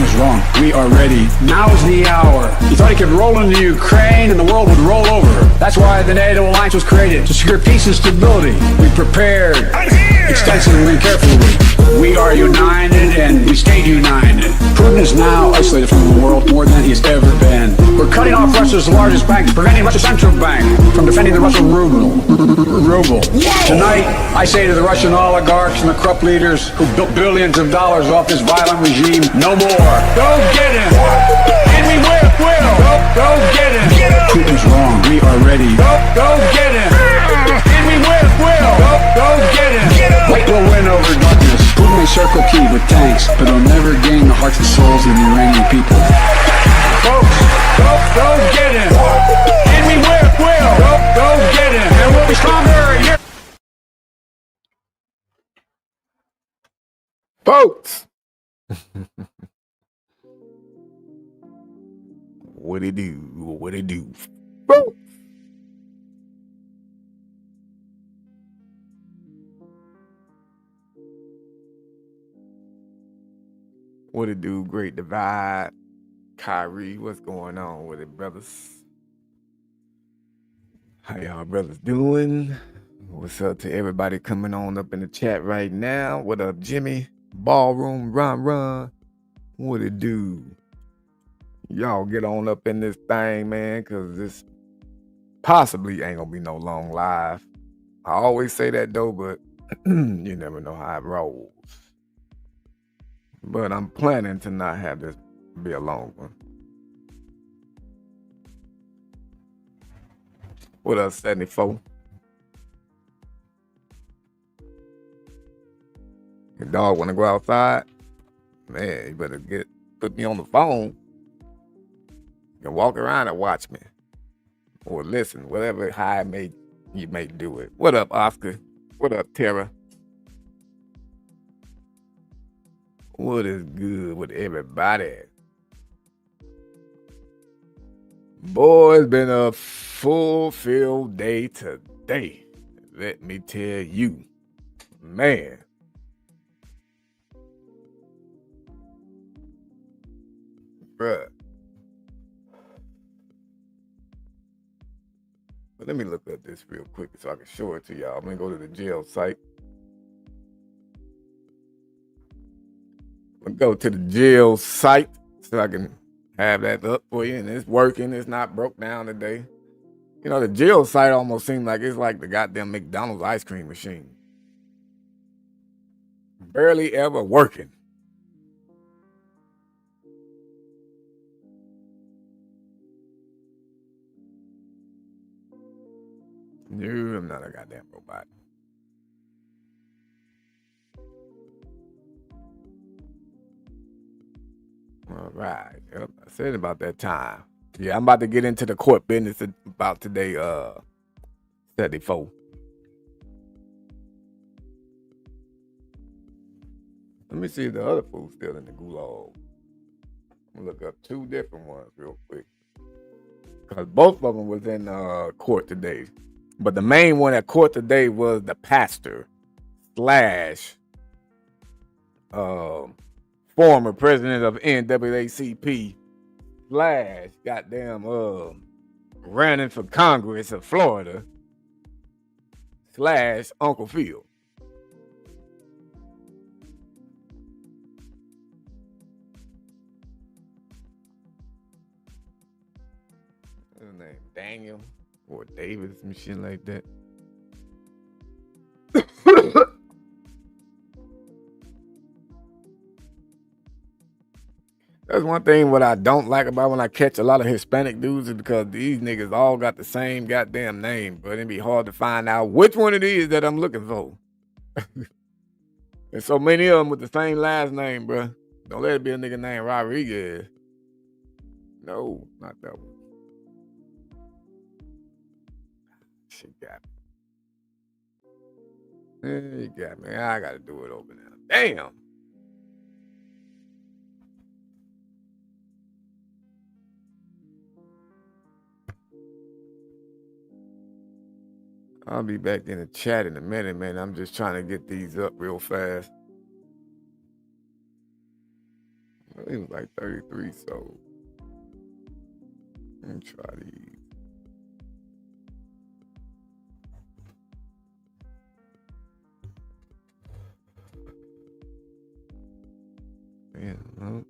was wrong. We are ready. Now's the hour. He thought he could roll into Ukraine and the world would roll over. That's why the NATO alliance was created, to secure peace and stability. We prepared extensively and carefully. We are united and we stayed united. Putin is now isolated from the world more than he's ever been. We're cutting off Russia's largest bank, preventing Russia's central bank from defending the Russian ruble. Tonight, I say to the Russian oligarchs and the corrupt leaders who built billions of dollars off this violent regime, no more. Go get him! And we will! Go get him! Putin's wrong. We are ready. Go get him! And we will! Go get him! Light will win over darkness. Putin may circle Kyiv with tanks, but he'll never gain the hearts and souls of the Iranian people. Folks, go get him! And we will! Go get him! And we'll be stronger! Folks! What it do? Folks! What it do, Great Divide? Kyrie, what's going on with it, brothers? How y'all brothers doing? What's up to everybody coming on up in the chat right now? What up, Jimmy? Ballroom, run. What it do? Y'all get on up in this thing, man, because this possibly ain't gonna be no long live. I always say that though, but you never know how it rolls. But I'm planning to not have this be a long one. What up, 74? Your dog wanna go outside? Man, you better put me on the phone. You can walk around and watch me. Or listen, whatever you may do it. What up, Oscar? What up, Tara? What is good with everybody? Boy, it's been a fulfilled day today. Let me tell you. Man. Bruh. But let me look at this real quick so I can show it to y'all. I'm going to go to the jail site. I'm going to go to the jail site so I can have that up for you. And it's working. It's not broke down today. You know, the jail site almost seems like it's like the goddamn McDonald's ice cream machine. Barely ever working. No, I'm not a goddamn robot. All right. Yep, I said about that time. Yeah, I'm about to get into the court business about today, 74. Let me see if the other food's still in the gulag. I'm gonna look up two different ones real quick. Because both of them was in court today. But the main one at court today was the pastor / former president of NAACP / goddamn running for Congress of Florida / Uncle Phil. What's his name? Daniel or David, some shit like that. That's one thing what I don't like about when I catch a lot of Hispanic dudes is because these niggas all got the same goddamn name, but it'd be hard to find out which one it is that I'm looking for. There's so many of them with the same last name, bro. Don't let it be a nigga named Rodriguez. No, not that one. Shit got me. You got me. I gotta do it over now. Damn. I'll be back in the chat in a minute, man. I'm just trying to get these up real fast. It was like 33, so let me try these. Yeah, no.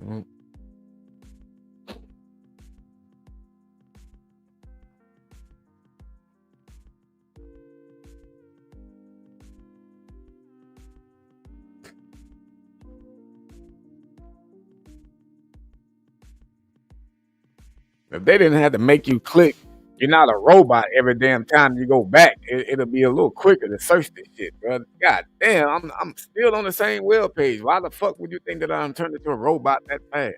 No. If they didn't have to make you click, you're not a robot every damn time you go back. It'll be a little quicker to search this shit, bro. God damn, I'm still on the same web page. Why the fuck would you think that I'm turned into a robot that fast?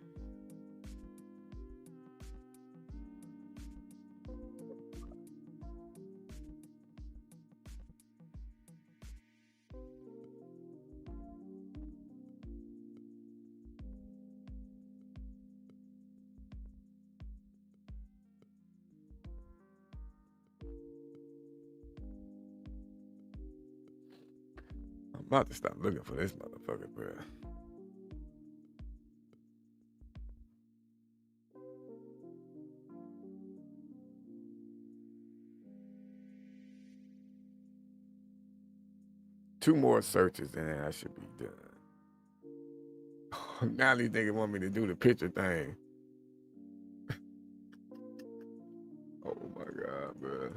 I'm about to stop looking for this motherfucker, bro. Two more searches and then I should be done. Now these niggas want me to do the picture thing. Oh my god, bro.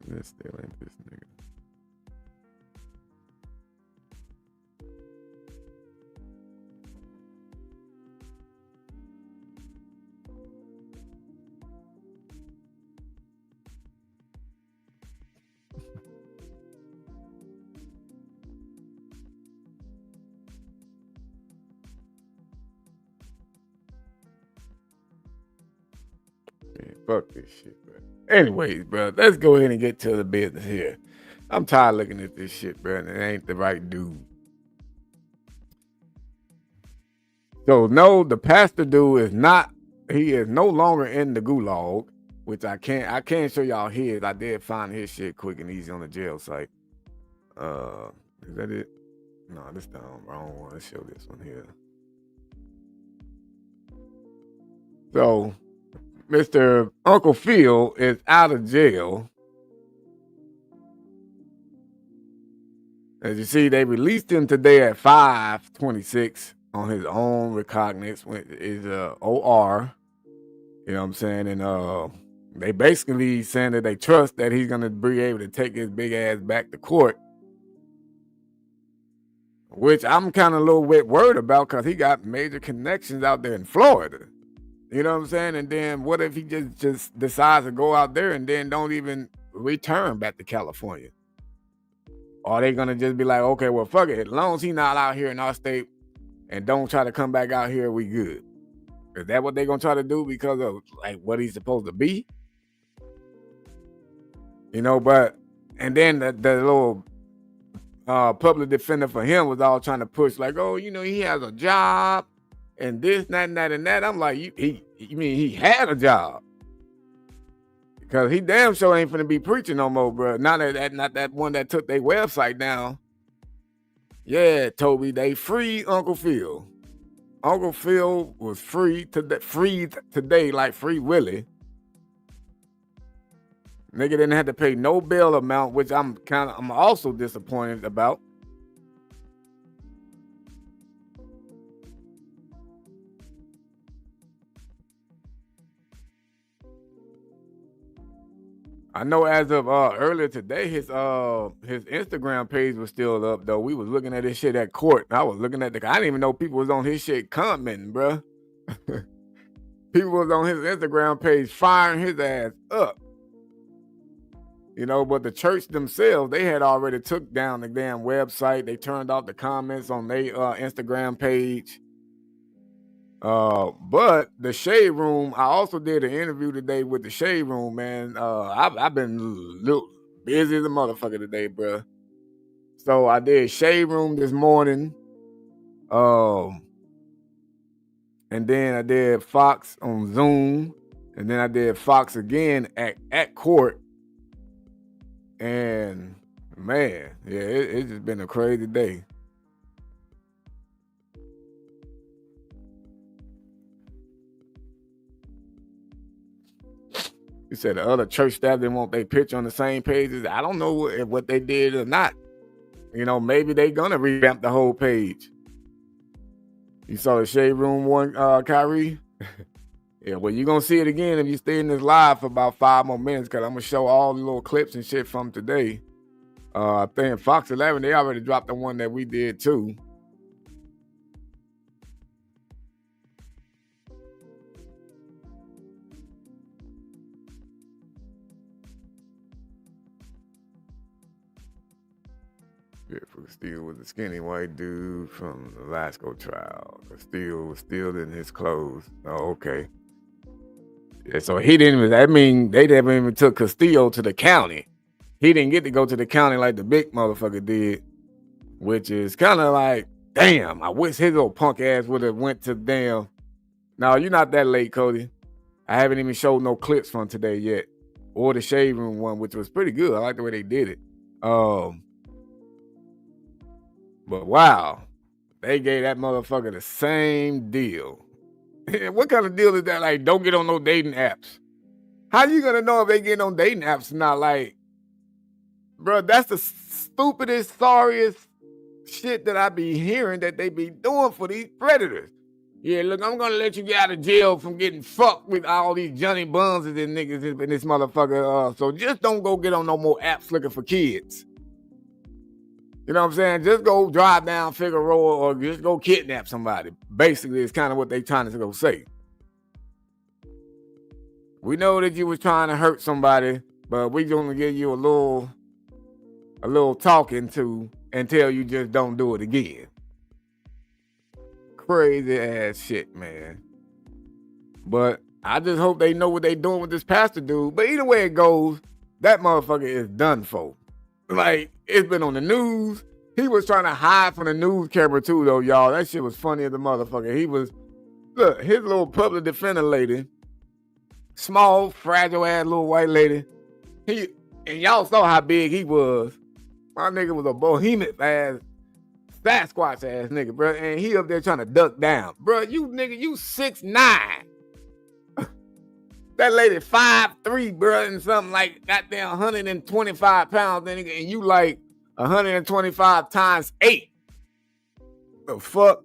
This still ain't this nigga. Man, fuck this shit, bro. Anyways, bro, let's go ahead and get to the business here. I'm tired of looking at this shit, bro, and it ain't the right dude. So no, the pastor dude is not. He is no longer in the gulag, which I can't show y'all his. I did find his shit quick and easy on the jail site. Is that it? No, this the wrong one. Let's show this one here. So, Mr. Uncle Phil is out of jail. As you see, they released him today at 5:26 on his own recognizance. Is OR. You know what I'm saying? And they basically saying that they trust that he's gonna be able to take his big ass back to court. Which I'm kind of a little bit worried about because he got major connections out there in Florida. You know what I'm saying? And then what if he just decides to go out there and then don't even return back to California? Or are they gonna just be like, okay, well, fuck it. As long as he's not out here in our state and don't try to come back out here, we good. Is that what they're gonna try to do because of like what he's supposed to be? You know, but and then the little public defender for him was all trying to push like, oh, you know, he has a job and this, that, and that, and that. I'm like, you mean he had a job? Because he damn sure ain't finna be preaching no more, bro. Not that one that took their website down. Yeah, Toby, they freed Uncle Phil. Uncle Phil was freed today like Free Willy. Nigga didn't have to pay no bail amount, which I'm also disappointed about. I know as of earlier today, his Instagram page was still up though. We was looking at his shit at court. I was looking at I didn't even know people was on his shit commenting, bro. People was on his Instagram page firing his ass up. You know, but the church themselves, they had already took down the damn website. They turned off the comments on their Instagram page. But the Shade Room, I also did an interview today with the Shade Room, man. I've been busy as a motherfucker today, bro. So I did Shade Room this morning. And then I did Fox on Zoom. And then I did Fox again at court. And man, yeah, it's just been a crazy day. You said the other church staff didn't want their picture on the same pages. I don't know what they did or not. You know, maybe they gonna revamp the whole page. You saw the Shade Room one, Kyrie? Yeah, well, you're gonna see it again if you stay in this live for about 5 more minutes, because I'm gonna show all the little clips and shit from today. I think Fox 11, they already dropped the one that we did too. Steele was a skinny white dude from the Lasco trial. Steele was still in his clothes. Oh, okay. Yeah, so he didn't even, I mean, they never even took Castillo to the county. He didn't get to go to the county like the big motherfucker did, which is kind of like, damn, I wish his old punk ass would have went to damn. No, you're not that late, Cody. I haven't even showed no clips from today yet. Or the Shade Room one, which was pretty good. I like the way they did it. But wow, they gave that motherfucker the same deal. What kind of deal is that? Like, don't get on no dating apps. How you gonna know if they get on dating apps or not? Like, bro, that's the stupidest, sorriest shit that I be hearing that they be doing for these predators. Yeah, look, I'm gonna let you get out of jail from getting fucked with all these Johnny Buns and niggas in this motherfucker. So just don't go get on no more apps looking for kids. You know what I'm saying? Just go drive down Figueroa or just go kidnap somebody. Basically, it's kind of what they trying to go say. We know that you was trying to hurt somebody, but we gonna give you a little talking to until you just don't do it again. Crazy ass shit, man. But I just hope they know what they doing with this pastor dude. But either way it goes, that motherfucker is done for. Like, it's been on the news. He was trying to hide from the news camera too, though, y'all. That shit was funny as a motherfucker. He was, look, his little public defender lady, small, fragile ass little white lady. And y'all saw how big he was. My nigga was a behemoth ass, Sasquatch ass nigga, bro. And he up there trying to duck down. Bro, you 6'9". That lady 5'3", bro, and something like goddamn 125 pounds, and you like 125 times 8. The fuck?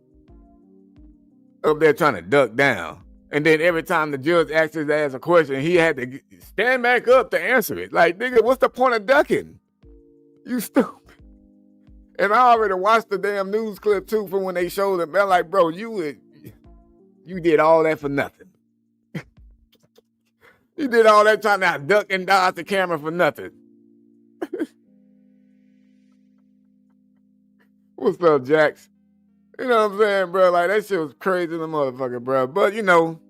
Up there trying to duck down. And then every time the judge asked his ass a question, he had to stand back up to answer it. Like, nigga, what's the point of ducking? You stupid. And I already watched the damn news clip too from when they showed him. I'm like, bro, you did all that for nothing. You did all that trying to duck and dodge the camera for nothing. What's up, Jax? You know what I'm saying, bro? Like, that shit was crazy the motherfucker, bro. But, you know,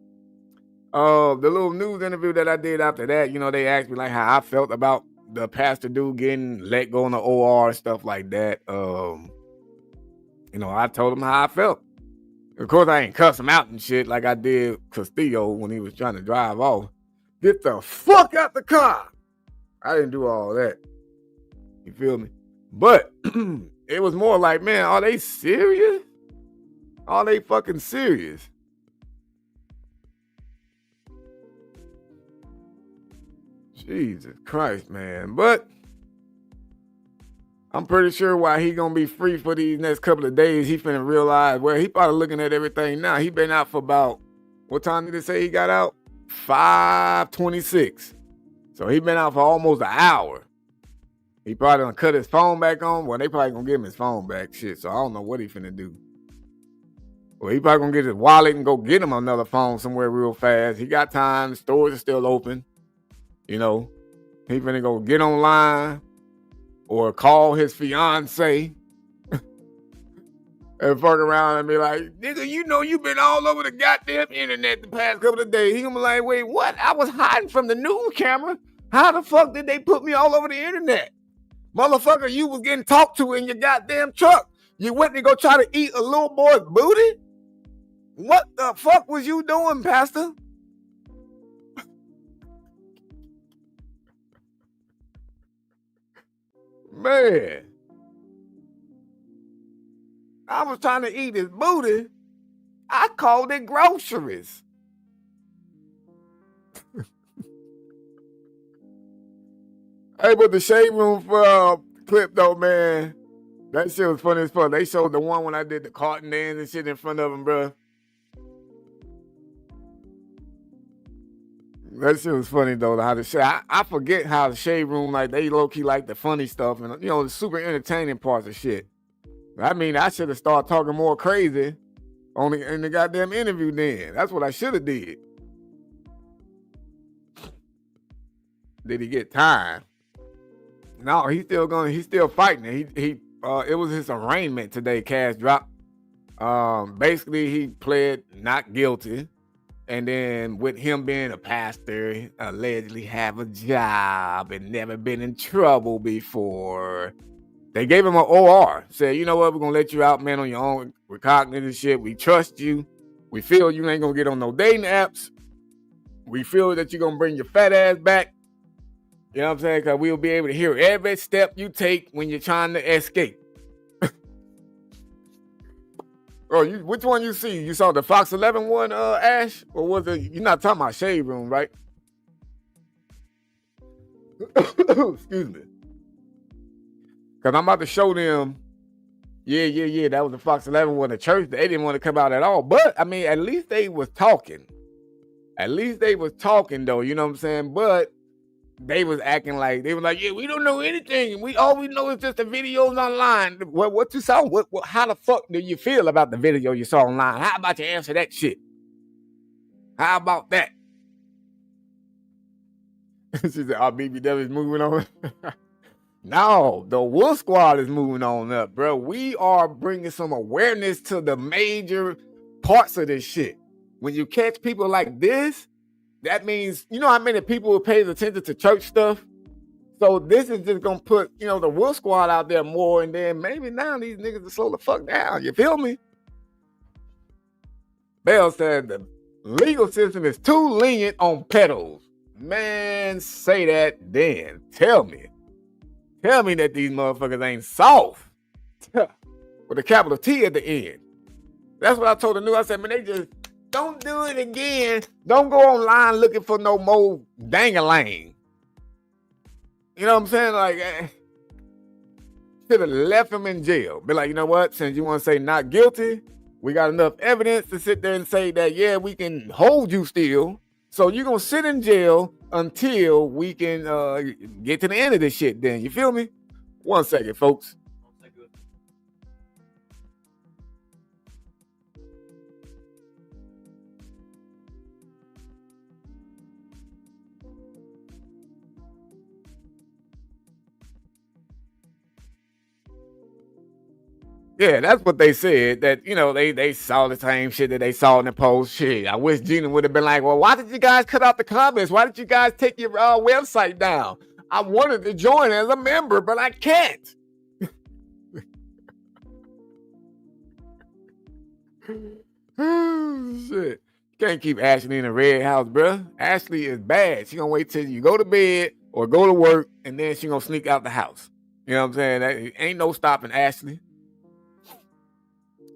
the little news interview that I did after that, you know, they asked me, like, how I felt about the pastor dude getting let go in the OR and stuff like that. You know, I told him how I felt. Of course, I ain't cuss him out and shit like I did Castillo when he was trying to drive off. Get the fuck out the car. I didn't do all that. You feel me? But it was more like, man, are they serious? Are they fucking serious? Jesus Christ, man. But I'm pretty sure while he gonna be free for these next couple of days, he finna realize, well, he probably looking at everything now. He been out for about, what time did they say he got out? 5:26. So he been out for almost an hour. He probably gonna cut his phone back on. Well, they probably gonna give him his phone back. Shit, so I don't know what he finna do. Well, he probably gonna get his wallet and go get him another phone somewhere real fast. He got time. The stores are still open. You know, he finna go get online or call his fiance and fuck around and be like, nigga, you know you been all over the goddamn internet the past couple of days. He gonna be like, wait, what? I was hiding from the news camera. How the fuck did they put me all over the internet? Motherfucker, you was getting talked to in your goddamn truck. You went to go try to eat a little boy's booty? What the fuck was you doing, Pastor? Man. I was trying to eat his booty. I called it groceries. Hey, but the Shade Room for clip though, man, that shit was funny as fuck. They showed the one when I did the carton dance and shit in front of him, bro. That shit was funny though. How the shit, I forget how the Shade Room, like, they low key like the funny stuff and, you know, the super entertaining parts of shit. I mean, I should have started talking more crazy in the goddamn interview then. That's what I should have did. Did he get time? No, he's still fighting it. It was his arraignment today, Cash dropped. Basically he pled not guilty. And then with him being a pastor, allegedly have a job and never been in trouble before, they gave him an OR. Said, you know what, we're going to let you out, man, on your own recognizance shit. We trust you. We feel you ain't going to get on no dating apps. We feel that you're going to bring your fat ass back. You know what I'm saying? Because we'll be able to hear every step you take when you're trying to escape. Oh, which one you see? You saw the Fox 11 one, Ash? Or was it, you're not talking about Shade Room, right? Excuse me. Because I'm about to show them, yeah, that was the Fox 11 one. The church, they didn't want to come out at all. But, I mean, at least they was talking. At least they was talking, though, you know what I'm saying? But they was acting like, they were like, yeah, we don't know anything. All we know is just the videos online. What you saw? How the fuck do you feel about the video you saw online? How about you answer that shit? How about that? She said, oh, BBW is moving on. No, the Wolf Squad is moving on up, bro. We are bringing some awareness to the major parts of this shit. When you catch people like this, that means, you know how many people pay attention to church stuff? So this is just going to put, you know, the Wolf Squad out there more, and then maybe now these niggas will slow the fuck down. You feel me? Bell said the legal system is too lenient on pedos. Man, say that then. Tell me that these motherfuckers ain't soft. With a capital T at the end. That's what I told the news. I said, man, they just don't do it again. Don't go online looking for no more dang-a-lang. You know what I'm saying? Like, should have left him in jail. Be like, you know what? Since you want to say not guilty, we got enough evidence to sit there and say that, yeah, we can hold you still. So you're going to sit in jail until we can get to the end of this shit then. You feel me? 1 second, folks. Yeah, that's what they said. That, you know, they saw the same shit that they saw in the post. Shit, I wish Gina would have been like, well, why did you guys cut out the comments? Why did you guys take your website down? I wanted to join as a member, but I can't. Shit. You can't keep Ashley in the red house, bro. Ashley is bad. She gonna wait till you go to bed or go to work, and then she gonna sneak out the house. You know what I'm saying? That ain't no stopping Ashley.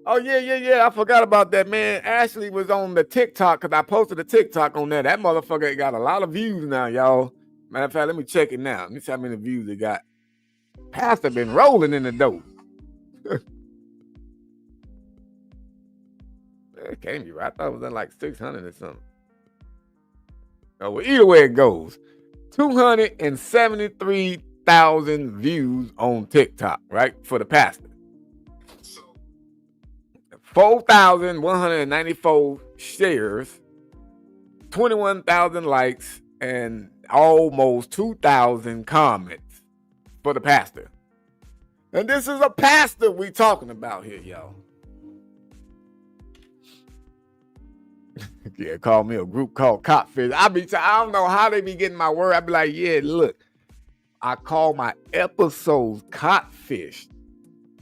Oh, yeah. I forgot about that, man. Ashley was on the TikTok because I posted a TikTok on there. That motherfucker got a lot of views now, y'all. Matter of fact, let me check it now. Let me see how many views it got. Pastor been rolling in the dough. It can't be right. I thought it was at like 600 or something. Oh, well, either way it goes. 273,000 views on TikTok, right? For the pastor. 4,194 shares, 21,000 likes, and almost 2,000 comments for the pastor. And this is a pastor we talking about here, y'all. Yeah, call me a group called Copfish. I don't know how they be getting my word. I be like, yeah, look, I call my episodes Copfish.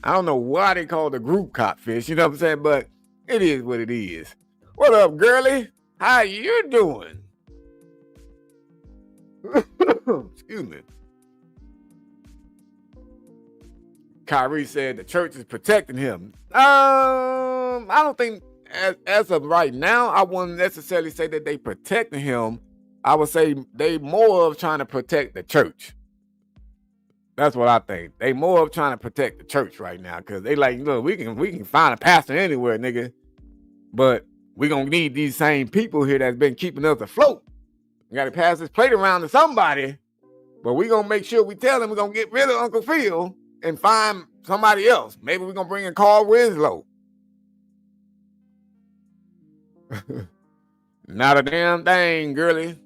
I don't know why they call the group Copfish, you know what I'm saying? But it is what it is. What up, girlie? How you doing? Excuse me. Kyrie said the church is protecting him. I don't think as of right now, I wouldn't necessarily say that they protecting him. I would say they more of trying to protect the church. That's what I think. They more of trying to protect the church right now because they like, look, we can find a pastor anywhere, nigga, but we gonna need these same people here that's been keeping us afloat. We gotta pass this plate around to somebody, but we gonna make sure we tell them we're gonna get rid of Uncle Phil and find somebody else. Maybe we're gonna bring in Carl Winslow. Not a damn thing, girlie.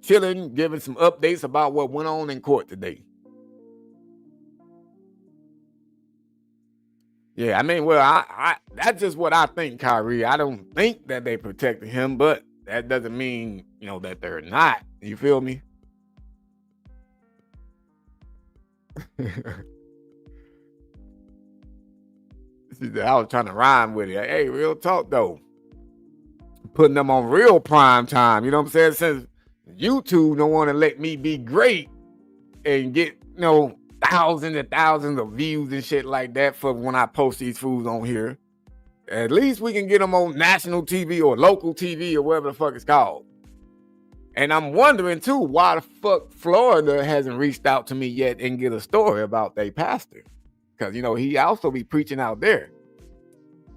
Chilling, giving some updates about what went on in court today. Yeah, I mean, well, I that's just what I think, Kyrie. I don't think that they protected him, but that doesn't mean, you know, that they're not. You feel me? See, I was trying to rhyme with it. Hey, real talk though. Putting them on real prime time. You know what I'm saying? Since YouTube don't want to let me be great and get, you know, thousands and thousands of views and shit like that for when I post these foods on here. At least we can get them on national TV or local TV or whatever the fuck it's called. And I'm wondering too, why the fuck Florida hasn't reached out to me yet and get a story about their pastor. Because, you know, he also be preaching out there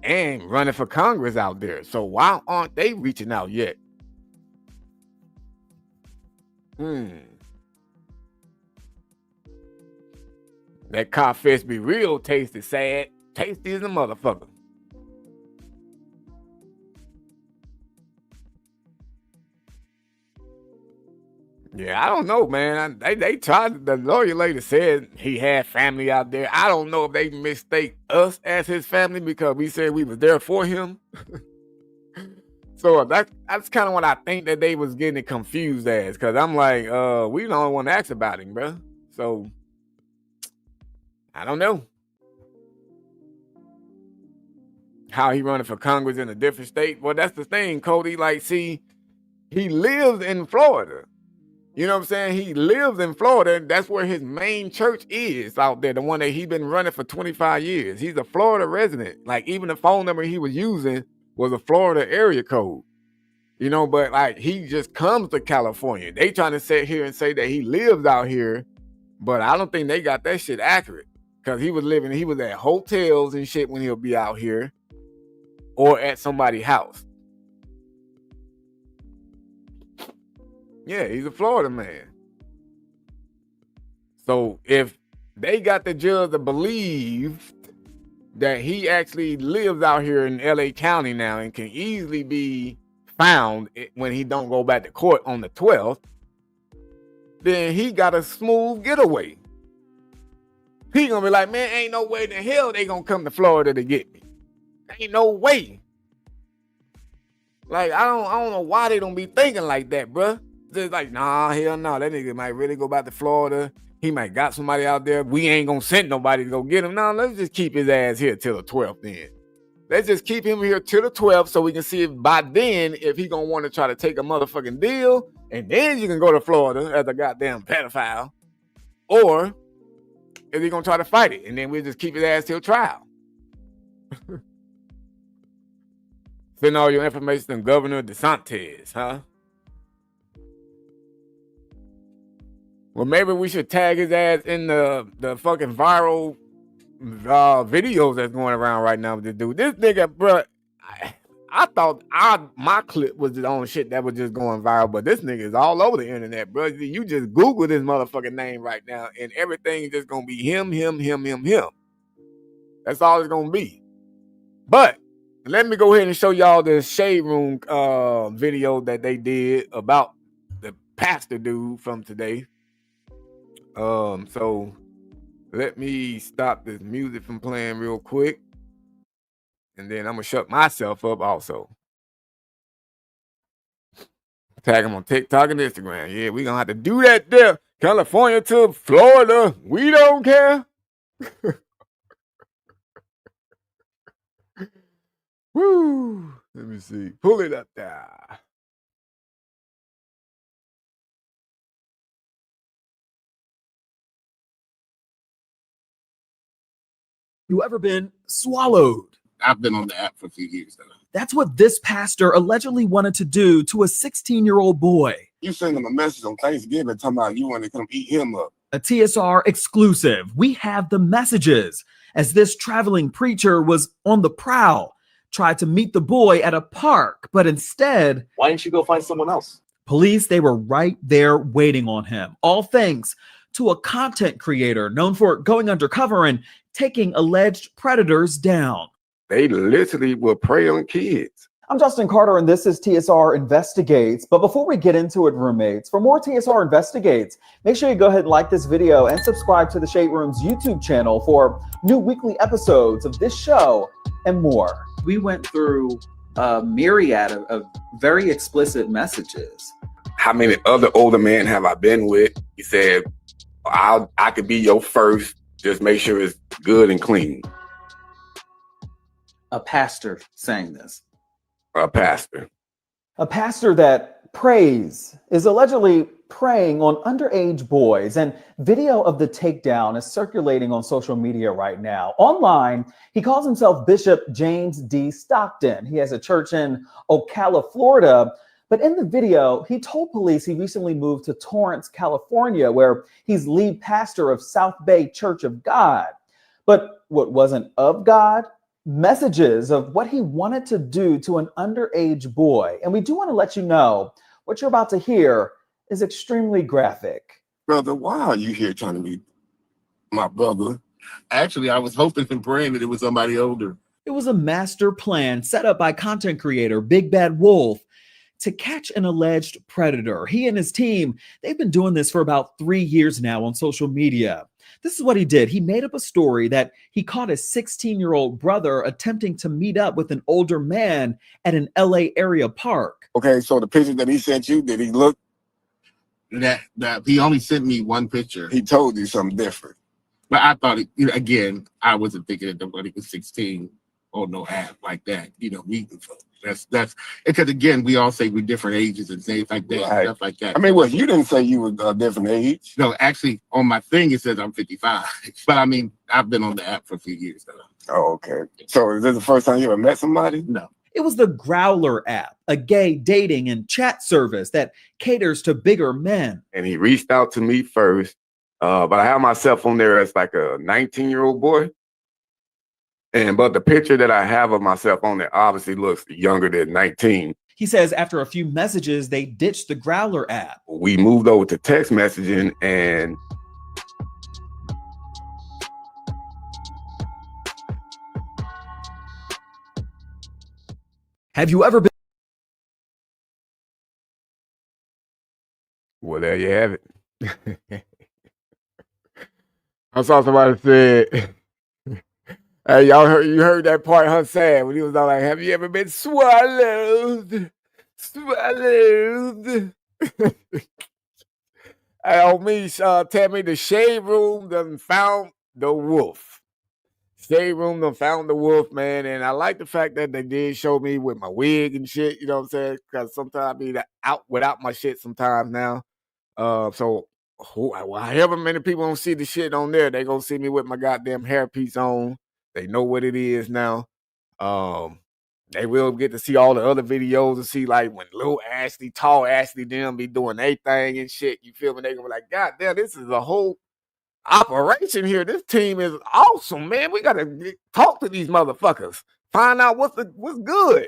and running for Congress out there. So why aren't they reaching out yet? That codfish be real tasty, sad. Tasty as a motherfucker. Yeah, I don't know, man. They tried. The lawyer lady said he had family out there. I don't know if they mistake us as his family because we said we was there for him. So that's kind of what I think that they was getting confused as. Because I'm like, we the only one to ask about him, bro. So I don't know how he running for Congress in a different state. Well, that's the thing, Cody. Like, see, he lives in Florida. You know what I'm saying? He lives in Florida, and that's where his main church is out there, the one that he's been running for 25 years. He's a Florida resident. Like, even the phone number he was using was a Florida area code. You know, but like, he just comes to California. They trying to sit here and say that he lives out here, but I don't think they got that shit accurate. Because he was at hotels and shit when he'll be out here or at somebody's house. Yeah, he's a Florida man. So if they got the judge to believe that he actually lives out here in LA County now and can easily be found when he don't go back to court on the 12th, then he got a smooth getaway. He gonna be like, man, ain't no way in the hell they gonna come to Florida to get me. Ain't no way. Like, I don't know why they don't be thinking like that, bruh. Just like, nah, hell no. That nigga might really go back to Florida. He might got somebody out there. We ain't gonna send nobody to go get him. No, let's just keep his ass here till the 12th then. Let's just keep him here till the 12th so we can see if by then, if he gonna want to try to take a motherfucking deal, and then you can go to Florida as a goddamn pedophile. Or is he gonna try to fight it? And then we'll just keep his ass till trial. Send all your information to Governor DeSantis, huh? Well, maybe we should tag his ass in the fucking viral videos that's going around right now with this dude. This nigga, bro, I thought my clip was the only shit that was just going viral, but this nigga is all over the internet, bro. You just Google this motherfucking name right now, and everything is just gonna be him. That's all it's gonna be. But let me go ahead and show y'all the Shade Room video that they did about the pastor dude from today. So let me stop this music from playing real quick. And then I'm gonna shut myself up also. Tag him on TikTok and Instagram. Yeah, we gonna have to do that there. California to Florida. We don't care. Woo. Let me see. Pull it up there. You ever been swallowed? I've been on the app for a few years now. That's what this pastor allegedly wanted to do to a 16-year-old boy. You sent him a message on Thanksgiving talking about you want to come eat him up. A TSR exclusive. We have the messages as this traveling preacher was on the prowl, tried to meet the boy at a park, but instead, why didn't you go find someone else? Police, they were right there waiting on him. All thanks to a content creator known for going undercover and taking alleged predators down. They literally will prey on kids. I'm Justin Carter, and this is TSR Investigates. But before we get into it, roommates, for more TSR Investigates, make sure you go ahead and like this video and subscribe to the Shade Room's YouTube channel for new weekly episodes of this show and more. We went through a myriad of very explicit messages. How many other older men have I been with? He said, I could be your first. Just make sure it's good and clean. A pastor saying this. A pastor. A pastor that prays is allegedly preying on underage boys, and video of the takedown is circulating on social media right now. Online, he calls himself Bishop James D. Stockton. He has a church in Ocala, Florida. But in the video, he told police he recently moved to Torrance, California, where he's lead pastor of South Bay Church of God. But what wasn't of God? Messages of what he wanted to do to an underage boy. And we do want to let you know what you're about to hear is extremely graphic. Brother, why are you here trying to meet my brother? Actually, I was hoping and praying that it was somebody older. It was a master plan set up by content creator Big Bad Wolf to catch an alleged predator. He and his team, they've been doing this for about 3 years now on social media. This is what he did. He made up a story that he caught his 16-year-old brother attempting to meet up with an older man at an LA area park. Okay, so the picture that he sent you, did he look? That he only sent me one picture. He told you something different. But I thought, again, I wasn't thinking that nobody was 16 on no app like that, meeting folks. That's because again, we all say we're different ages and things like that, right. Stuff like that. I mean, well, you didn't say you were a different age. No, actually, on my thing it says I'm 55. But I mean, I've been on the app for a few years now. Oh, okay. So is this the first time you ever met somebody? No. It was the Growler app, a gay dating and chat service that caters to bigger men. And he reached out to me first, but I have myself on there as like a 19-year-old boy. But the picture that I have of myself on there obviously looks younger than 19. He says after a few messages, they ditched the Growler app. We moved over to text messaging and have you ever been? Well, there you have it. I saw somebody said, hey, you heard that part Hunt said when he was all like, have you ever been swallowed? Swallowed. Hey, old me, tell me the Shade Room done found the wolf. Shade Room done found the wolf, man. And I like the fact that they did show me with my wig and shit, you know what I'm saying? Because sometimes I be out without my shit sometimes now. So however many people don't see the shit on there, they gonna see me with my goddamn hairpiece on. They know what it is now. They will get to see all the other videos and see like when little Ashley, tall Ashley, them be doing their thing and shit. You feel me? They gonna be like, God damn, this is a whole operation here. This team is awesome, man. We gotta talk to these motherfuckers. Find out what's good.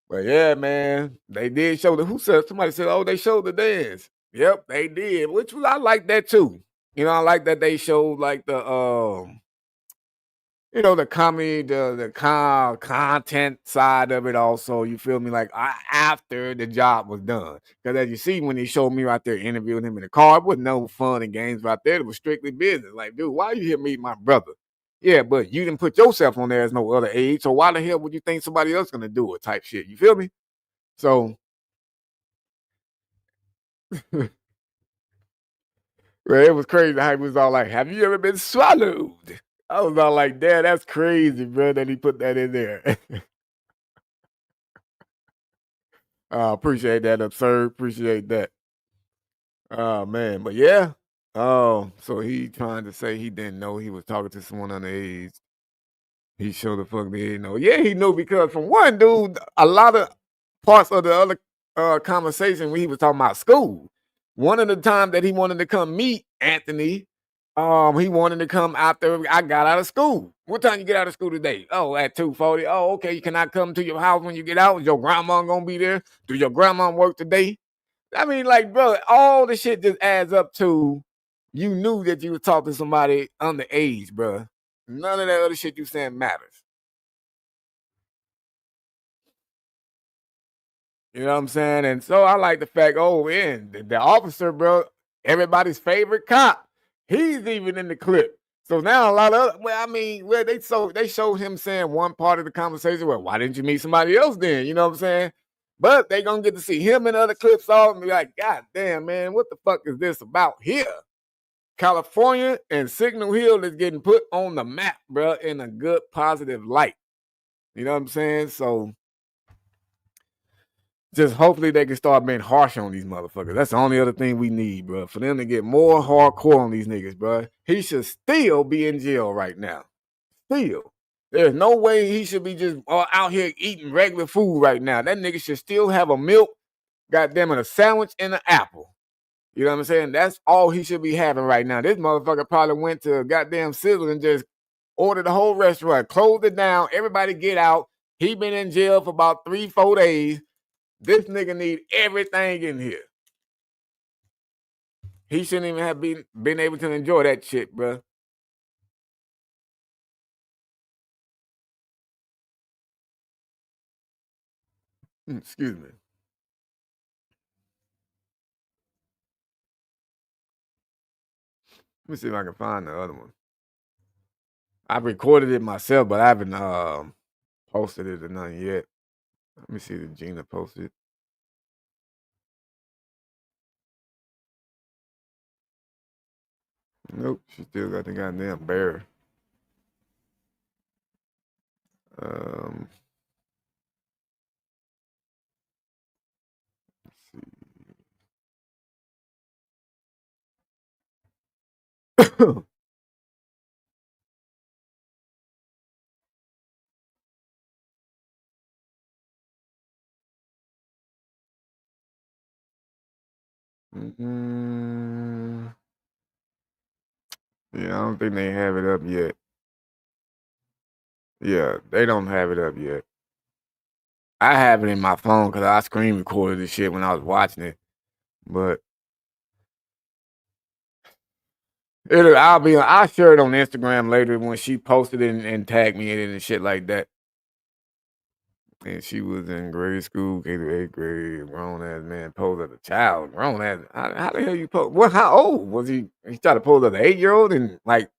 But yeah, man, they did show somebody said, oh, they showed the dance. Yep, they did, which I like that too. I like that they showed like the the comedy, the content side of it also, you feel me? Like after the job was done. Because as you see, when he showed me right there interviewing him in the car, it wasn't no fun and games right there. It was strictly business. Like, dude, why are you here meeting my brother? Yeah, but you didn't put yourself on there as no other age. So why the hell would you think somebody else gonna do it type shit? You feel me? So well, it was crazy how he was all like, have you ever been swallowed? I was all like, Dad, that's crazy, bro, that he put that in there. Appreciate that, absurd. Appreciate that. Oh man, but yeah. Oh, so he trying to say he didn't know he was talking to someone underage. He sure the fuck didn't know. Yeah, he knew because from one dude, a lot of parts of the other conversation when he was talking about school. One of the times that he wanted to come meet Anthony, he wanted to come after I got out of school. What time you get out of school today? Oh, at 2:40. Oh, okay. Can I come to your house when you get out? Is your grandma gonna be there? Do your grandma work today? I mean, like, bro, all the shit just adds up to you knew that you was talking to somebody underage, bro. None of that other shit you saying matters. You know what I'm saying? And so I like the fact, oh, and the officer, bro, everybody's favorite cop, he's even in the clip. So now a lot of, they showed him saying one part of the conversation. Well, why didn't you meet somebody else then? You know what I'm saying? But they gonna get to see him in other clips all and be like, God damn, man, what the fuck is this about here? California and Signal Hill is getting put on the map, bro, in a good positive light. You know what I'm saying? So just hopefully they can start being harsh on these motherfuckers. That's the only other thing we need, bro. For them to get more hardcore on these niggas, bro. He should still be in jail right now. Still. There's no way he should be just out here eating regular food right now. That nigga should still have a milk, goddamn it, a sandwich and an apple. You know what I'm saying? That's all he should be having right now. This motherfucker probably went to a goddamn Sizzle and just ordered the whole restaurant, closed it down, everybody get out. He been in jail for about 3-4 days. This nigga need everything in here. He shouldn't even have been able to enjoy that shit, bro. Excuse me. Let me see if I can find the other one. I recorded it myself, but I haven't posted it or nothing yet. Let me see if Gina posted it. Nope, she still got the goddamn bear. Let's see. Yeah, I don't think they have it up yet. Yeah, they don't have it up yet. I have it in my phone because I screen recorded the shit when I was watching it. But I'll share it on Instagram later when she posted it and tagged me in it and shit like that. And she was in grade school, K to 8th grade, grown ass man posed as a child. Grown ass, how the hell you pose? What? How old was he? He tried to pose as an 8-year-old and like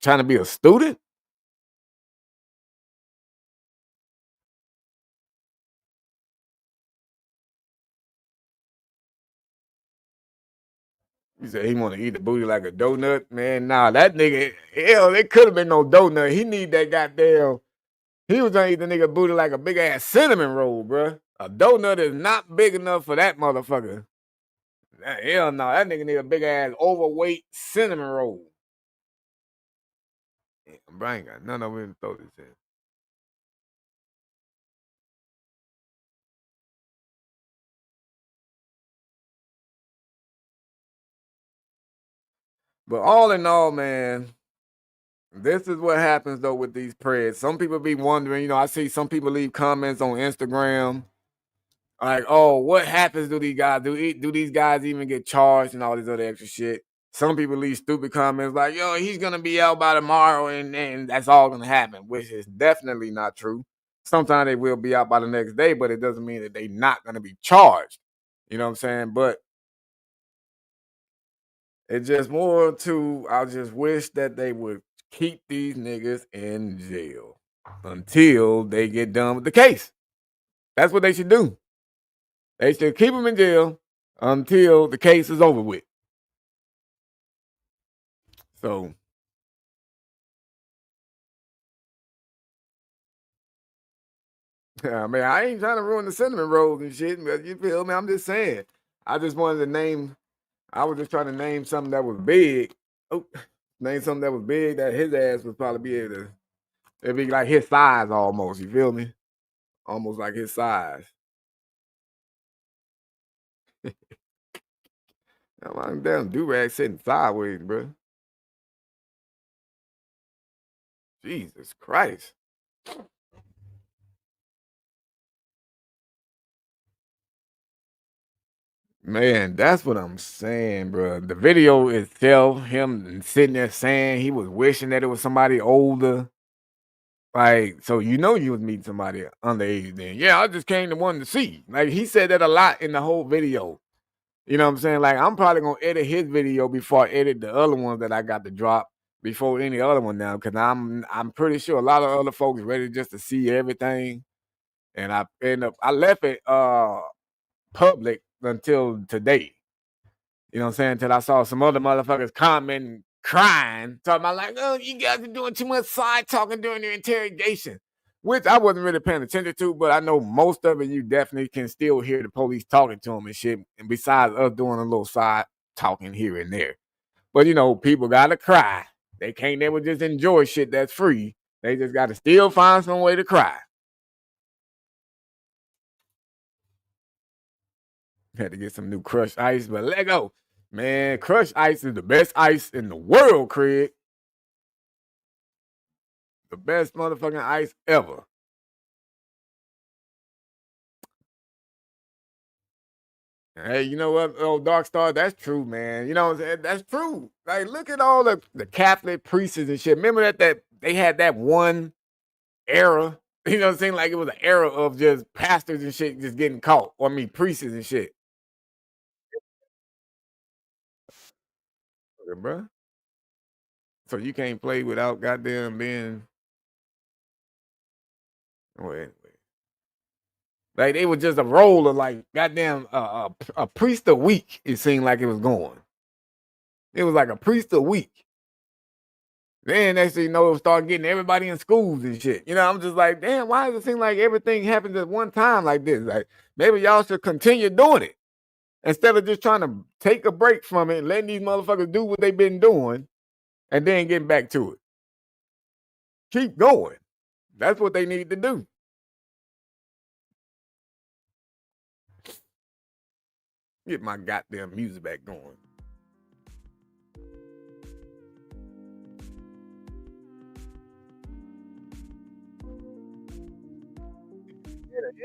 trying to be a student. He said he want to eat the booty like a donut. Man, nah, that nigga, hell, it could have been no donut. He need that goddamn. He was gonna eat the nigga booty like a big ass cinnamon roll, bruh. A donut is not big enough for that motherfucker. Hell no, that nigga need a big ass overweight cinnamon roll. Brian got none of it to throw this in. But all in all, man, this is what happens though with these prayers. Some people be wondering, I see some people leave comments on Instagram like, oh, what happens to these guys? Do these guys even get charged and all this other extra shit? some people leave stupid comments like, yo, he's gonna be out by tomorrow and that's all gonna happen, which is definitely not true. Sometimes they will be out by the next day, but it doesn't mean that they're not gonna be charged. You know what I'm saying? But it's just more to, I just wish that they would keep these niggas in jail until they get done with the case. That's what they should do. They should keep them in jail until the case is over with. So, I mean, I ain't trying to ruin the cinnamon rolls and shit, but you feel me? I'm just saying. I just wanted to name, I was just trying to name something that was big. Oh, name something that was big that his ass would probably be able to, it'd be like his size almost, you feel me? Almost like his size. My damn do-rag sitting sideways, bro. Jesus Christ. Man, that's what I'm saying, bro. The video itself, him sitting there saying he was wishing that it was somebody older. Like, so you know you was meeting somebody underage then. Yeah, I just came to one to see. Like, he said that a lot in the whole video. You know what I'm saying? Like, I'm probably gonna edit his video before I edit the other ones that I got to drop before any other one now, because I'm pretty sure a lot of other folks ready just to see everything. And I left it public until today. You know what I'm saying? Until I saw some other motherfuckers commenting, crying, talking about like, oh, you guys are doing too much side talking during your interrogation, which I wasn't really paying attention to, but I know most of it, you definitely can still hear the police talking to them and shit. And besides us doing a little side talking here and there. But, you know, people got to cry. They can't never just enjoy shit that's free. They just got to still find some way to cry. Had to get some new crushed ice, but let go. Man, crushed ice is the best ice in the world, Craig. The best motherfucking ice ever. Hey, you know what, oh Dark Star, that's true, man. You know what I'm saying? That's true. Like, look at all the Catholic priests and shit. Remember that they had that one era. You know what I'm saying? Like, it was an era of just pastors and shit just getting caught. Or I mean, priests and shit. Okay, bro. So you can't play without goddamn being. Wait. Like, they were just a roll of like goddamn a priest a week. It seemed like it was going. It was like a priest a week. Then next thing you know, it started getting everybody in schools and shit. You know, I'm just like, damn, why does it seem like everything happens at one time like this? Like, maybe y'all should continue doing it instead of just trying to take a break from it and letting these motherfuckers do what they've been doing and then getting back to it. Keep going. That's what they need to do. Get my goddamn music back going.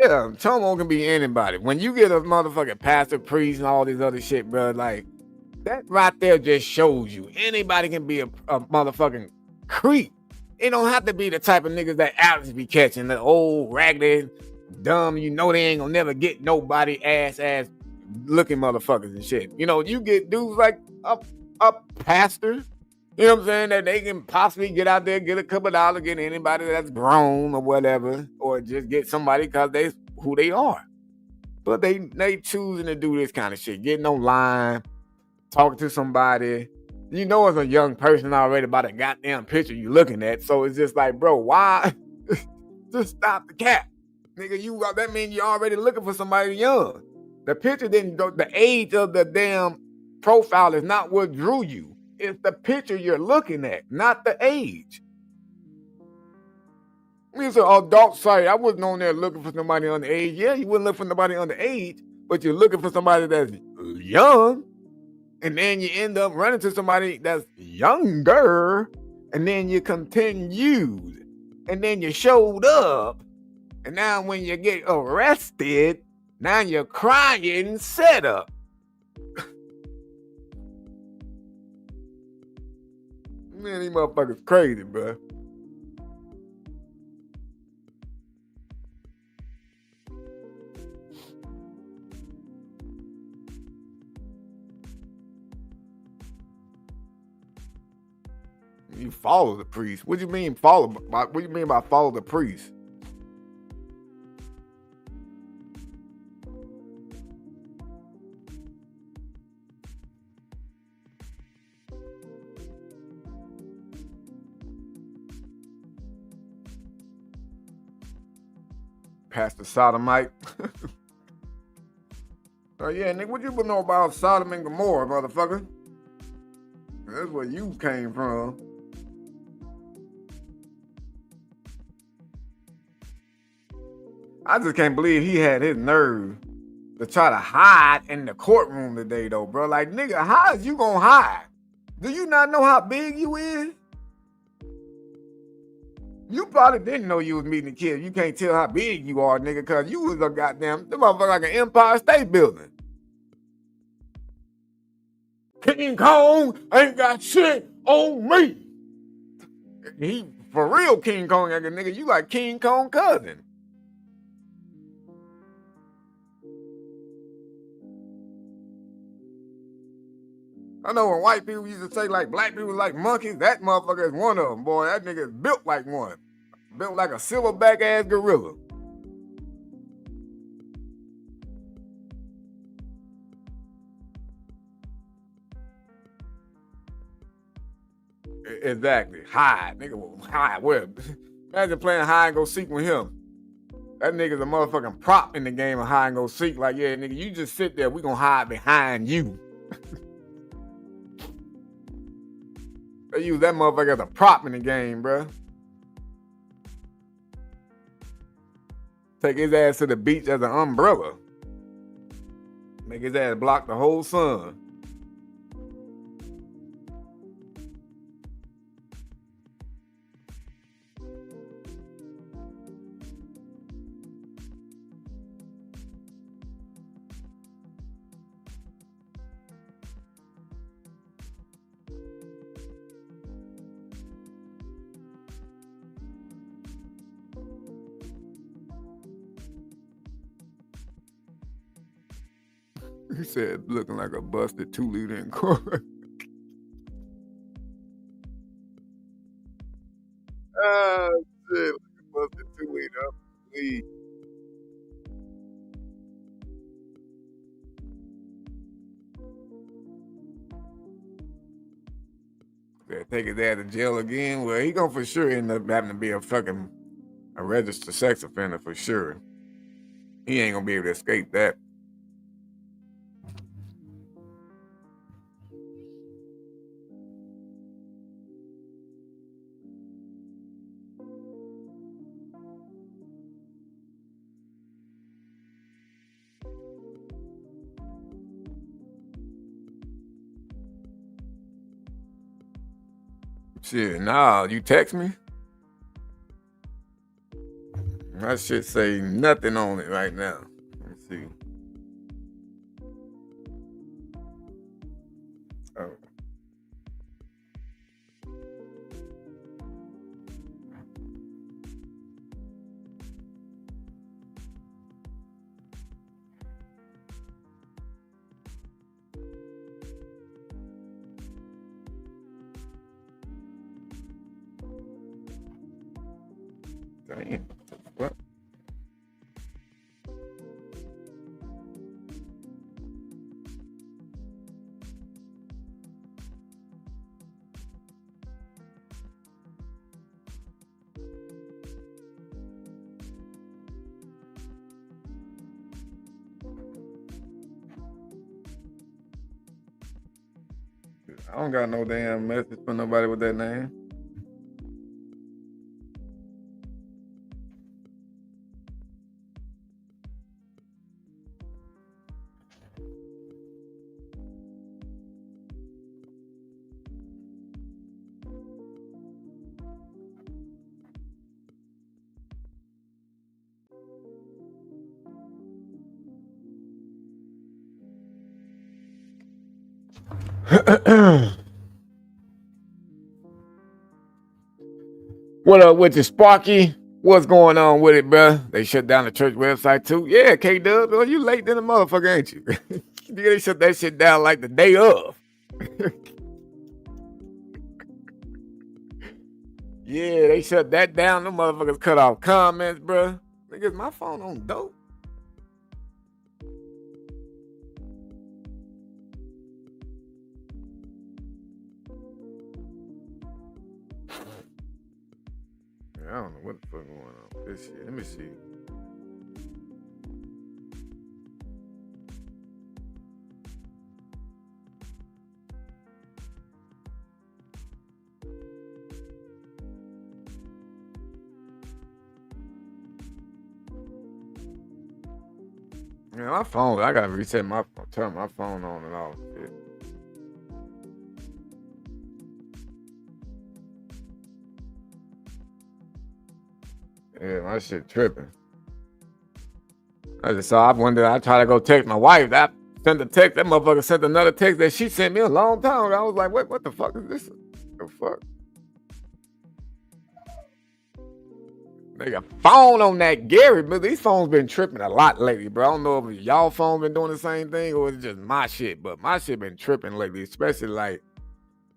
Yeah, Tomo can be anybody. When you get a motherfucking pastor, priest, and all this other shit, bro, like, that right there just shows you anybody can be a motherfucking creep. It don't have to be the type of niggas that Alex be catching, the old raggedy, dumb, you know they ain't gonna never get nobody ass looking motherfuckers and shit. You know, you get dudes like a pastor, you know what I'm saying, that they can possibly get out there, get a couple of dollars, get anybody that's grown or whatever, or just get somebody because they who they are. But they choosing to do this kind of shit, getting online, talking to somebody. You know, as a young person already by the goddamn picture you looking at. So it's just like, bro, why? Just stop the cap. Nigga, that means you're already looking for somebody young. The picture didn't go, the age of the damn profile is not what drew you. It's the picture you're looking at, not the age. It's an adult site. I wasn't on there looking for somebody underage. Yeah, you wouldn't look for somebody underage, but you're looking for somebody that's young. And then you end up running to somebody that's younger. And then you continued. And then you showed up. And now when you get arrested, now you're crying set up. Man, these motherfuckers crazy, bro. You follow the priest. What do you mean follow? What do you mean by follow the priest? Pastor Sodomite. Oh yeah, nigga, what you know about Sodom and Gomorrah, motherfucker? That's where you came from. I just can't believe he had his nerve to try to hide in the courtroom today, though, bro. Like, nigga, how is you gonna hide? Do you not know how big you is? You probably didn't know you was meeting the kid. You can't tell how big you are, nigga, because you was a goddamn, the motherfucker like an Empire State Building. King Kong ain't got shit on me. He, for real, King Kong, like a nigga, you like King Kong cousin. I know when white people used to say like black people like monkeys, that motherfucker is one of them, boy. That nigga is built like one. Built like a silverback ass gorilla. Exactly. Hide. Nigga, hide. Where? Imagine playing hide and go seek with him. That nigga's a motherfucking prop in the game of hide and go seek. Like, yeah, nigga, you just sit there. We gonna hide behind you. They use that motherfucker as a prop in the game, bro. Take his ass to the beach as an umbrella. Make his ass block the whole sun. He said, looking like a busted 2-liter in court. Oh, shit. Like a busted 2-liter. Please. Take his ass to jail again. Well, he gonna for sure end up having to be a registered sex offender for sure. He ain't gonna be able to escape that. Shit, nah, you text me? That shit say nothing on it right now. Let's see. Oh. Damn. What? I don't got no damn message for nobody with that name. What up with the Sparky? What's going on with it, bruh? They shut down the church website too. Yeah, K-Dub, well, you late than a motherfucker, ain't you? They shut that shit down like the day of. Yeah, they shut that down. Them motherfuckers cut off comments, bruh. Niggas, my phone on dope. I don't know what the fuck going on with this shit. Let me see. Yeah, my phone, I gotta reset my phone, turn my phone on and off. Shit. Yeah, my shit tripping. I just saw, I tried to go text my wife. I sent a text, that motherfucker sent another text that she sent me a long time ago. I was like, what the fuck is this? The fuck? They got phone on that Gary, but these phones been tripping a lot lately, bro. I don't know if y'all phone been doing the same thing or it's just my shit, but my shit been tripping lately, especially like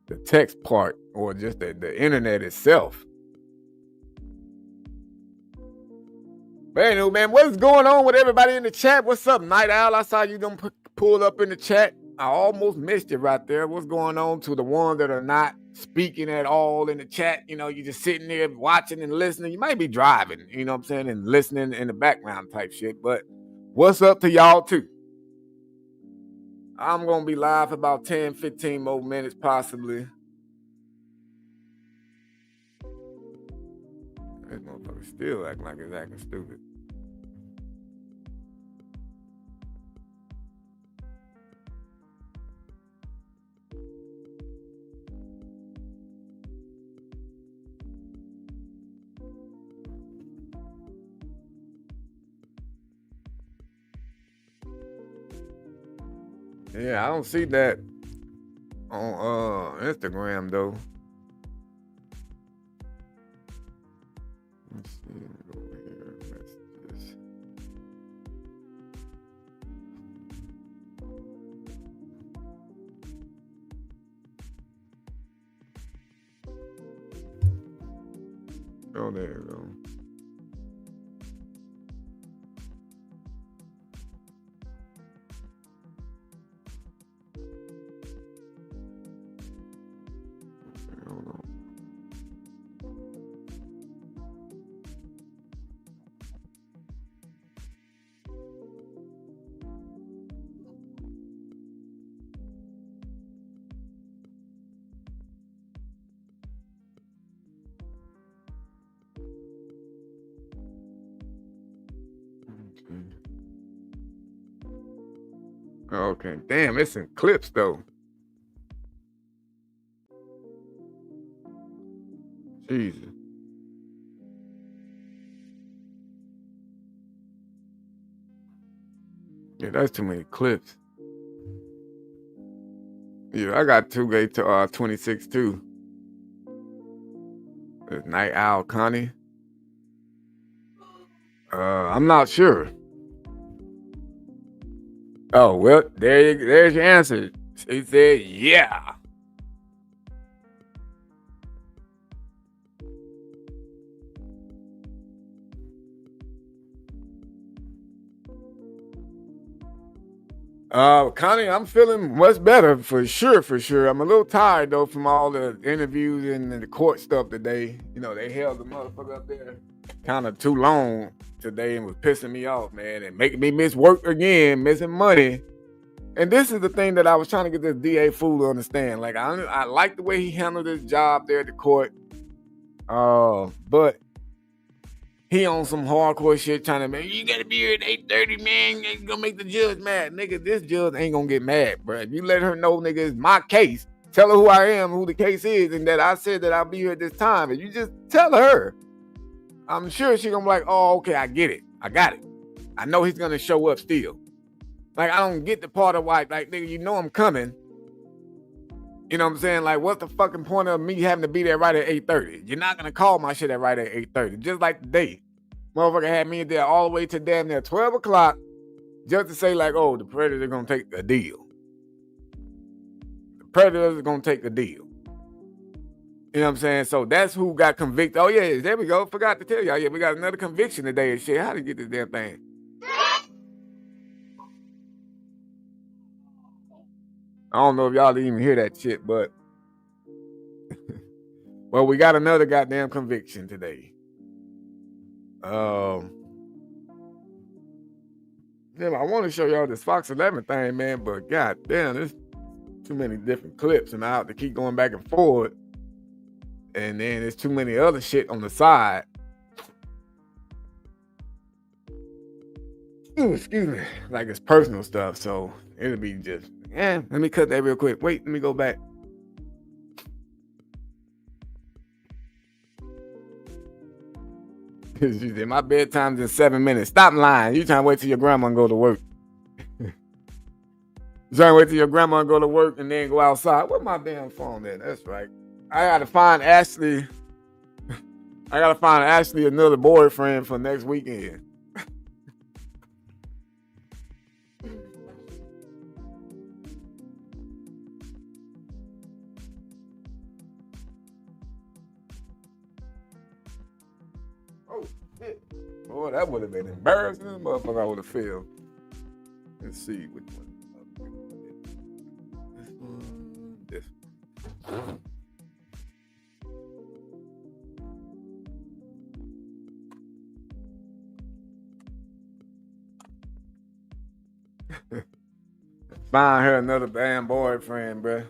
the text part or just the internet itself. But anyway, man, what's going on with everybody in the chat? What's up, Night Owl? I saw you done pull up in the chat. I almost missed it right there. What's going on to the ones that are not speaking at all in the chat? You know, you're just sitting there watching and listening. You might be driving, you know what I'm saying, and listening in the background type shit. But what's up to y'all too? I'm going to be live for about 10, 15 more minutes possibly. This motherfucker still acting like it's acting stupid. Yeah, I don't see that on Instagram though. Let's see over here. Messages. Oh, there you go. Hold on. Okay, damn, it's in clips though. Jesus. Yeah, that's too many clips. Yeah, I got 2K to 26 too. There's Night Owl Connie. I'm not sure. Oh, well, there's your answer. He said, yeah. Connie, I'm feeling much better for sure. I'm a little tired though from all the interviews and the court stuff today. You know, they held the motherfucker up there kind of too long today and was pissing me off, man, and making me miss work again, missing money. And this is the thing that I was trying to get this DA fool to understand. Like, I like the way he handled his job there at the court. But he on some hardcore shit trying to, man, you gotta be here at 8:30, man. You gonna make the judge mad. Nigga, this judge ain't gonna get mad, bro. If you let her know, nigga, it's my case. Tell her who I am, who the case is, and that I said that I'll be here at this time. If you just tell her, I'm sure she gonna be like, oh, okay, I get it. I got it. I know he's gonna show up still. Like, I don't get the part of why, like, nigga, you know I'm coming. You know what I'm saying? Like, what's the fucking point of me having to be there right at 8:30? You're not gonna call my shit at right at 8:30. Just like today. Motherfucker had me there all the way to damn near 12 o'clock just to say, like, oh, the Predator gonna take the deal. The Predator is gonna take the deal. You know what I'm saying? So that's who got convicted. Oh, yeah, there we go. Forgot to tell y'all. Yeah, we got another conviction today and shit. How to get this damn thing? I don't know if y'all didn't even hear that shit, but well, we got another goddamn conviction today. Yeah, I want to show y'all this Fox 11 thing, man, but goddamn, there's too many different clips, and I have to keep going back and forth. And then there's too many other shit on the side. Ooh, excuse me, like it's personal stuff, so it'll be just, let me cut that real quick. Wait, let me go back. She said, my bedtime's in 7 minutes. Stop lying. You trying to wait till your grandma and go to work. You trying to wait till your grandma and go to work and then go outside. Where's my damn phone at? That's right. I gotta find Ashley. I gotta find Ashley another boyfriend for next weekend. Oh shit. Boy, that would have been embarrassing. This motherfucker I would have failed. Let's see which one. This one. Find her another damn boyfriend, bruh.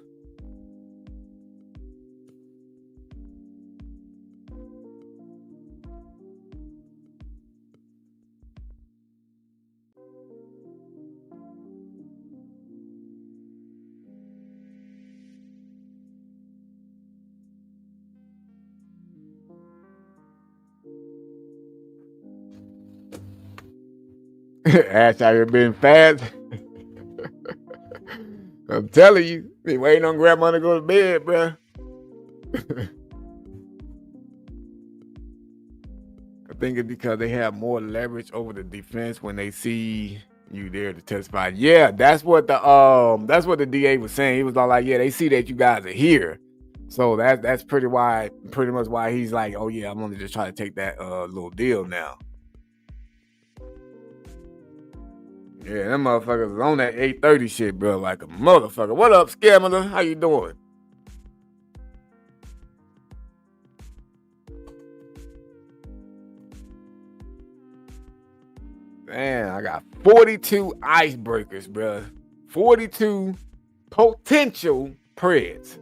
Ash out here being fast. I'm telling you, be waiting on grandma to go to bed, bruh. I think it's because they have more leverage over the defense when they see you there to testify. Yeah, that's what the DA was saying. He was all like, yeah, they see that you guys are here. So that's pretty much why he's like, oh yeah, I'm gonna just try to take that little deal now. Yeah, them motherfuckers is on that 8:30 shit, bro, like a motherfucker. What up, Scammer? How you doing? Man, I got 42 icebreakers, bro. 42 potential Preds.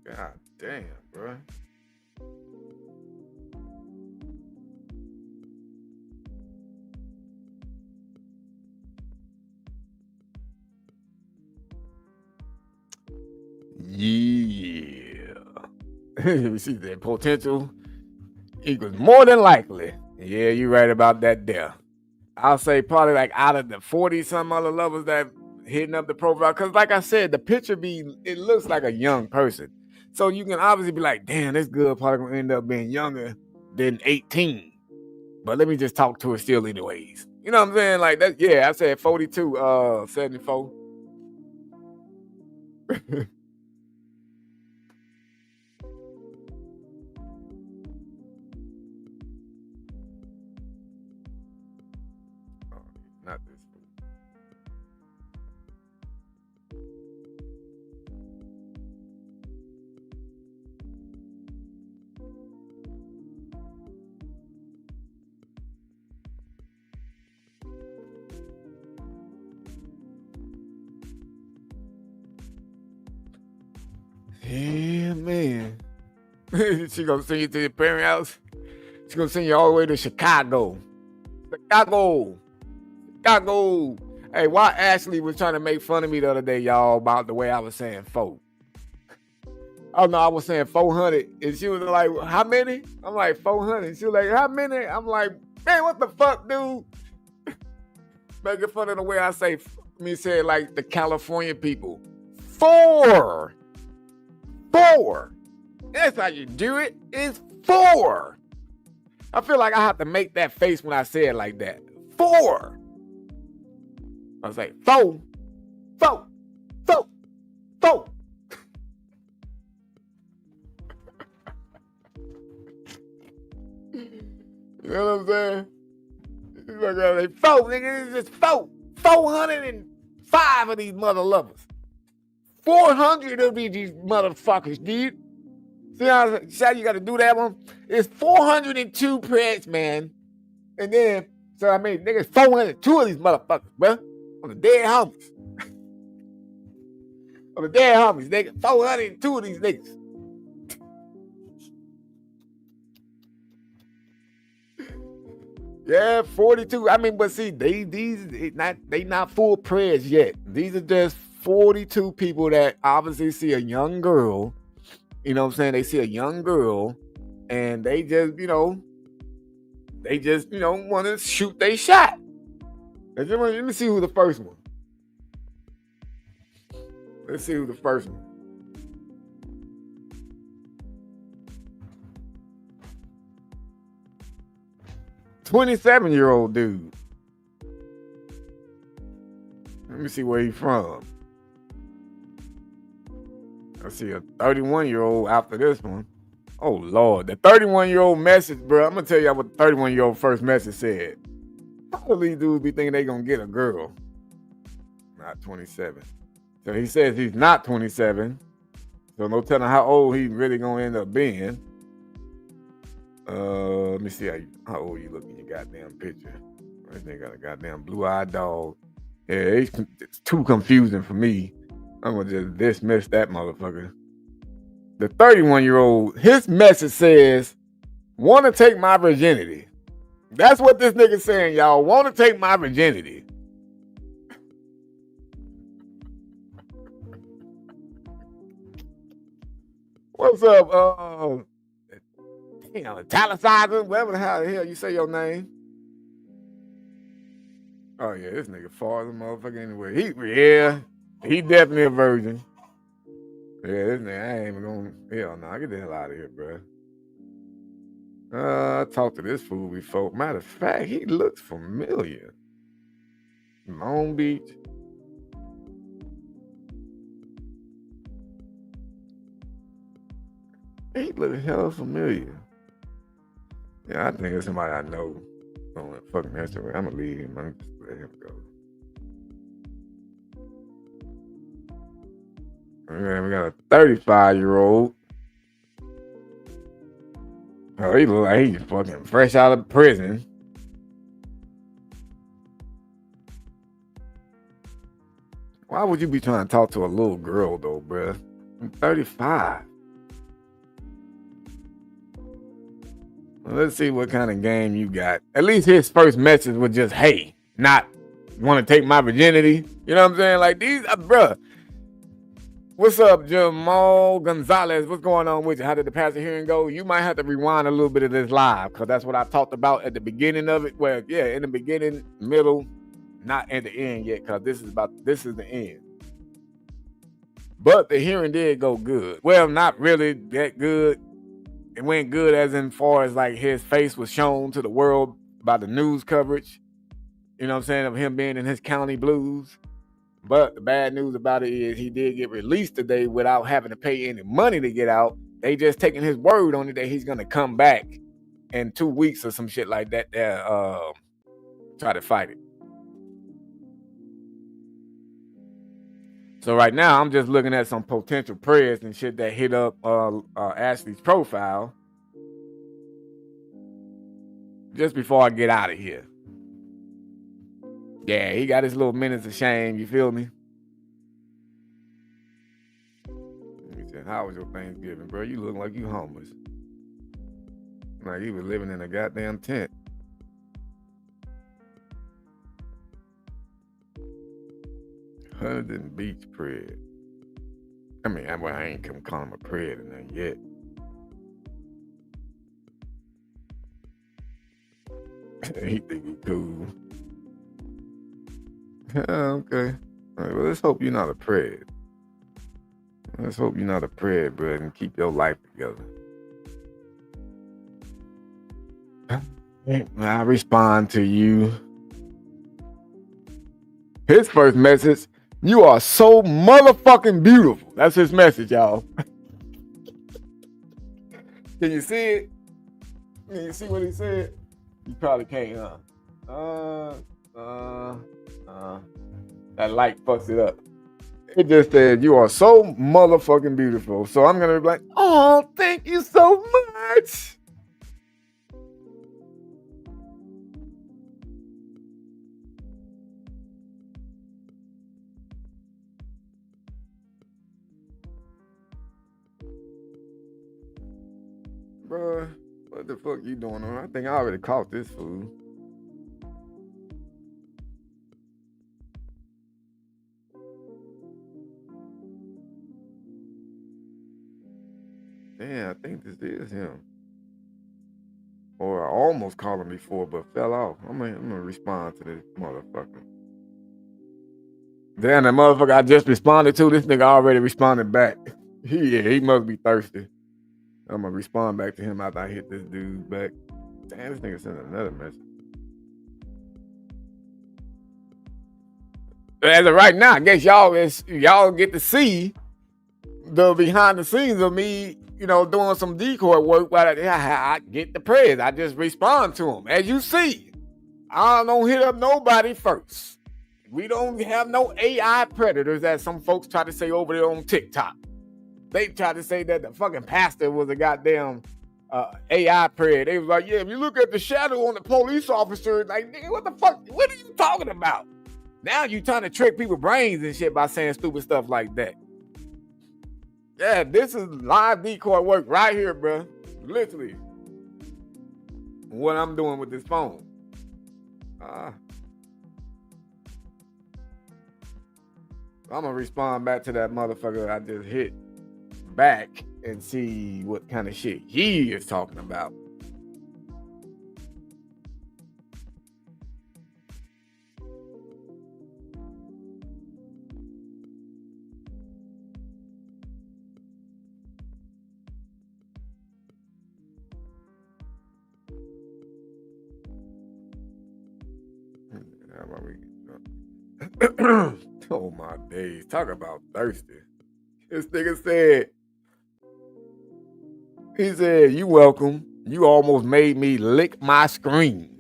God damn, bro. Yeah. You see that potential equals more than likely. Yeah, you're right about that there. I'll say probably like out of the 40 some other lovers that hitting up the profile, because like I said, the picture it looks like a young person. So you can obviously be like, damn, this girl probably gonna end up being younger than 18. But let me just talk to her still anyways. You know what I'm saying? Like that, yeah, I said 42, 74. Not this one. Yeah, man. She gonna send you to your parents' house. She gonna send you all the way to Chicago. Chicago. Hey, why Ashley was trying to make fun of me the other day, y'all, about the way I was saying 4. Oh no, I was saying 400, and she was like, "How many?" I'm like 400. She was like, "How many?" I'm like, "Man, what the fuck, dude?" Making fun of the way I say like the California people. 4. That's how you do it. It's 4. I feel like I have to make that face when I say it like that. 4. I was like, 4. You know what I'm saying? Like 4, nigga, it's just 4. 405 of these mother lovers. 400 of these motherfuckers, dude. See how you got to do that one? It's 402 prayers, man. And then, so I mean, niggas 402 of these motherfuckers, bro. On the dead homies. On the dead homies, nigga. 402 of these niggas. Yeah, 42. I mean, but see, they not full prayers yet. These are just 42 people that obviously see a young girl. You know what I'm saying? They see a young girl and they just, want to shoot they shot. Let me see who the first one. Let's see who the first one. "27-year-old dude. Let me see where he's from. I see a 31-year-old after this one. Oh, Lord. The 31-year-old message, bro. I'm going to tell y'all what the 31-year-old first message said. How do these dudes be thinking they going to get a girl? Not 27. So he says he's not 27. So no telling how old he's really going to end up being. Let me see how old you look in your goddamn picture. This nigga got a goddamn blue-eyed dog. Yeah, it's too confusing for me. I'm going to just dismiss that motherfucker. The 31-year-old, his message says, "Want to take my virginity." That's what this nigga's saying, y'all. Want to take my virginity. What's up? Italicizer, whatever the hell you say your name. Oh yeah, this nigga far as a motherfucker anyway. He definitely a virgin. Yeah, this nigga, I ain't even gonna, hell no, get the hell out of here, bro. I talked to this fool before. Matter of fact, he looks familiar. Long Beach. He looks hella familiar. Yeah, I think it's somebody I know. On that fucking Instagram. I'm gonna leave him. I'm just let him go. We got a 35-year-old. Oh, he look like he's fucking fresh out of prison. Why would you be trying to talk to a little girl though, bruh? I'm 35. Well, let's see what kind of game you got. At least his first message was just, "Hey," not "want to take my virginity." You know what I'm saying? Like these, bruh. What's up, Jamal Gonzalez? What's going on with you? How did the pastor hearing go? You might have to rewind a little bit of this live because that's what I talked about at the beginning of it. Well, yeah, in the beginning, middle, not at the end yet because this is the end. But the hearing did go good. Well, not really that good. It went good as in far as like his face was shown to the world by the news coverage. You know what I'm saying? Of him being in his county blues. But the bad news about it is he did get released today without having to pay any money to get out. They just taking his word on it that he's going to come back in 2 weeks or some shit like that. Try to fight it. So right now, I'm just looking at some potential prayers and shit that hit up Ashley's profile just before I get out of here. Yeah, he got his little minutes of shame. You feel me? He said, "How was your Thanksgiving, bro? You look like you homeless. Like you was living in a goddamn tent." Huntington Beach Pred. I mean, I ain't come call him a Pred or nothing yet. He think he cool. Okay. All right, well, let's hope you're not a Pred. Let's hope you're not a Pred, bro, and keep your life together. I respond to you. His first message, you are so motherfucking beautiful. That's his message, y'all. Can you see it? Can you see what he said? You probably can't, huh? That light fucks it up. It just said, you are so motherfucking beautiful. So I'm going to be like, oh, thank you so much. Bruh, what the fuck you doing on? I think I already caught this fool. Yeah, I think this is him. Or I almost called him before, but fell off. I'm gonna respond to this motherfucker. Damn, that motherfucker I just responded to, this nigga already responded back. He must be thirsty. I'm gonna respond back to him after I hit this dude back. Damn, this nigga sent another message. As of right now, I guess y'all get to see the behind the scenes of me, doing some decoy work while I get the prayers. I just respond to them. As you see, I don't hit up nobody first. We don't have no AI predators, as some folks try to say over there on TikTok. They try to say that the fucking pastor was a goddamn AI prayer. They was like, yeah, if you look at the shadow on the police officer, like, nigga, what the fuck? What are you talking about? Now you trying to trick people's brains and shit by saying stupid stuff like that. Yeah, this is live decoy work right here, bro. Literally. What I'm doing with this phone. I'm going to respond back to that motherfucker I just hit back and see what kind of shit he is talking about. Oh my days. Talk about thirsty. This nigga said, he said, you welcome. You almost made me lick my screen.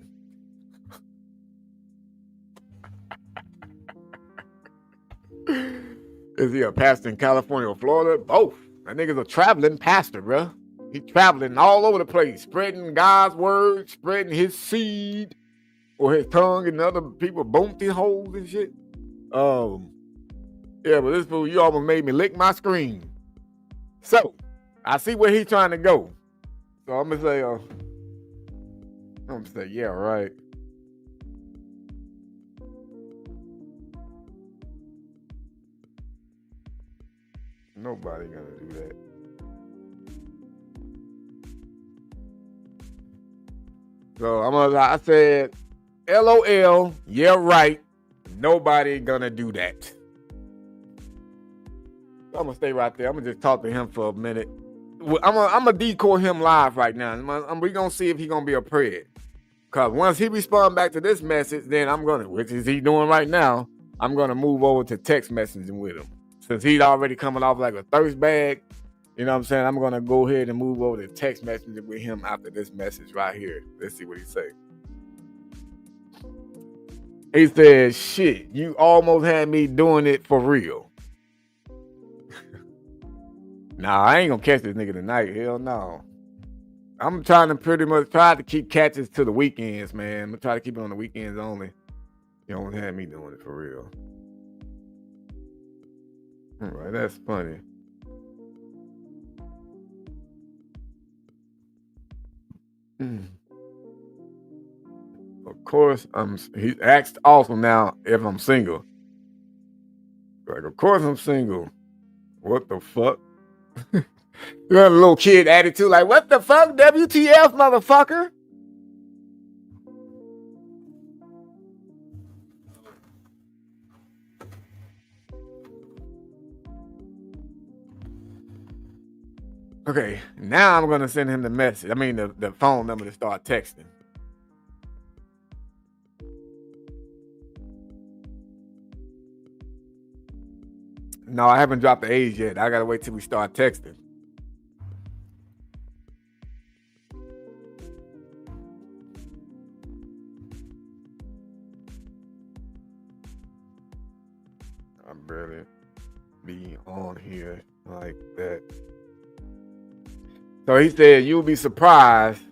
Is he a pastor in California or Florida? Both. That nigga's a traveling pastor, bro. He traveling all over the place, spreading God's word, spreading his seed or his tongue, and other people bumped his holes and shit. Yeah, but this fool, you almost made me lick my screen. So, I see where he's trying to go. So I'm gonna say, yeah, right. Nobody gonna do that. So I said, LOL, yeah, right. Nobody gonna do that. I'm gonna stay right there. I'm gonna just talk to him for a minute. I'm gonna decoy him live right now. We gonna see if he gonna be a pred. Cause once he respond back to this message, then which is he doing right now, I'm gonna move over to text messaging with him. Since he's already coming off like a thirst bag, you know what I'm saying? I'm gonna go ahead and move over to text messaging with him after this message right here. Let's see what he say. He said, shit, you almost had me doing it for real. Nah, I ain't gonna catch this nigga tonight. Hell no. I'm trying to pretty much try to keep catches to the weekends, man. I'm gonna try to keep it on the weekends only. You almost had me doing it for real. All right, that's funny. Of course, he asked also now if I'm single. Like, of course I'm single. What the fuck? You got a little kid attitude, like, what the fuck? WTF, motherfucker? Okay, now I'm gonna send him the message. I mean the phone number to start texting. No, I haven't dropped the age yet. I gotta wait till we start texting. I barely be on here like that. So he said, you'll be surprised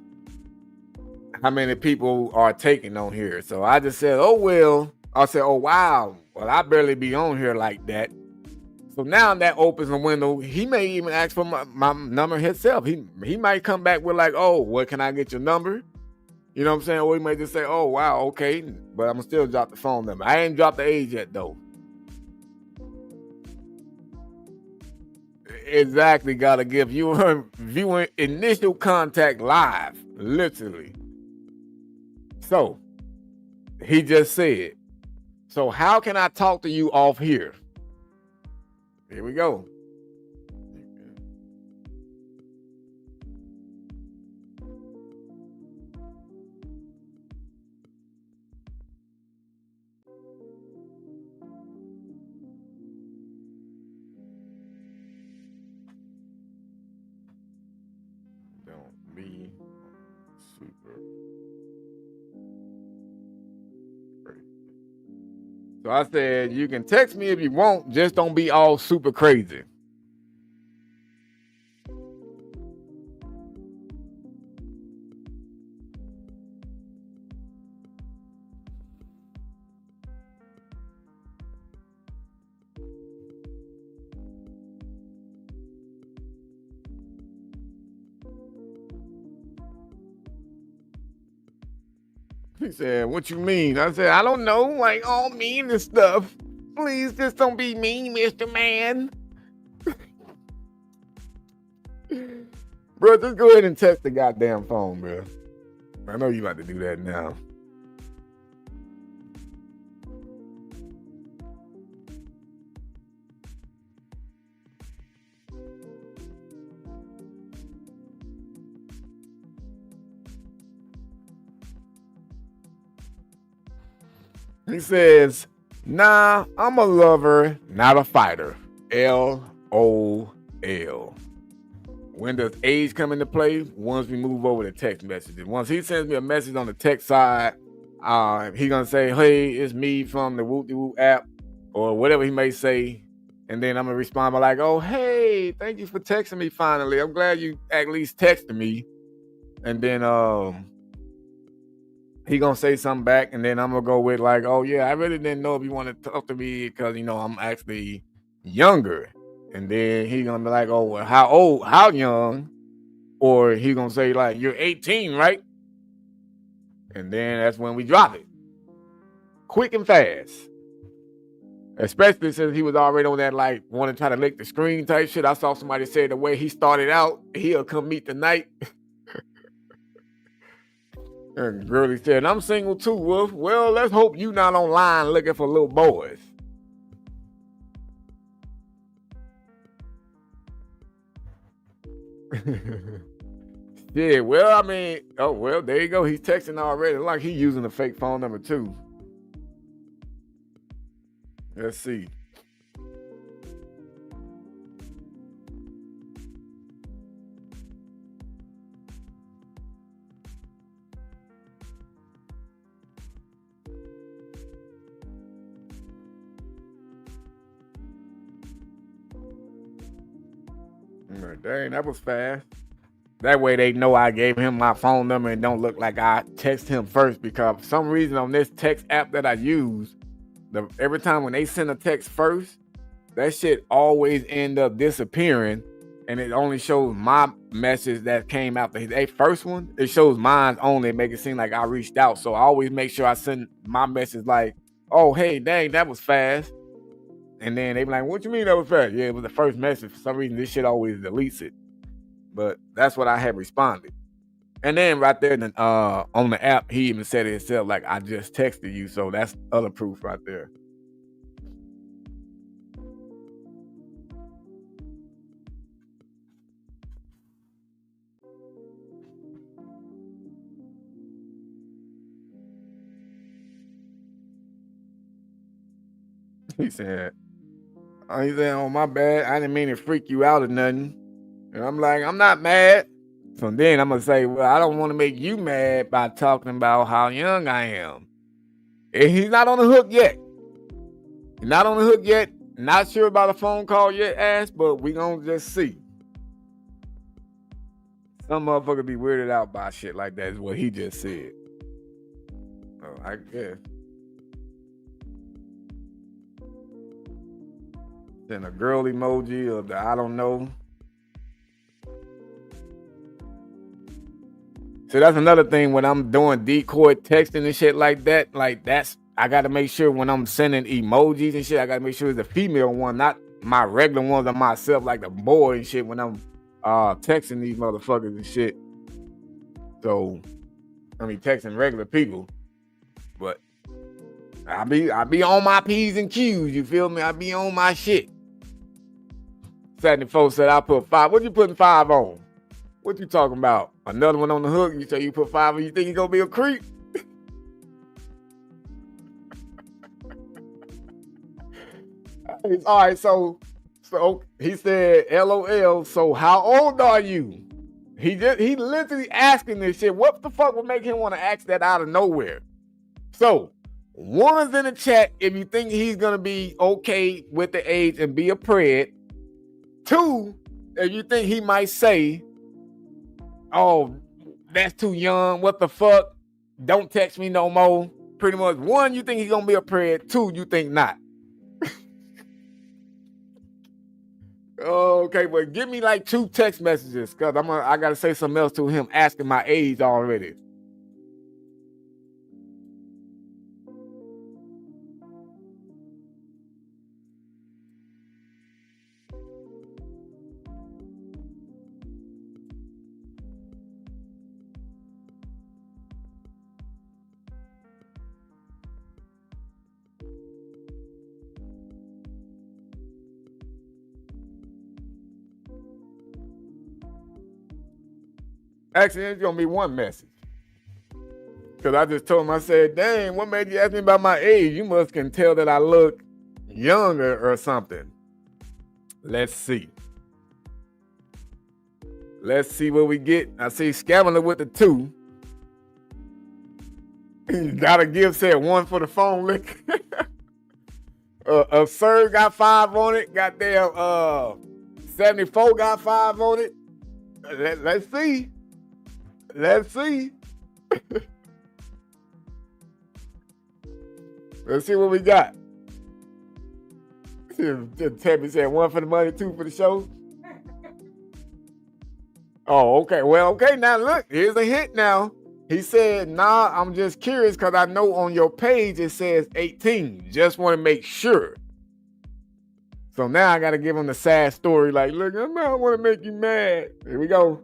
how many people are taking on here. So I just said, oh, well. I said, oh, wow. Well, I barely be on here like that. So now that opens a window. He may even ask for my number himself. He might come back with like, oh, what, can I get your number? You know what I'm saying? Or he may just say, oh, wow, okay. But I'm going to still drop the phone number. I ain't dropped the age yet, though. Exactly. Got to give you a viewing initial contact live. Literally. So, he just said, so how can I talk to you off here? Here we go. Don't be super crazy. So I said, you can text me if you want, just don't be all super crazy. He said, what you mean? I said, I don't know, like all mean and stuff. Please just don't be mean, Mr. Man. Bro, just go ahead and text the goddamn phone, bro. I know you about to do that now. He says, nah, I'm a lover, not a fighter. LOL. When does age come into play? Once we move over to text messages. Once he sends me a message on the text side, he gonna say, hey, it's me from the Whoop De Whoop app, or whatever he may say. And then I'm gonna respond by like, oh, hey, thank you for texting me finally. I'm glad you at least texted me. And then he gonna say something back, and then I'm gonna go with like, oh yeah, I really didn't know if you want to talk to me because I'm actually younger. And then he gonna be like, oh, well, how old, how young? Or he gonna say like, you're 18, right? And then that's when we drop it, quick and fast. Especially since he was already on that like want to try to lick the screen type shit. I saw somebody say the way he started out, he'll come meet the night. And Girlie said, I'm single too, Wolf. Well, let's hope you not online looking for little boys. Yeah, well, I mean, oh, well, there you go. He's texting already. Like he's using a fake phone number too. Let's see. Dang, that was fast. That way they know I gave him my phone number and don't look like I text him first, because for some reason on this text app that I use, every time when they send a text first, that shit always end up disappearing, and it only shows my message that came out the first one. It shows mine only, make it seem like I reached out. So I always make sure I send my message like, oh, hey, dang, that was fast. And then they be like, what you mean that was fast? Yeah, it was the first message. For some reason, this shit always deletes it. But that's what I had responded. And then right there on the app, he even said it himself, like, I just texted you. So that's other proof right there. He said, oh, my bad. I didn't mean to freak you out or nothing. And I'm like, I'm not mad. So then I'm going to say, well, I don't want to make you mad by talking about how young I am. And he's not on the hook yet. He's not on the hook yet. Not sure about a phone call yet, ass, but we going to just see. Some motherfucker be weirded out by shit like that is what he just said. Oh, I guess. Then a girl emoji or the I don't know. So that's another thing when I'm doing decoy texting and shit like that. Like I got to make sure when I'm sending emojis and shit, I got to make sure it's a female one, not my regular ones of myself, like the boy and shit when I'm texting these motherfuckers and shit. So, I mean, texting regular people. But I be on my P's and Q's, you feel me? I be on my shit. 74 said I put 5. What you putting 5 on? What you talking about? Another one on the hook? You say you put 5 and you think you gonna be a creep? All right, so he said, LOL, so how old are you? He literally asking this shit. What the fuck would make him want to ask that out of nowhere? So, one's in the chat if you think he's gonna be okay with the age and be a pred. 2, if you think he might say, oh, that's too young, what the fuck? Don't text me no more. Pretty much 1, you think he's gonna be a pred. 2, you think not. Okay, but give me like 2 text messages, cause I gotta say something else to him asking my age already. Actually, it's gonna be 1 message. Cause I just told him, I said, dang, what made you ask me about my age? You must can tell that I look younger or something. Let's see. Let's see what we get. I see Scavenger with the 2. Gotta give, said 1 for the phone lick. Sir got 5 on it. Goddamn 74 got 5 on it. Let's see. Let's see. Let's see what we got. Tabby said 1 for the money, 2 for the show. Oh, okay. Well, okay. Now look, here's a hint now. He said, nah, I'm just curious because I know on your page it says 18. Just want to make sure. So now I got to give him the sad story. Like, look, I want to make you mad. Here we go.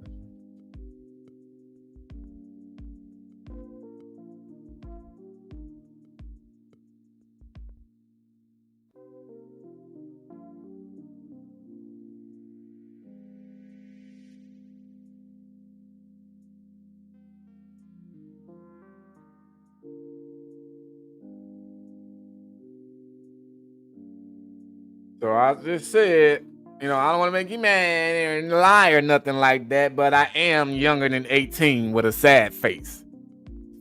So I just said, I don't want to make you mad and lie or nothing like that, but I am younger than 18 with a sad face.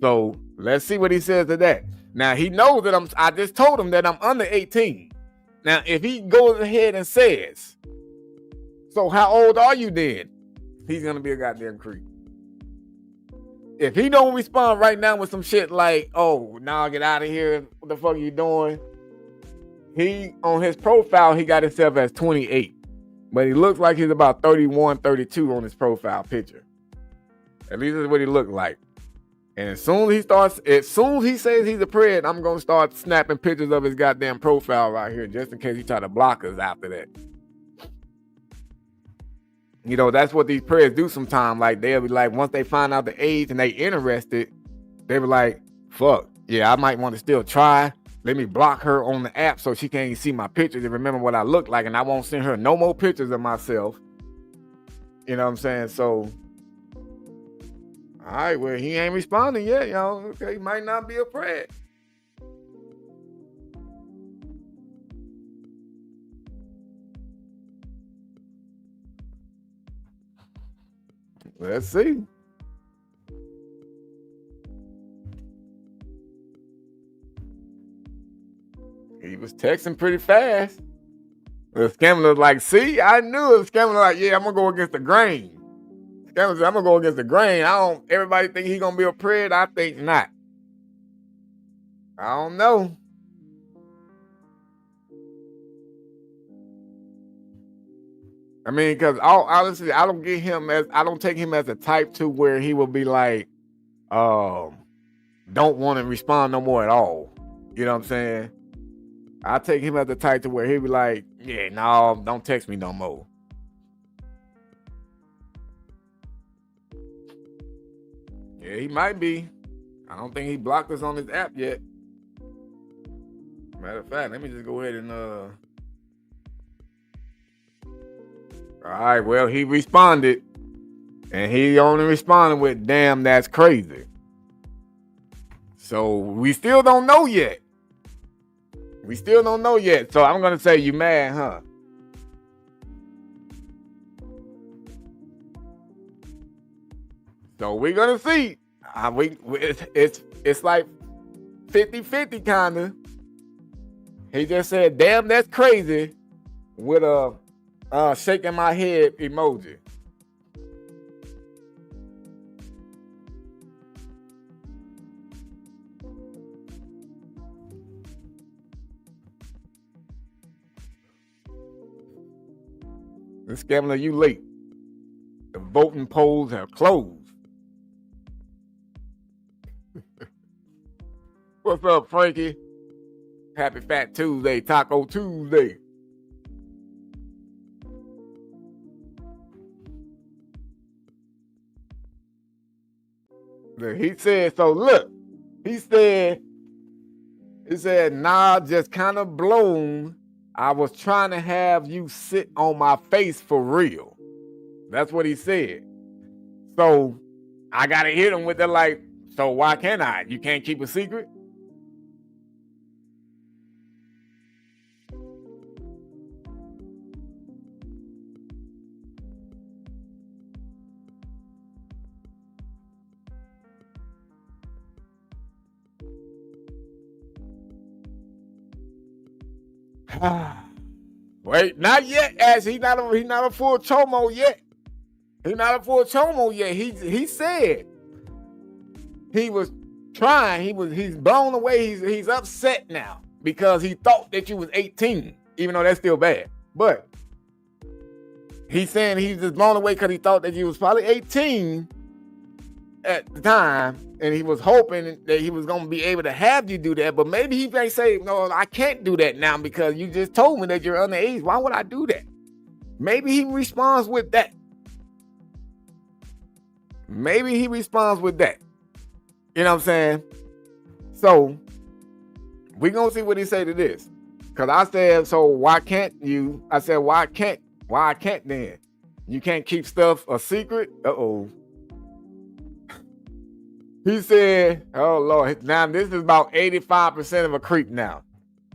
So let's see what he says to that. Now he knows that I just told him that I'm under 18. Now if he goes ahead and says, so how old are you then? He's gonna be a goddamn creep. If he don't respond right now with some shit like, oh, now get out of here, what the fuck are you doing? He, on his profile, he got himself as 28. But he looks like he's about 31, 32 on his profile picture. At least that's what he looked like. And as soon as he says he's a pred, I'm gonna start snapping pictures of his goddamn profile right here, just in case he try to block us after that. You know, that's what these preds do sometimes. Like, they'll be like, once they find out the age and they interested, they be like, fuck, yeah, I might want to still try. Let me block her on the app so she can't even see my pictures and remember what I look like, and I won't send her no more pictures of myself. You know what I'm saying? So, all right, well, he ain't responding yet, y'all. Okay, he might not be a pred. Let's see. He was texting pretty fast. The scammer was like, see, I knew it. The scammer was like, yeah, I'm gonna go against the grain. Scammer said, I'm gonna go against the grain. Everybody think he gonna be a pred. I think not. I don't know. I mean, because honestly, I don't take him as a type to where he will be like, don't want to respond no more at all. You know what I'm saying? I take him as the type to where he'll be like, yeah, no, don't text me no more. Yeah, he might be. I don't think he blocked us on his app yet. Matter of fact, let me just go ahead and all right, well, he responded. And he only responded with, damn, that's crazy. So we still don't know yet. So I'm gonna say, you mad, huh? So we're gonna see. It's like 50-50 kinda. He just said, damn, that's crazy, with a shaking my head emoji. This scammer, you late. The voting polls have closed. What's up, Frankie? Happy Fat Tuesday, Taco Tuesday. He said, so look, he said, nah, just kind of blown. I was trying to have you sit on my face for real. That's what he said. So I got to hit him with the like, so why can't I? You can't keep a secret? Wait, not yet, as he not a full chomo yet. He said he was trying. He's blown away. He's upset now because he thought that you was 18, even though that's still bad. But he's saying he's just blown away because he thought that you was probably 18 at the time, and he was hoping that he was gonna be able to have you do that. But maybe he may say, no, I can't do that now because you just told me that you're underage. Why would I do that? Maybe he responds with that. You know what I'm saying? So we're gonna see what he say to this. Cause I said, so why can't you? I said, why I can't then? You can't keep stuff a secret? Uh-oh. He said, oh Lord, now this is about 85% of a creep now.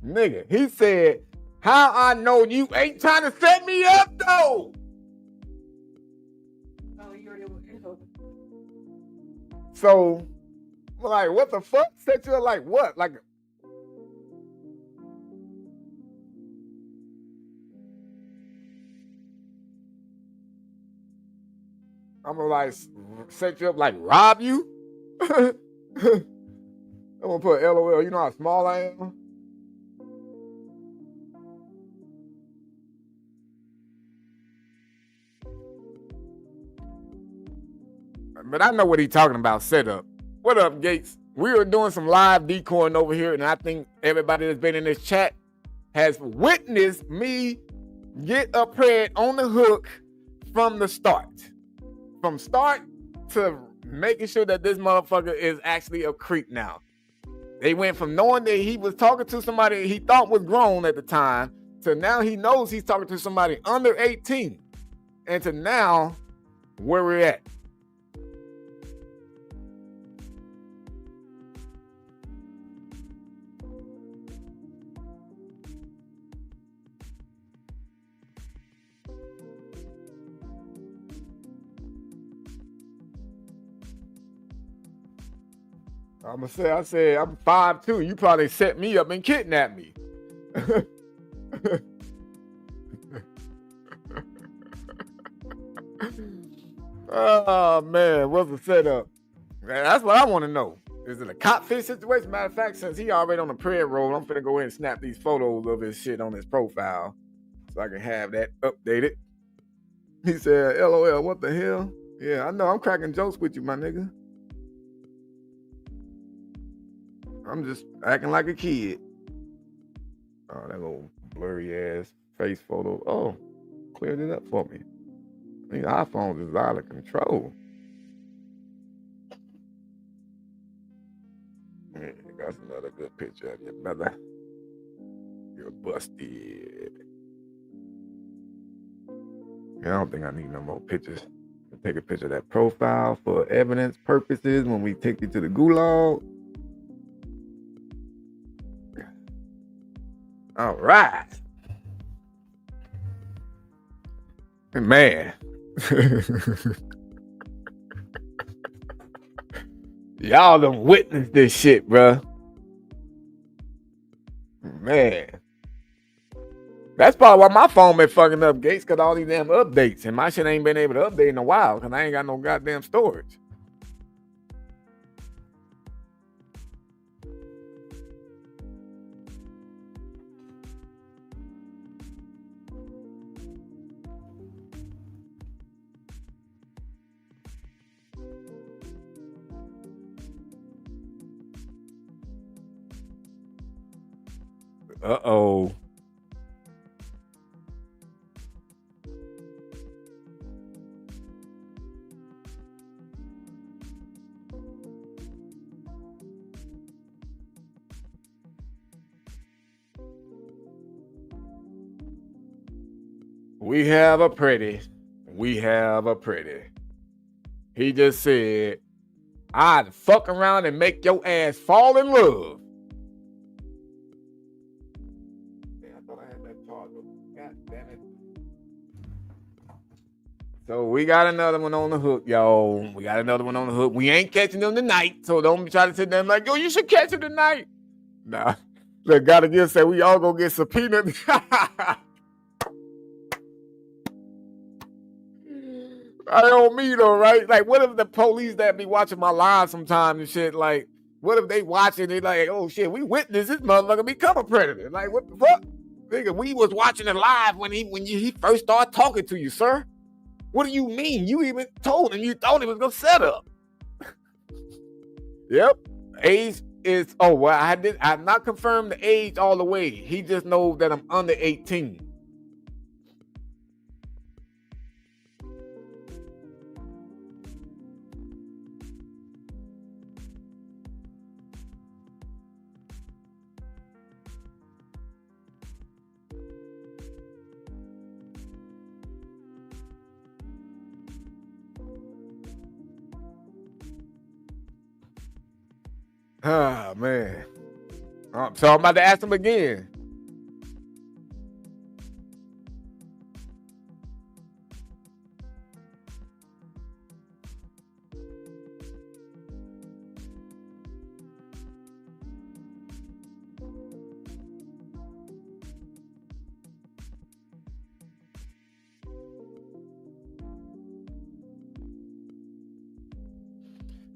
Nigga, he said, how I know you ain't trying to set me up though? Oh, you already know. So, like, what the fuck? Set you up like what? Like, I'm gonna like set you up like rob you? I'm gonna put LOL. You know how small I am? But I know what he's talking about, setup. What up, Gates? We are doing some live decoying over here, and I think everybody that's been in this chat has witnessed me get a pred on the hook from the start. From start to making sure that this motherfucker is actually a creep now. They went from knowing that he was talking to somebody he thought was grown at the time to now he knows he's talking to somebody under 18. And to now, where we're at. I said, I'm 5'2". You probably set me up and kidnapped me. Oh, man, what's the setup? Man, that's what I want to know. Is it a cop-fish situation? Matter of fact, since he already on the prayer roll, I'm finna go ahead and snap these photos of his shit on his profile so I can have that updated. He said, LOL, what the hell? Yeah, I know, I'm cracking jokes with you, my nigga. I'm just acting like a kid. Oh, that little blurry ass face photo. Oh, cleared it up for me. These iPhones is out of control. Yeah, that's another good picture of your brother. You're busted. Yeah, I don't think I need no more pictures. I'll take a picture of that profile for evidence purposes when we take you to the gulag. All right. Man. Y'all done witnessed this shit, bruh. Man. That's probably why my phone been fucking up, Gates, because all these damn updates. And my shit ain't been able to update in a while because I ain't got no goddamn storage. Uh-oh. We have a pretty. He just said, I'd fuck around and make your ass fall in love. I thought I had that charger. God damn it. So we got another one on the hook, y'all. We ain't catching them tonight, so don't be trying to sit there and like, yo, you should catch him tonight. Nah. Look, gotta just say we all gonna get subpoenaed. I don't mean though, right? Like, what if the police that be watching my live sometimes and shit, like, what if they watching it like, oh shit, we witnessed this motherfucker become a predator? Like, what the fuck? Nigga, we was watching it live when he first started talking to you, sir. What do you mean? You even told him you thought he was gonna set up. Yep. Age is I've not confirmed the age all the way. He just knows that I'm under 18. Ah, man. So I'm about to ask him again.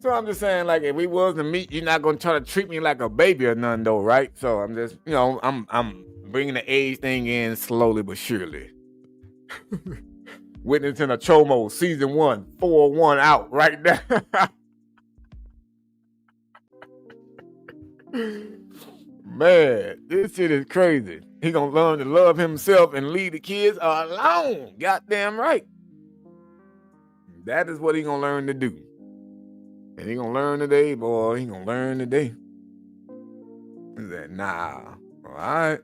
So I'm just saying, like, if we was to meet, you're not gonna try to treat me like a baby or nothing, though, right? So I'm just, I'm bringing the age thing in slowly but surely. Witnessing a Chomo season 1, 4-1 out right now. Man, this shit is crazy. He gonna learn to love himself and leave the kids alone. Goddamn right. That is what he gonna learn to do. And he gonna learn today, boy. He gonna learn today. He said, nah. All right.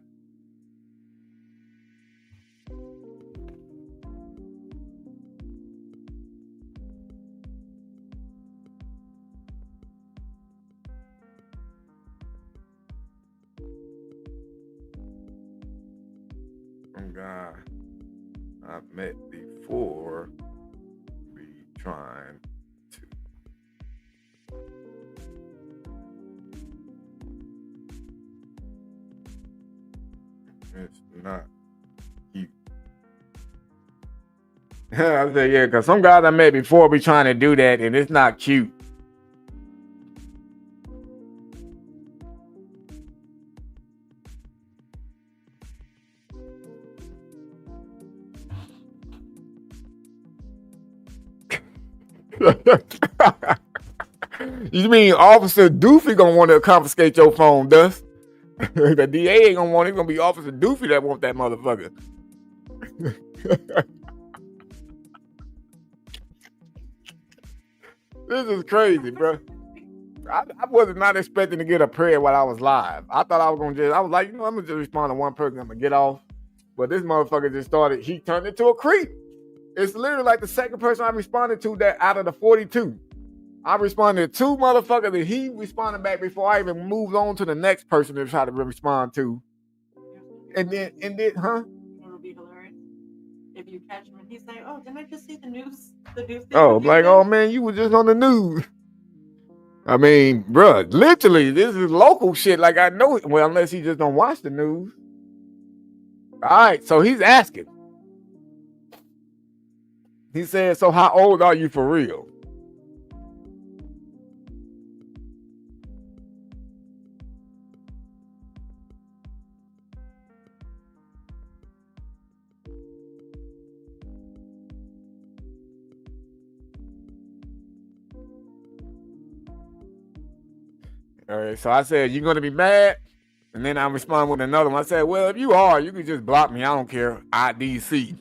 Guy I've met before be trying to it's not cute. I said, yeah, because some guys I met before be trying to do that and it's not cute. You mean Officer Doofy gonna want to confiscate your phone, Dust? The DA ain't gonna want it. It's gonna be Officer Doofy that want that motherfucker. This is crazy, bro. I was not expecting to get a prayer while I was live. I thought I was gonna I was like, I'm gonna just respond to one person. I'm gonna get off. But this motherfucker just started. He turned into a creep. It's literally like the second person I responded to that out of the 42. I responded to 2 motherfuckers and he responded back before I even moved on to the next person to try to respond to. And then, huh? It'll be hilarious if you catch him and he's like, "Oh, didn't I just see the news? The news." Oh, like, oh man, you were just on the news. I mean, bro, literally, this is local shit. Like I know it. Well, unless he just don't watch the news. All right, so he's asking. He said, "So how old are you for real?" All right, so I said, "You gonna be mad?" And then I respond with another one. I said, "Well, if you are, you can just block me. I don't care. IDC."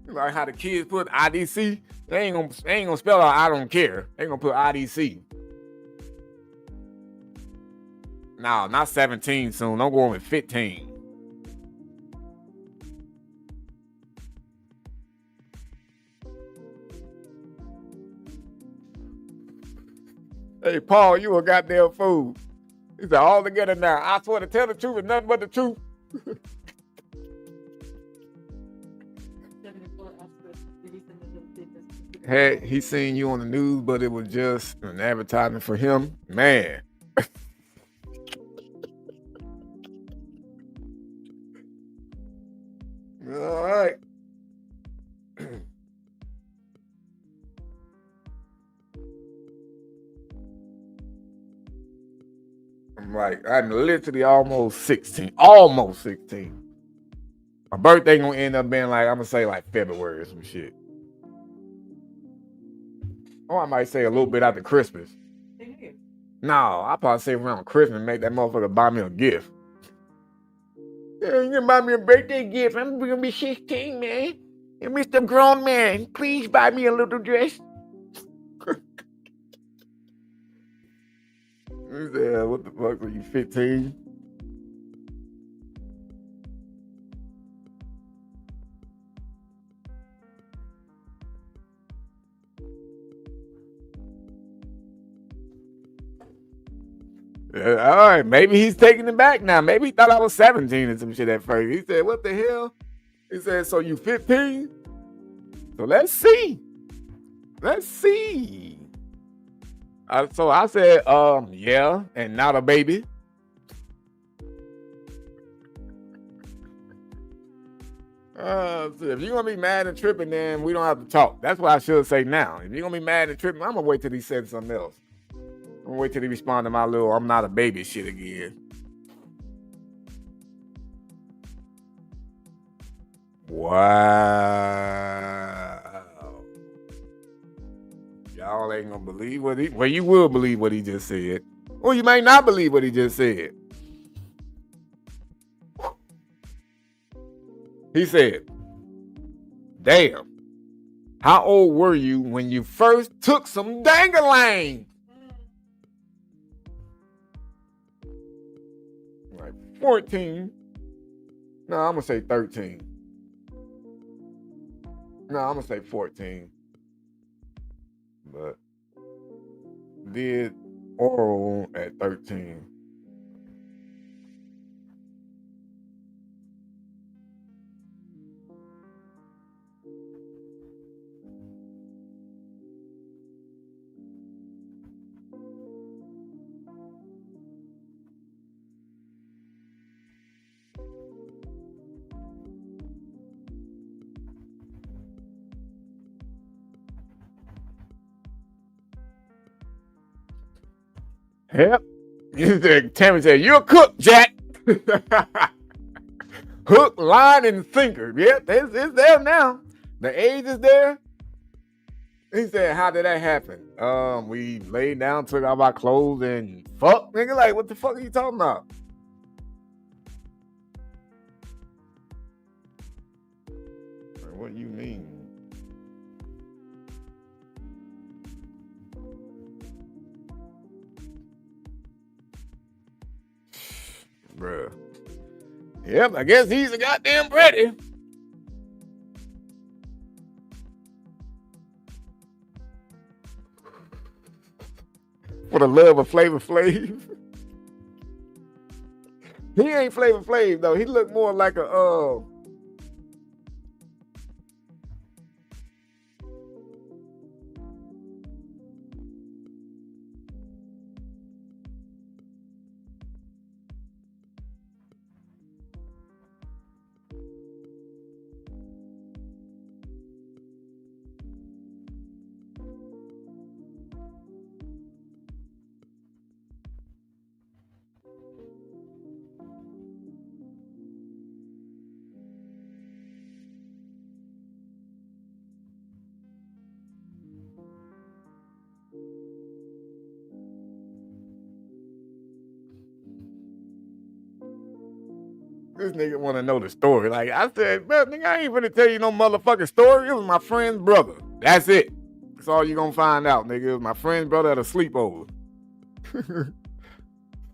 Like how the kids put IDC. They ain't gonna spell out I don't care. They gonna put IDC. No, not 17 soon. I'm going with 15. Hey, Paul, you a goddamn fool. He said, all together now. I swear to tell the truth and nothing but the truth. Hey, he seen you on the news, but it was just an advertisement for him. Man. All right. I'm like, I'm literally almost 16. Almost 16. My birthday gonna end up being like, I'm gonna say like February or some shit. Or I might say a little bit after Christmas. No, I'll probably say around Christmas, make that motherfucker buy me a gift. Yeah, you can buy me a birthday gift. I'm gonna be 16, man. And Mr. Grown Man, please buy me a little dress. He said, what the fuck, were you 15? All right, maybe he's taking it back now. Maybe he thought I was 17 or some shit at first. He said, what the hell? He said, so you 15? So let's see. Let's see. So I said, yeah, and not a baby. So if you're gonna be mad and tripping, then we don't have to talk. That's what I should say now. If you're gonna be mad and tripping, I'm gonna wait till he said something else. I'm gonna wait till he respond to my little "I'm not a baby" shit again. Wow. Y'all ain't gonna believe what he. Well, you will believe what he just said. Or you may not believe what he just said. He said, damn, how old were you when you first took some dang-a-lang? Like 14. No, I'm going to say 13. No, I'm going to say 14. But did oral at 13. Yep. Tammy said, "You're a cook, Jack." Hook, line, and sinker. Yep, it's there now. The age is there. He said, "How did that happen?" We laid down, took off our clothes, and fuck, nigga. Like, what the fuck are you talking about? What do you mean? Bruh. Yep, I guess he's a goddamn ready. For the love of Flavor Flav. He ain't Flavor Flav though. He look more like a this nigga want to know the story. Like I said, man, nigga, I ain't gonna tell you no motherfucking story. It was my friend's brother. That's it. That's all you gonna find out, nigga. It was my friend's brother at a sleepover.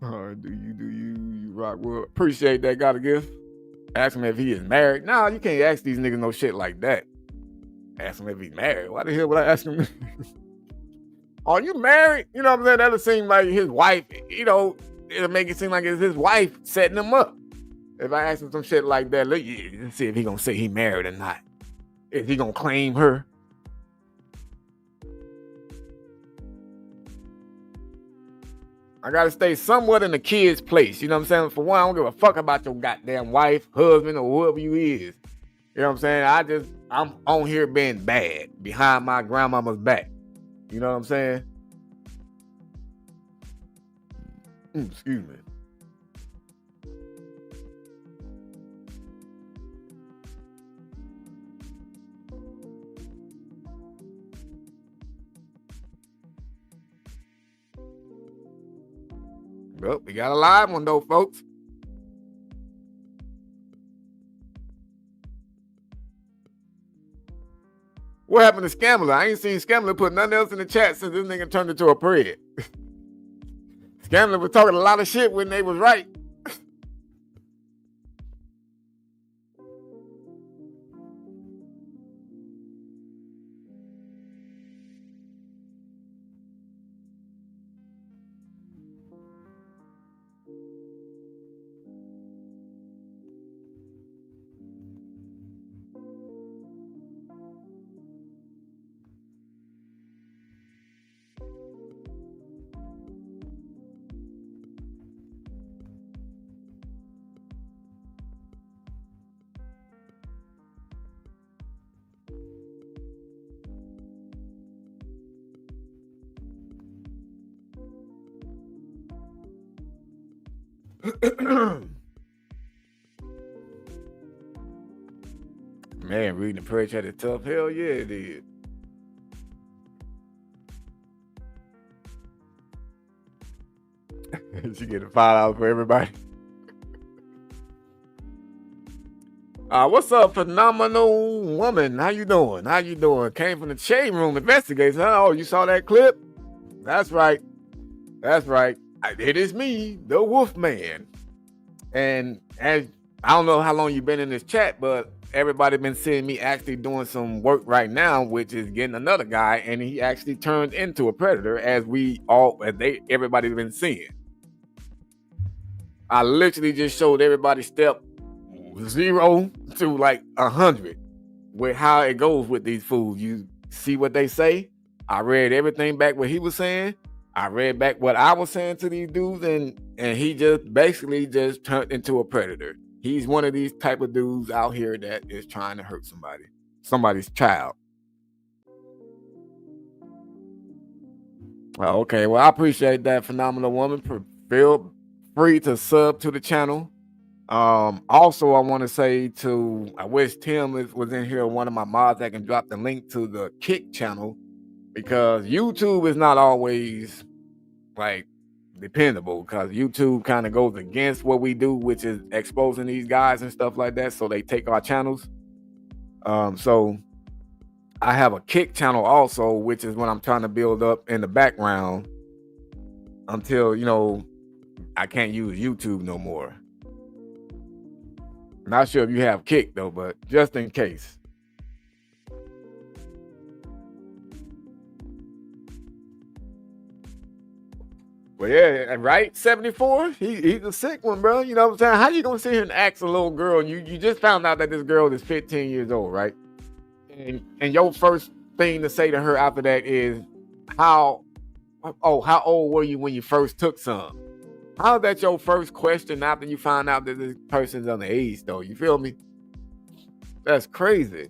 All right, do you rock well? Appreciate that. Got a gift. Ask him if he is married. Nah, you can't ask these niggas no shit like that. Ask him if he's married. Why the hell would I ask him? Are you married? You know what I'm saying? That'll seem like his wife, you know, it'll make it seem like it's his wife setting him up. If I ask him some shit like that, let's see if he gonna say he married or not. Is he gonna claim her? I gotta stay somewhat in the kid's place. You know what I'm saying? For one, I don't give a fuck about your goddamn wife, husband, or whoever you is. You know what I'm saying? I'm on here being bad behind my grandmama's back. You know what I'm saying? Excuse me. Well, we got a live one though, folks. What happened to Scamler? I ain't seen Scamler put nothing else in the chat since this nigga turned into a pred. Scamler was talking a lot of shit when they was right. Man, reading the prayer chat is tough. Hell yeah, it is. She getting $5 for everybody. What's up, phenomenal woman? How you doing? How you doing? Came from the shade room investigates. Huh? Oh, you saw that clip? That's right. That's right. It is me, the Wolf Man. And as I don't know how long you've been in this chat, but everybody been seeing me actually doing some work right now, which is getting another guy, and he actually turned into a predator, as everybody's been seeing. I literally just showed everybody step 0 to like 100 with how it goes with these fools. You see what they say. I read everything back what he was saying. I read back what I was saying to these dudes, and he just basically just turned into a predator. He's one of these type of dudes out here that is trying to hurt somebody's child. Okay, well, I appreciate that, phenomenal woman. Feel free to sub to the channel. Also, I want to say I wish Tim was in here, one of my mods that can drop the link to the Kick channel, because YouTube is not always like dependable, because YouTube kind of goes against what we do, which is exposing these guys and stuff like that. So they take our channels. So I have a Kick channel also, which is what I'm trying to build up in the background until, I can't use YouTube no more. Not sure if you have Kick though, but just in case. Well, yeah, right? 74? He's a sick one, bro. You know what I'm saying? How you gonna sit here and ask a little girl? You just found out that this girl is 15 years old, right? And your first thing to say to her after that is, how old were you when you first took some? How is that your first question after you find out that this person's underage, though? You feel me? That's crazy.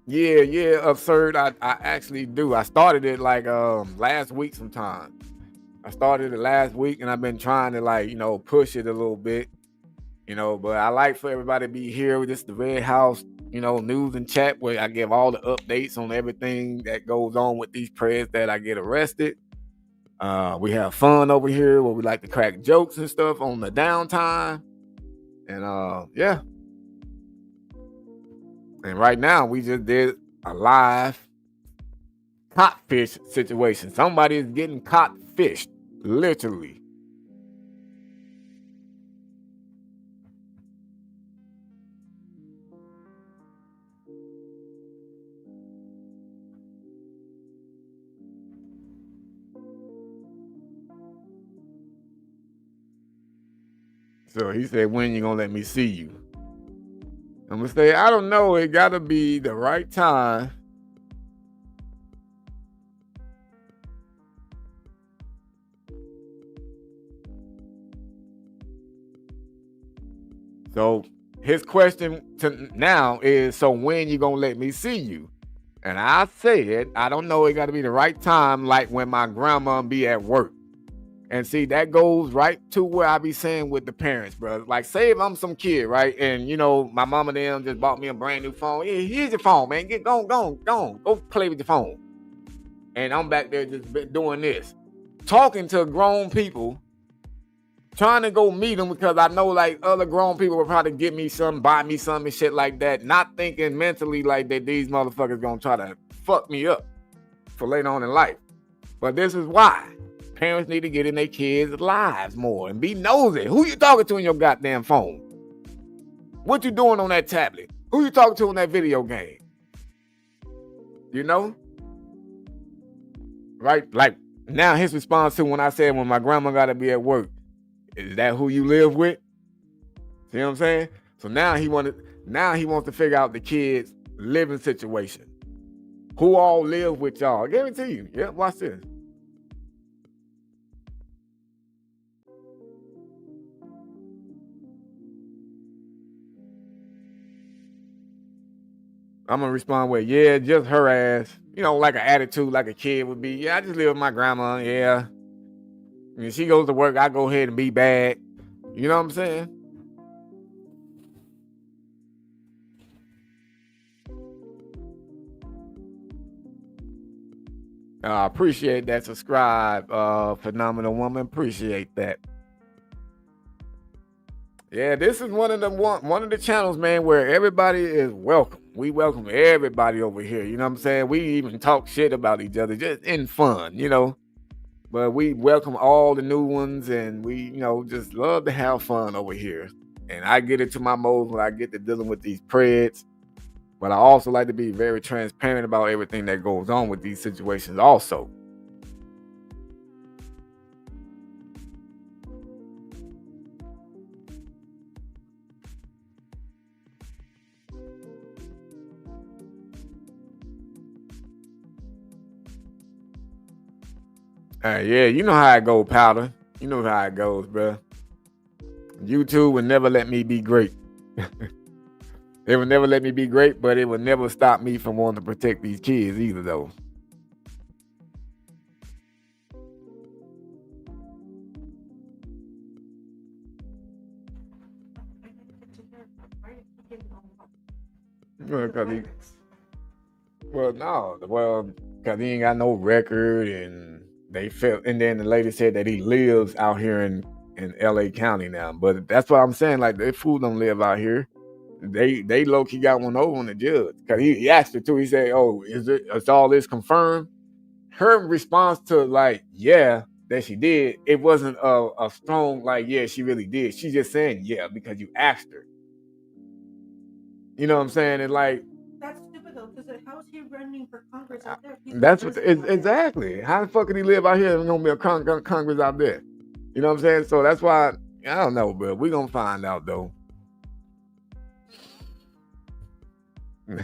Yeah, absurd. I actually do. I started it like last week sometime. I started it last week, and I've been trying to push it a little bit, but I like for everybody to be here with this, the Red House, news and chat, where I give all the updates on everything that goes on with these prayers that I get arrested. We have fun over here where we like to crack jokes and stuff on the downtime. And yeah. And right now we just did a live codfish situation. Somebody is getting codfished, literally. So he said, when you gonna let me see you? I'm gonna say, I don't know. It gotta be the right time. So his question to now is, so when you gonna let me see you? And I said, I don't know. It gotta be the right time, like when my grandma be at work. And see, that goes right to where I be saying with the parents, bro. Like, say if I'm some kid, right? And, my mama and them just bought me a brand new phone. Yeah, here's your phone, man. Go play with your phone. And I'm back there just doing this. Talking to grown people. Trying to go meet them because I know, like, other grown people will probably get me some, buy me some and shit like that. Not thinking mentally like that these motherfuckers gonna try to fuck me up for later on in life. But this is why. Parents need to get in their kids' lives more and be nosy. Who you talking to in your goddamn phone? What you doing on that tablet? Who you talking to on that video game? Right? Like, now his response to when I said when my grandma gotta be at work, is that who you live with? See what I'm saying? So now he wants to figure out the kids' living situation. Who all live with y'all? I gave it to you. Yeah, watch this. I'm gonna respond with, yeah, just her ass. Like an attitude, like a kid would be. Yeah, I just live with my grandma. Yeah. When she goes to work, I go ahead and be bad. You know what I'm saying? Appreciate that subscribe, phenomenal woman. Appreciate that. Yeah, this is one of the channels, man, where everybody is welcome. We welcome everybody over here. You know what I'm saying? We even talk shit about each other just in fun, you know. But we welcome all the new ones, and we, just love to have fun over here. And I get into my mode when I get to dealing with these preds. But I also like to be very transparent about everything that goes on with these situations also. Yeah, you know how it goes, Powder. You know how it goes, bro. YouTube will never let me be great. It will never let me be great, but it will never stop me from wanting to protect these kids either, though. Because he ain't got no record, and and then the lady said that he lives out here in LA County now. But that's what I'm saying. Like, they fool don't live out here. They low key got one over on the judge, because he asked her too. He said, "Oh, is all this confirmed?" Her response to, like, yeah, that she did, it wasn't a strong, like, yeah, she really did. She's just saying, yeah, because you asked her. You know what I'm saying? And like, that's stupid though, because how is he running for Congress out there? That's what exactly. How the fuck can he live out here and gonna be a Congress out there? You know what I'm saying? So that's why I don't know, bro. We gonna find out though.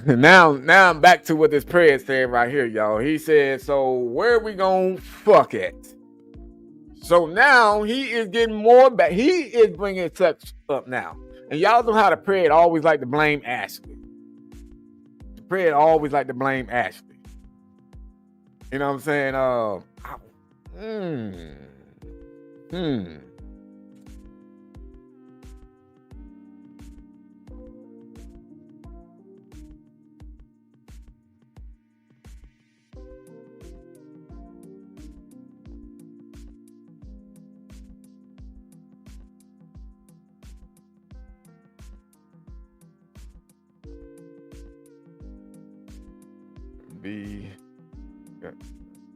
now I'm back to what this prayer said right here, y'all. He said, so where we gonna fuck at? So now he is getting more back. He is bringing sex up now. And y'all know how the prayer always like to blame Ashley. The prayer always like to blame Ashley. You know what I'm saying?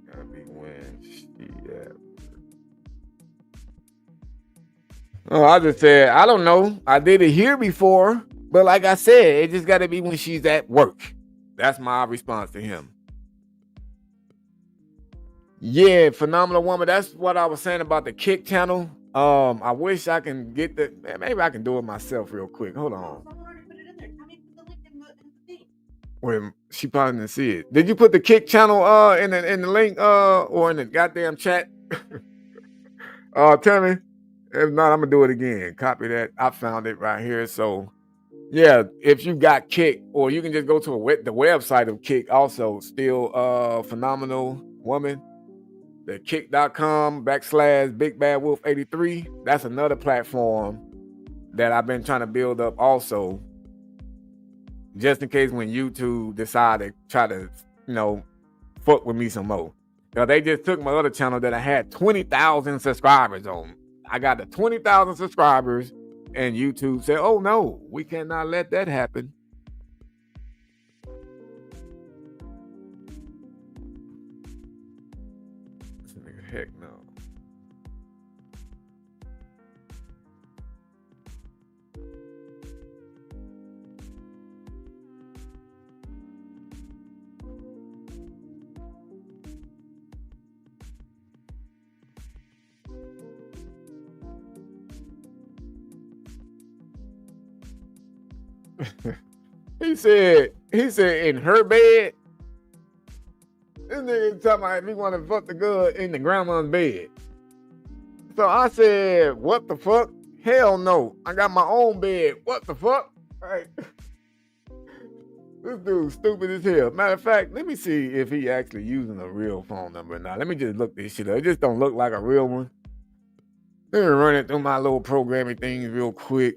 Gotta be when she at. Oh, I just said, I don't know. I did it here before, but like I said, it just gotta be when she's at work. That's my response to him. Yeah, phenomenal woman. That's what I was saying about the Kick channel. I wish I can get maybe I can do it myself real quick. Hold on. Someone already put it in there. Tell me to put the link in the thing. Well, she probably didn't see it. Did you put the Kick channel in the link or in the goddamn chat? Tell me. If not, I'm gonna do it again. Copy that. I found it right here. So yeah, if you got Kick, or you can just go to the website of Kick also, still phenomenal woman. The kick.com/BigBadWolf83. That's another platform that I've been trying to build up also, just in case when YouTube decide to try to, fuck with me some more. Now, they just took my other channel that I had 20,000 subscribers on. I got the 20,000 subscribers, and YouTube said, oh no, we cannot let that happen. Heck no. He said in her bed. This nigga talking about if he want to fuck the girl in the grandma's bed. So I said, what the fuck? Hell no. I got my own bed. What the fuck? All right. This dude's stupid as hell. Matter of fact, let me see if he actually using a real phone number or not. Let me just look this shit up. It just don't look like a real one. Let me run it through my little programming things real quick.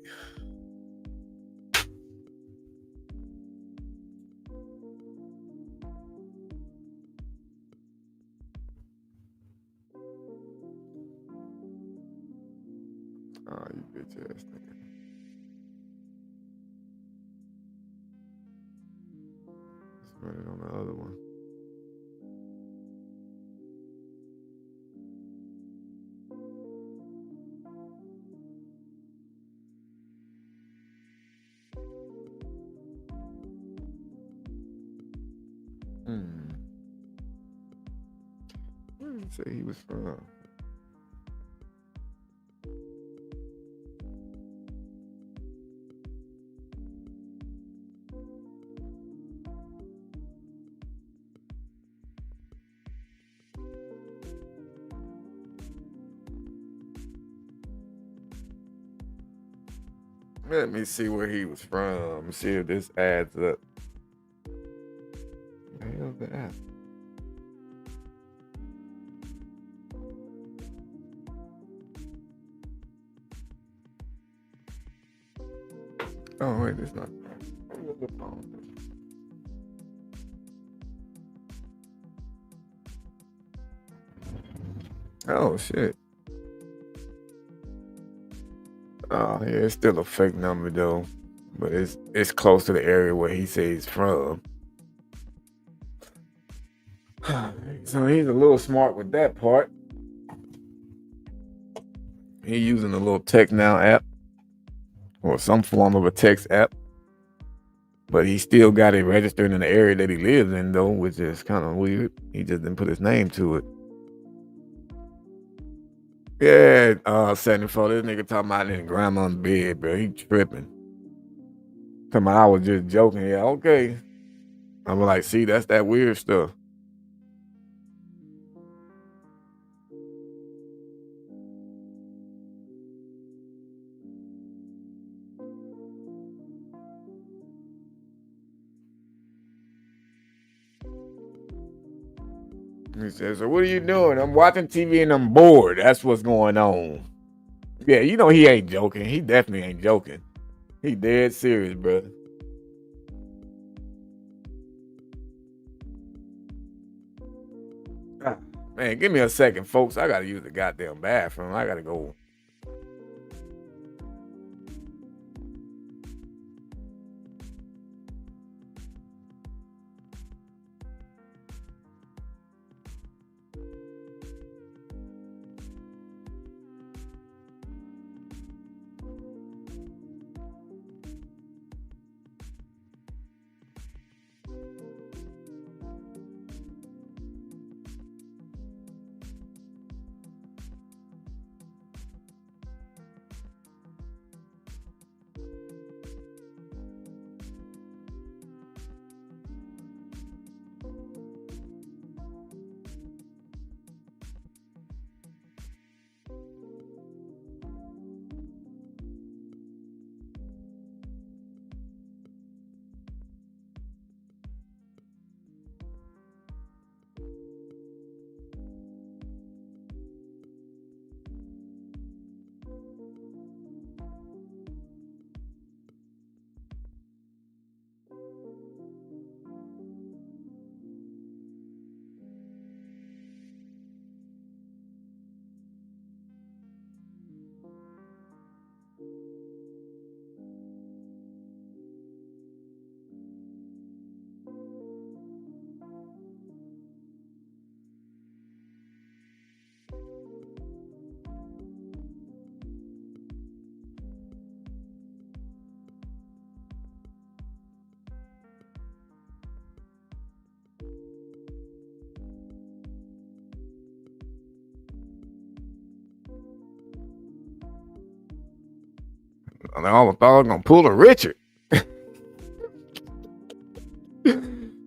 Run it on the other one. Where did he say he was from? Let me see where he was from. See if this adds up. What the hell's the app? Oh wait, it's not. Oh shit. Oh yeah, it's still a fake number though, but it's close to the area where he says he's from. So he's a little smart with that part. He's using a little Text Now app or some form of a text app, but he still got it registered in the area that he lives in though, which is kind of weird. He just didn't put his name to it. Yeah, 74. This nigga talking about in grandma's bed, bro. He tripping. Talking about I was just joking. Yeah, okay. I'm like, see, that's that weird stuff. He says, so what are you doing? I'm watching TV and I'm bored. That's what's going on. Yeah, you know he ain't joking. He definitely ain't joking. He dead serious, brother. Man, give me a second, folks. I gotta use the goddamn bathroom. I gotta go. I thought I was gonna pull a Richard. Thought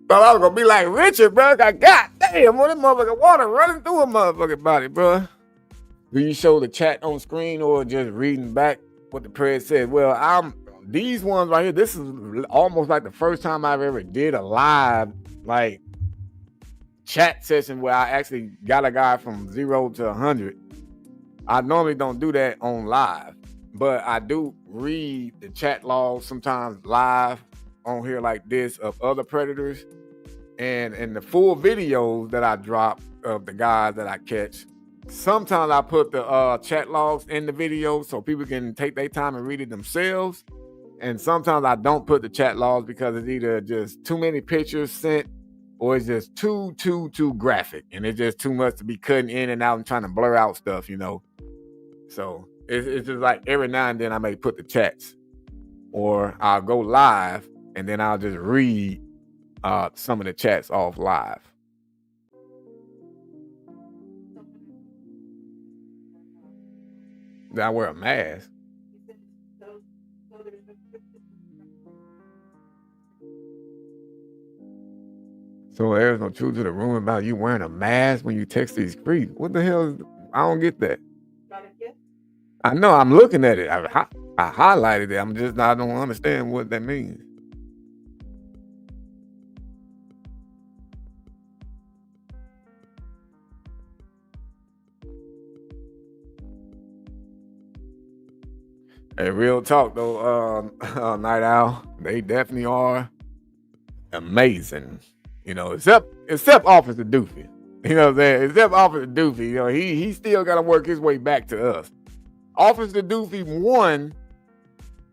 I was gonna be like Richard, bro. God damn, what that motherfucker water running through a motherfucking body, bro. Do you show the chat on screen or just reading back what the prayer said? Well, these ones right here. This is almost like the first time I've ever did a live like chat session where I actually got a guy from 0 to 100. I normally don't do that on live, but I do read the chat logs sometimes live on here like this of other predators, and in the full videos that I drop of the guys that I catch, sometimes I put the chat logs in the video so people can take their time and read it themselves. And sometimes I don't put the chat logs because it's either just too many pictures sent or it's just too graphic. And it's just too much to be cutting in and out and trying to blur out stuff, you know. So it's just like every now and then I may put the chats. Or I'll go live and then I'll just read some of the chats off live. Did I wear a mask? So there's no truth to the rumor about you wearing a mask when you text these creeps. What the hell? I don't get that. I know, I'm looking at it. I highlighted it. I don't understand what that means. Hey, real talk though, Night Owl, they definitely are amazing. You know, except Officer Doofy. You know what I'm saying? Except Officer Doofy, you know, he still got to work his way back to us. Officer Doofy 1,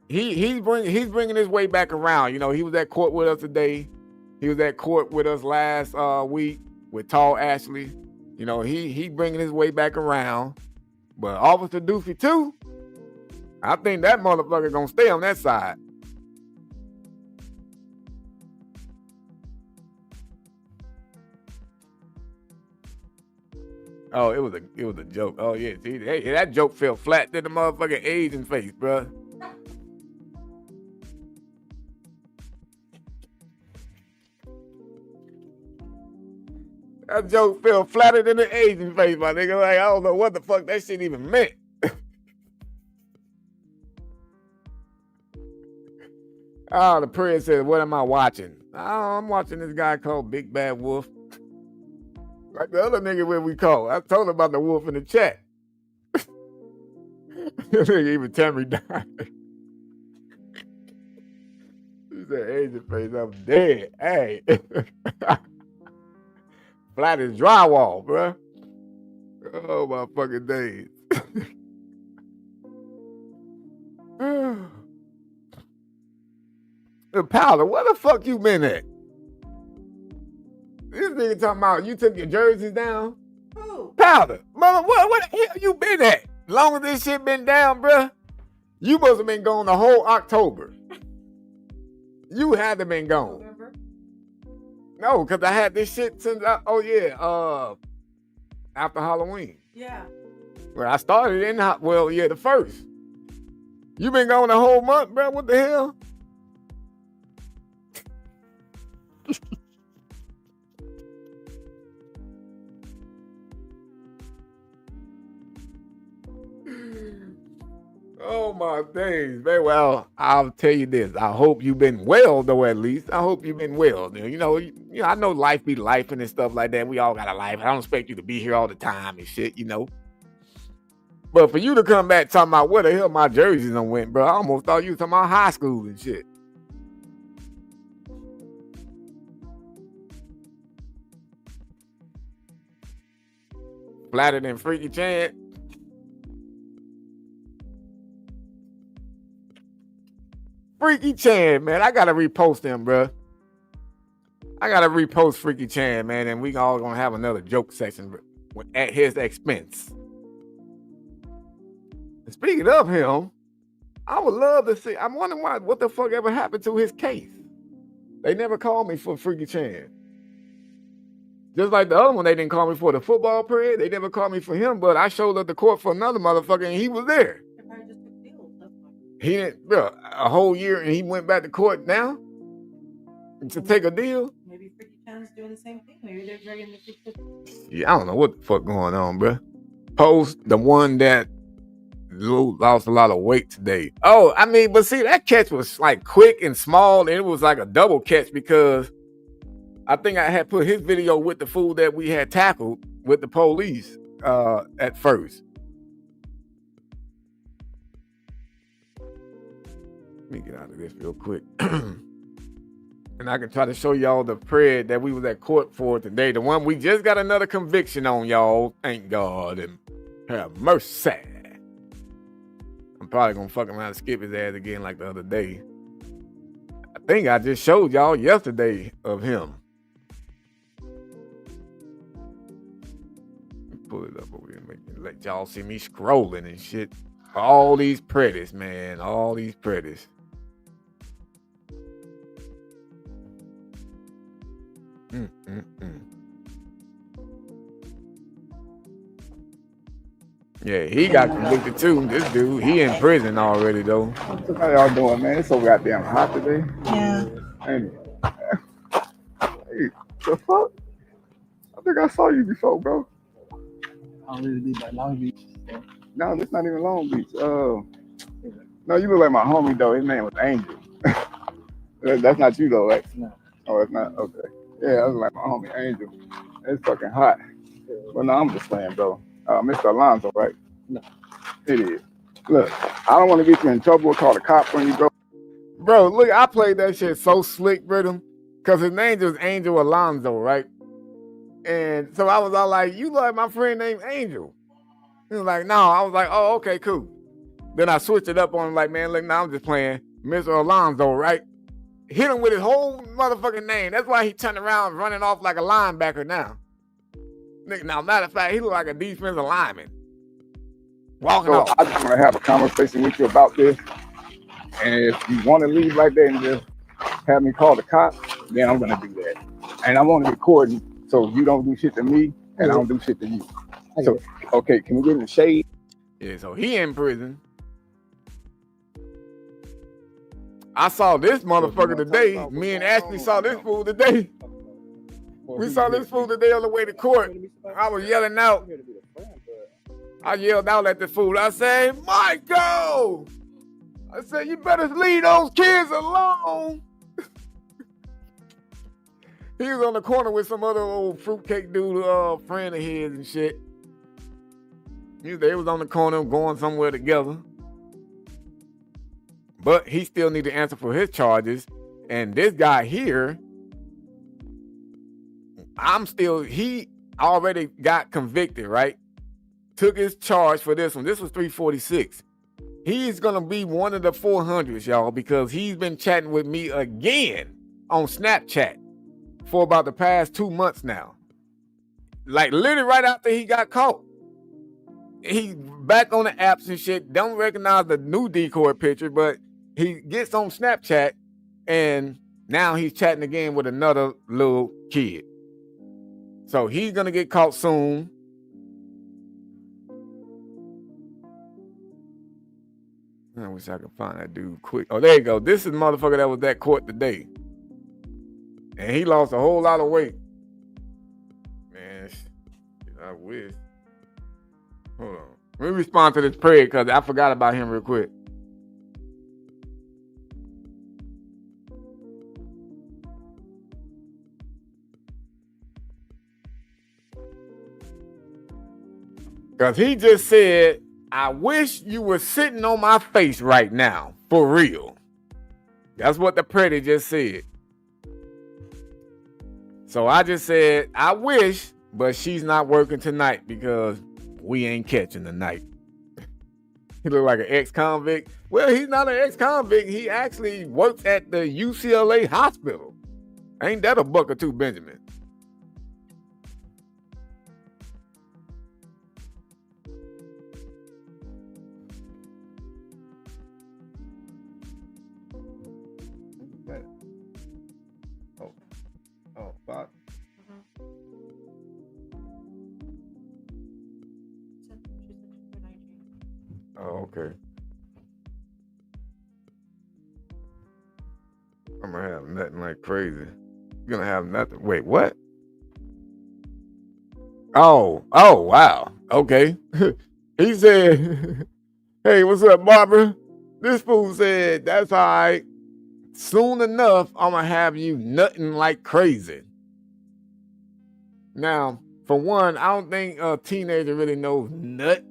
he's bringing his way back around. You know, he was at court with us today. He was at court with us last week with Tall Ashley. You know, he bringing his way back around. But Officer Doofy 2, I think that motherfucker gonna stay on that side. Oh, it was a joke. Oh yeah, see, hey, that joke fell flat to the motherfucking Asian face, bro. That joke fell flatter than the Asian face, my nigga. Like, I don't know what the fuck that shit even meant. Oh, the prayer says, what am I watching? Oh, I'm watching this guy called Big Bad Wolf. Like the other nigga when we call. I told him about the wolf in the chat. Nigga even tell me died. He said, Asian face, I'm dead. Hey. Flat as drywall, bro. Oh, my fucking days. The Powder, where the fuck you been at? This nigga talking about you took your jerseys down? Who? Powder, mother, what the hell you been at? Long as this shit been down, bruh, you must have been gone the whole October. You had to been gone. November? No, because I had this shit since, after Halloween. Yeah. Well, I started in, the first. You been gone the whole month, bruh, what the hell? Oh my days, man. Well, I'll tell you this. I hope you've been well, though. At least I hope you've been well. You know. I know life be life and stuff like that. We all got a life. I don't expect you to be here all the time and shit. You know. But for you to come back talking about where the hell my jerseys done went, bro, I almost thought you was talking about high school and shit. Flatter than Freaky Chan. Freaky Chan, man. I gotta repost him, bro. I gotta repost Freaky Chan, man, and we all gonna have another joke section at his expense. And speaking of him, I would love to see. I'm wondering what the fuck ever happened to his case. They never called me for Freaky Chan. Just like the other one, they didn't call me for the football parade. They never called me for him, but I showed up to court for another motherfucker, and he was there. They probably just took deals. That's why. He didn't, bro, a whole year, and he went back to court now to take a deal. Maybe Freaky Chan's doing the same thing. Maybe they're dragging the freak. Yeah, I don't know what the fuck going on, bro. Post the one that lost a lot of weight today. Oh, I mean, but see, that catch was like quick and small, and it was like a double catch because I think I had put his video with the fool that we had tackled with the police at first. Let me get out of this real quick. And I can try to show y'all the prayer that we was at court for today. The one we just got another conviction on, y'all. Thank God and have mercy. I'm probably gonna fuck around and skip his ass again like the other day. think I just showed y'all yesterday of him. Pull it up over here and let y'all see me scrolling and shit. All these pretties, man. All these pretties. Yeah, he got convicted too. This dude, he in prison already though. How y'all doing, man? It's so goddamn hot today. Yeah. Ain't it? Hey, the fuck? I think I saw you before, bro. I don't really be by Long Beach. So. No, this not even Long Beach. No, you look like my homie though. His name was Angel. That's not you though, right? No. Oh, it's not. Okay. Yeah, I was like my homie Angel. It's fucking hot. Well, no, I'm just playing, bro. Mr. Alonzo, right? No. It is. Look, I don't want to get you in trouble. Call the cops on you, bro. Bro, look, I played that shit so slick with him because his name was Angel Alonzo, right? And so I was all like, you like my friend named Angel. He was like, no. I was like, oh, okay, cool. Then I switched it up on him like, man, look, now I'm just playing Mr. Alonzo, right? Hit him with his whole motherfucking name. That's why he turned around running off like a linebacker now. Now, matter of fact, he look like a defensive lineman. Walking So off. I just want to have a conversation with you about this. And if you want to leave right there and just have me call the cops, then I'm going to do that. And I want to record you so you don't do shit to me and I don't do shit to you. So, okay, can we get in the shade? Yeah, so he in prison. I saw this motherfucker today. Me and Ashley saw this fool today. We saw this fool today on the way to court. I was yelling out. I yelled out at the fool. I said, Michael! I said, you better leave those kids alone. He was on the corner with some other old fruitcake dude, friend of his and shit. They was on the corner going somewhere together. But he still need to answer for his charges. And this guy here, he already got convicted, right? Took his charge for this one. This was 346. He's going to be one of the 400s, y'all, because he's been chatting with me again on Snapchat for about the past 2 months now. Like literally right after he got caught. He's back on the apps and shit. Don't recognize the new decoy picture, but he gets on Snapchat and now he's chatting again with another little kid. So he's going to get caught soon. I wish I could find that dude quick. Oh, there you go. This is the motherfucker that was at court today. And he lost a whole lot of weight. Man, I wish. Hold on. Let me respond to this prayer because I forgot about him real quick. Because he just said, I wish you were sitting on my face right now, for real. That's what the pretty just said. So I just said, I wish, but she's not working tonight because we ain't catching tonight. He look like an ex-convict. Well, he's not an ex-convict. He actually works at the UCLA hospital. Ain't that a buck or two, Benjamin? Oh, fuck. Oh, okay. I'm gonna have nothing like crazy. You're gonna have nothing. Wait, what? Oh, wow. Okay. He said, hey, what's up, Barbara? This fool said, that's all right. Soon enough, I'm gonna have you nutting like crazy. Now, for one, I don't think a teenager really knows nut.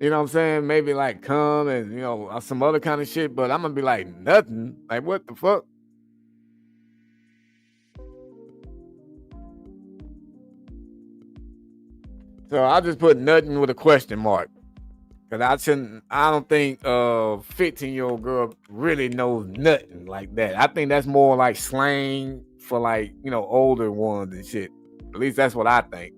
You know what I'm saying? Maybe like come and, some other kind of shit, but I'm gonna be like, nothing. Like, what the fuck? So I just put nothing with a question mark. Cause I don't think 15-year-old girl really knows nothing like that. I think that's more like slang for like, older ones and shit. At least that's what I think.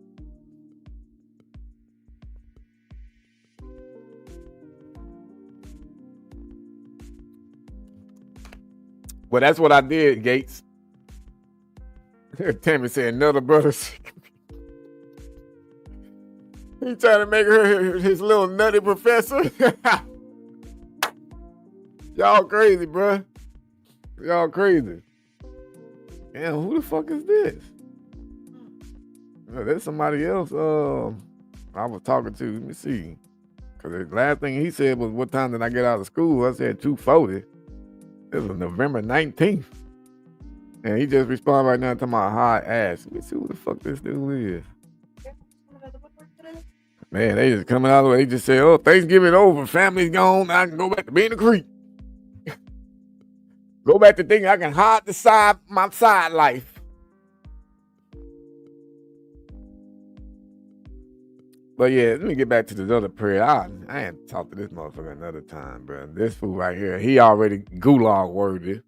Well, that's what I did, Gates. Tammy said another brother. He trying to make her his little nutty professor. Y'all crazy, bruh. Y'all crazy. Damn, who the fuck is this? There's somebody else I was talking to. Let me see. Because the last thing he said was, what time did I get out of school? I said 2:40. It was November 19th. And he just responded right now talking about hot ass. Let me see who the fuck this dude is. Man, they just coming out of the way. They just say, oh, Thanksgiving over. Family's gone. I can go back to being a creep. Go back to thinking I can hide my side life. But yeah, let me get back to this other prayer. I ain't talked to this motherfucker another time, bro. This fool right here, he already gulag worthy.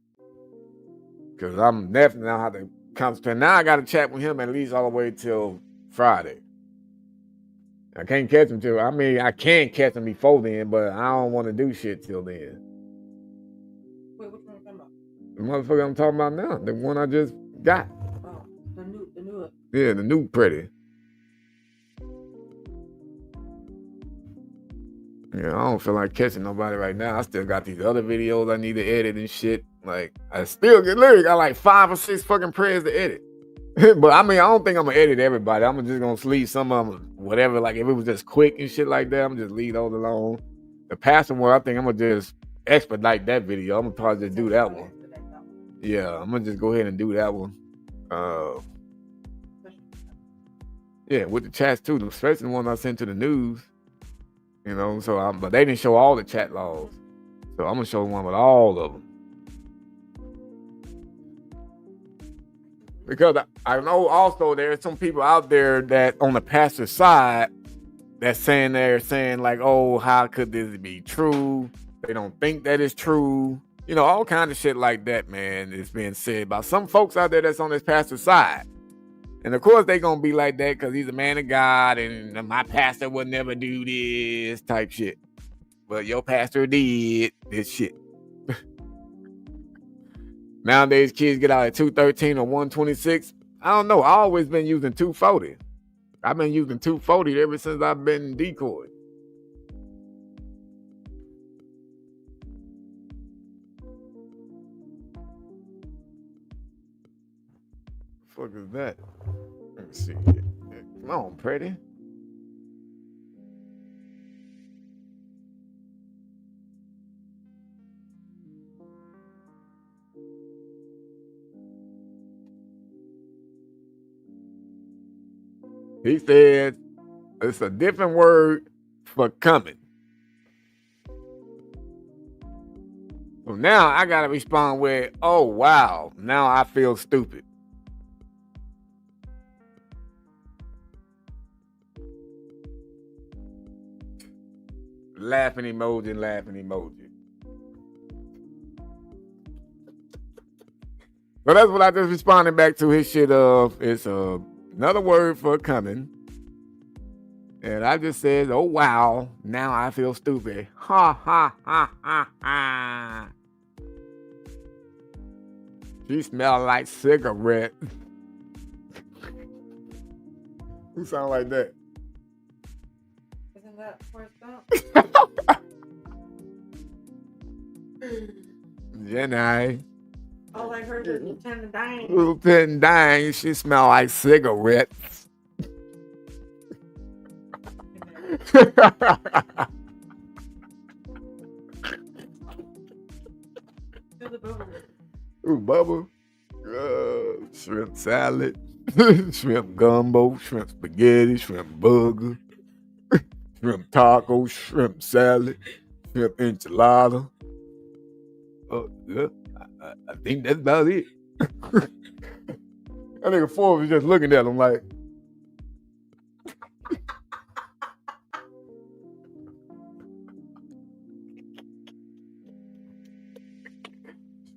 Because I'm definitely not how to concentrate. Now I got to chat with him at least all the way till Friday. I can't catch him I can catch him before then, but I don't want to do shit till then. Wait, which one are you talking about? The motherfucker I'm talking about now, the one I just got. Oh, the new. Yeah, the new pretty. Yeah, I don't feel like catching nobody right now. I still got these other videos I need to edit and shit. Like, I still got like 5 or 6 fucking prayers to edit. But I don't think I'm gonna edit everybody. I'm just gonna leave some of them, whatever. Like, if it was just quick and shit like that, I'm just leave those alone. The pastor one, I think I'm gonna just expedite that video. I'm gonna probably just do that one. Yeah, I'm gonna just go ahead and do that one. Yeah, with the chats too, especially the ones I sent to the news. But they didn't show all the chat logs. So I'm gonna show one with all of them. Because I know also there's some people out there that on the pastor's side that's saying like, oh, how could this be true? They don't think that it's true. All kinds of shit like that, man, is being said about some folks out there that's on this pastor's side. And of course they gonna be like that because he's a man of God and my pastor would never do this type shit. But your pastor did this shit. Nowadays, kids get out at 213 or 126. I don't know. I've always been using 240. I've been using 240 ever since I've been decoyed. What the fuck is that? Let me see. Come on, pretty. He said it's a different word for coming. So now I gotta respond with, oh wow, now I feel stupid. Laughing emoji. So that's what I just responded back to his shit of. It's another word for coming. And I just said, oh wow, now I feel stupid. Ha ha ha ha ha. She smell like cigarette. Who sound like that? Isn't that Forrest Gump? Jenny. All I heard was Lieutenant Dang. Lieutenant Dang, she smell like cigarettes. Ooh, Bubba. Shrimp salad, shrimp gumbo, shrimp spaghetti, shrimp burger, shrimp taco, shrimp salad, shrimp enchilada. Yeah, I think that's about it. That nigga Forbes was just looking at him like,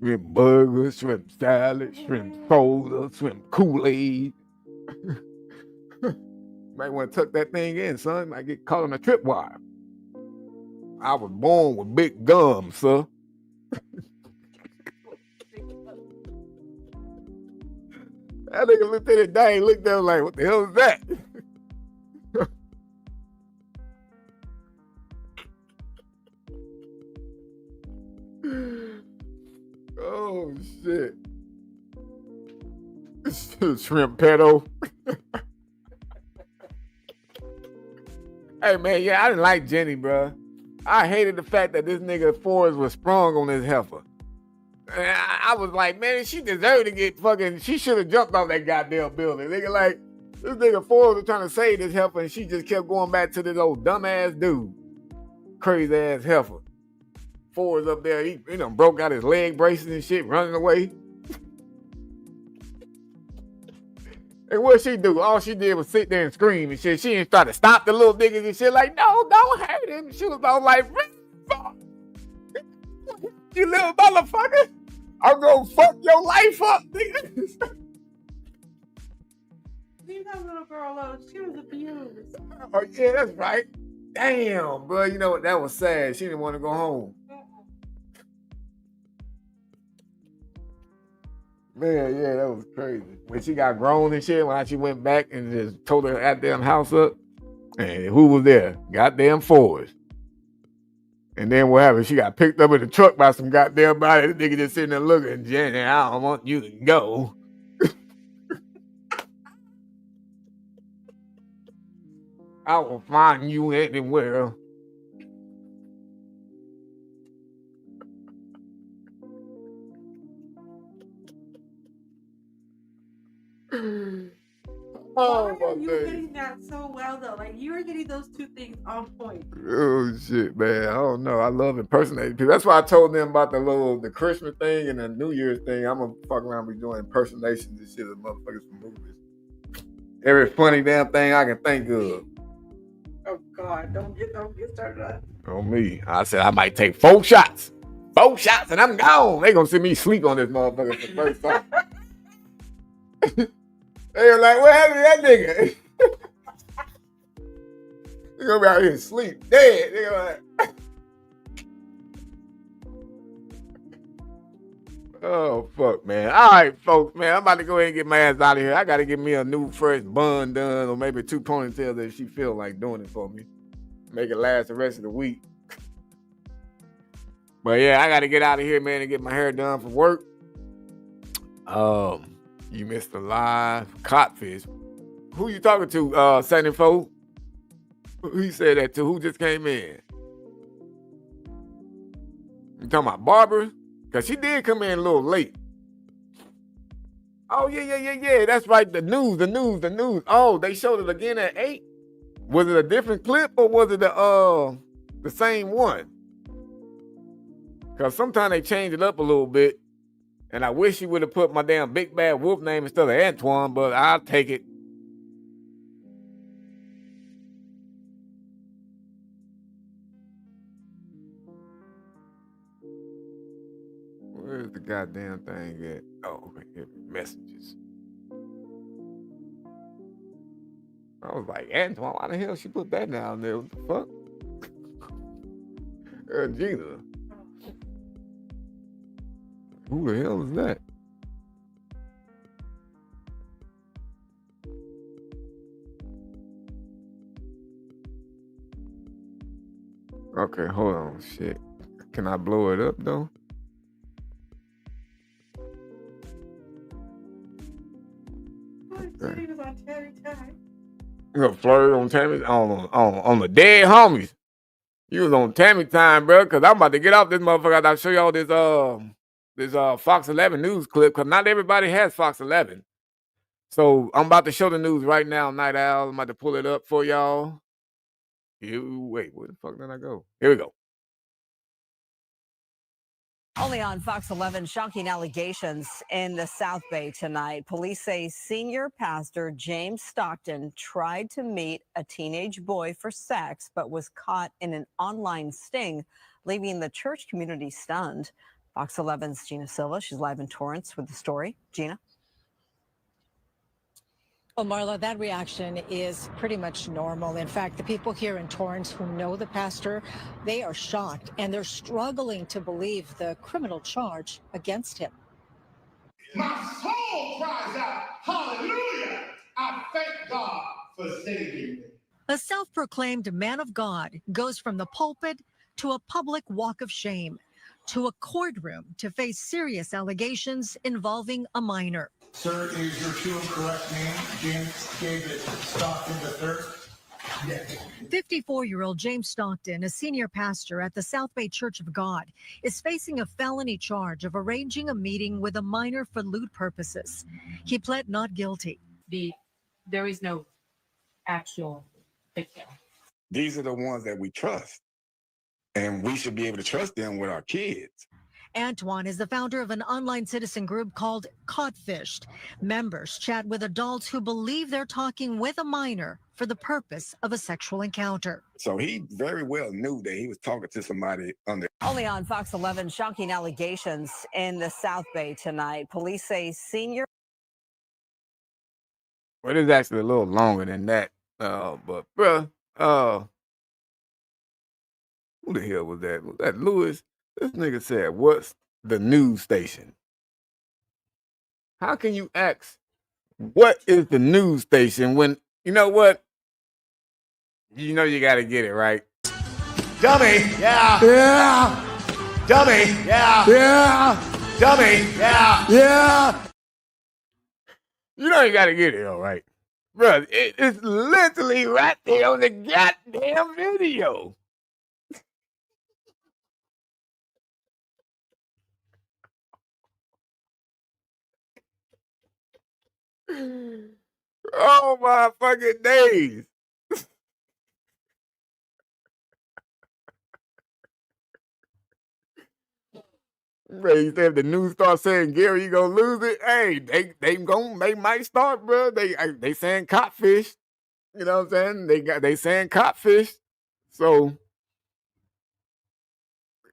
Shrimp burger, shrimp salad, shrimp soda, shrimp Kool-Aid. Might want to tuck that thing in, son. Might get caught on a tripwire. I was born with big gums, sir. That nigga looked at it, dang, looked at him like, what the hell is that? Oh, shit. Shrimp pedo. Hey, man, yeah, I didn't like Jenny, bro. I hated the fact that this nigga Forrest was sprung on this heifer. And I was like, man, she deserved to get fucking, she should have jumped off that goddamn building. Nigga, like, this nigga Forrest was trying to save this heifer and she just kept going back to this old dumbass dude. Crazy ass heifer. Forrest up there, he broke out his leg braces and shit, running away. And what she do? All she did was sit there and scream and shit. She didn't try to stop the little niggas and shit like, no, don't hurt him. She was all like, you little motherfucker, I'm gonna fuck your life up, nigga. Leave that little girl alone. She was abused. Oh, yeah, that's right. Damn, bro. You know what? That was sad. She didn't want to go home. Man, yeah, that was crazy. When she got grown and shit, when she went back and just tore her goddamn house up, and who was there? Goddamn Forrest. And then what happened? She got picked up in the truck by some goddamn body. The nigga just sitting there looking, Jenny, I don't want you to go. I will find you anywhere. Why are you getting that so well though? Like you are getting those two things on point. Oh shit, man. I don't know. I love impersonating people. That's why I told them about the Christmas thing and the New Year's thing. I'm gonna fuck around and be doing impersonations and shit of motherfuckers from movies. Every funny damn thing I can think of. Oh God, don't get started On me. I said I might take 4 shots. 4 shots and I'm gone. They gonna see me sleep on this motherfucker for the first time. They were like, what happened to that nigga? He gonna be out here asleep, dead. They like, oh fuck, man. All right, folks, man. I'm about to go ahead and get my ass out of here. I gotta get me a new fresh bun done, or maybe 2 ponytails if she feel like doing it for me. Make it last the rest of the week. But yeah, I gotta get out of here, man, and get my hair done for work. You missed the live codfish. Who you talking to, 74? Who you said that to? Who just came in? You talking about Barbara? Because she did come in a little late. Oh, yeah. That's right. The news. Oh, they showed it again at 8? Was it a different clip or was it the same one? Because sometimes they change it up a little bit. And I wish he would have put my damn big bad wolf name instead of Antoine, but I'll take it. Where's the goddamn thing at? Oh, here, messages. I was like, Antoine, why the hell she put that down there? What the fuck? Gina. Who the hell is that? Okay, hold on. Shit. Can I blow it up though? Okay. He was on Tammy time. You gonna flirt on Tammy on the dead homies. You was on Tammy time, bro, cause I'm about to get off this motherfucker. I'll show y'all this Fox 11 news clip, because not everybody has Fox 11. So I'm about to show the news right now, Night Owl. I'm about to pull it up for y'all. Wait, where the fuck did I go? Here we go. Only on Fox 11, shocking allegations in the South Bay tonight. Police say senior pastor James Stockton tried to meet a teenage boy for sex, but was caught in an online sting, leaving the church community stunned. Fox 11's Gina Silva. She's live in Torrance with the story. Gina? Well, Marla, that reaction is pretty much normal. In fact, the people here in Torrance who know the pastor, they are shocked and they're struggling to believe the criminal charge against him. My soul cries out, hallelujah! I thank God for saving me. A self-proclaimed man of God goes from the pulpit to a public walk of shame, to a courtroom to face serious allegations involving a minor. Sir, is your true and correct name James David Stockton III? Yes. 54-year-old James Stockton, a senior pastor at the South Bay Church of God, is facing a felony charge of arranging a meeting with a minor for lewd purposes. He pled not guilty. There is no actual victim. These are the ones that we trust, and we should be able to trust them with our kids. Antoine is the founder of an online citizen group called Codfished. Members chat with adults who believe they're talking with a minor for the purpose of a sexual encounter. So he very well knew that he was talking to somebody under. Only on Fox 11, shocking allegations in the South Bay tonight. Police say senior. Well, it's actually a little longer than that. But bruh, who the hell was that? Was that Lewis? This nigga said, "What's the news station?" How can you ask, "What is the news station?" when you know what? You know you got to get it right. Dummy, yeah. Yeah, Dummy, yeah. yeah, Dummy, yeah. yeah. You know you got to get it all right, bruh. It's literally right there on the goddamn video. Oh my fucking days. Bro, you say if the news starts saying Gary, you gonna lose it. Hey, they might start, bro. They saying codfish. You know what I'm saying? They saying codfish. So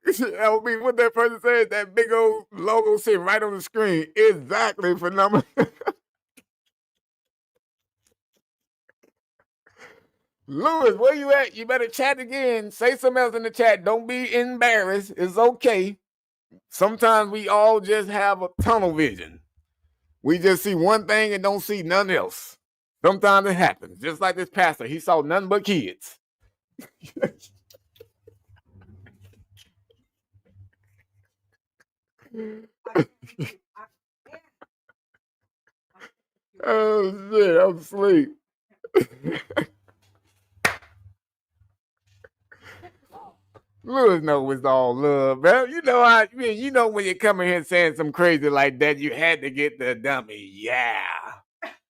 LB, what that person said, that big old logo sitting right on the screen. Exactly for number. Lewis, where you at? You better chat again. Say something else in the chat. Don't be embarrassed. It's okay. Sometimes we all just have a tunnel vision. We just see one thing and don't see nothing else. Sometimes it happens. Just like this pastor, he saw nothing but kids. Oh shit, I'm asleep. Lewis know it's all love, bro. You know you know when you come in here saying some crazy like that, you had to get the dummy. Yeah.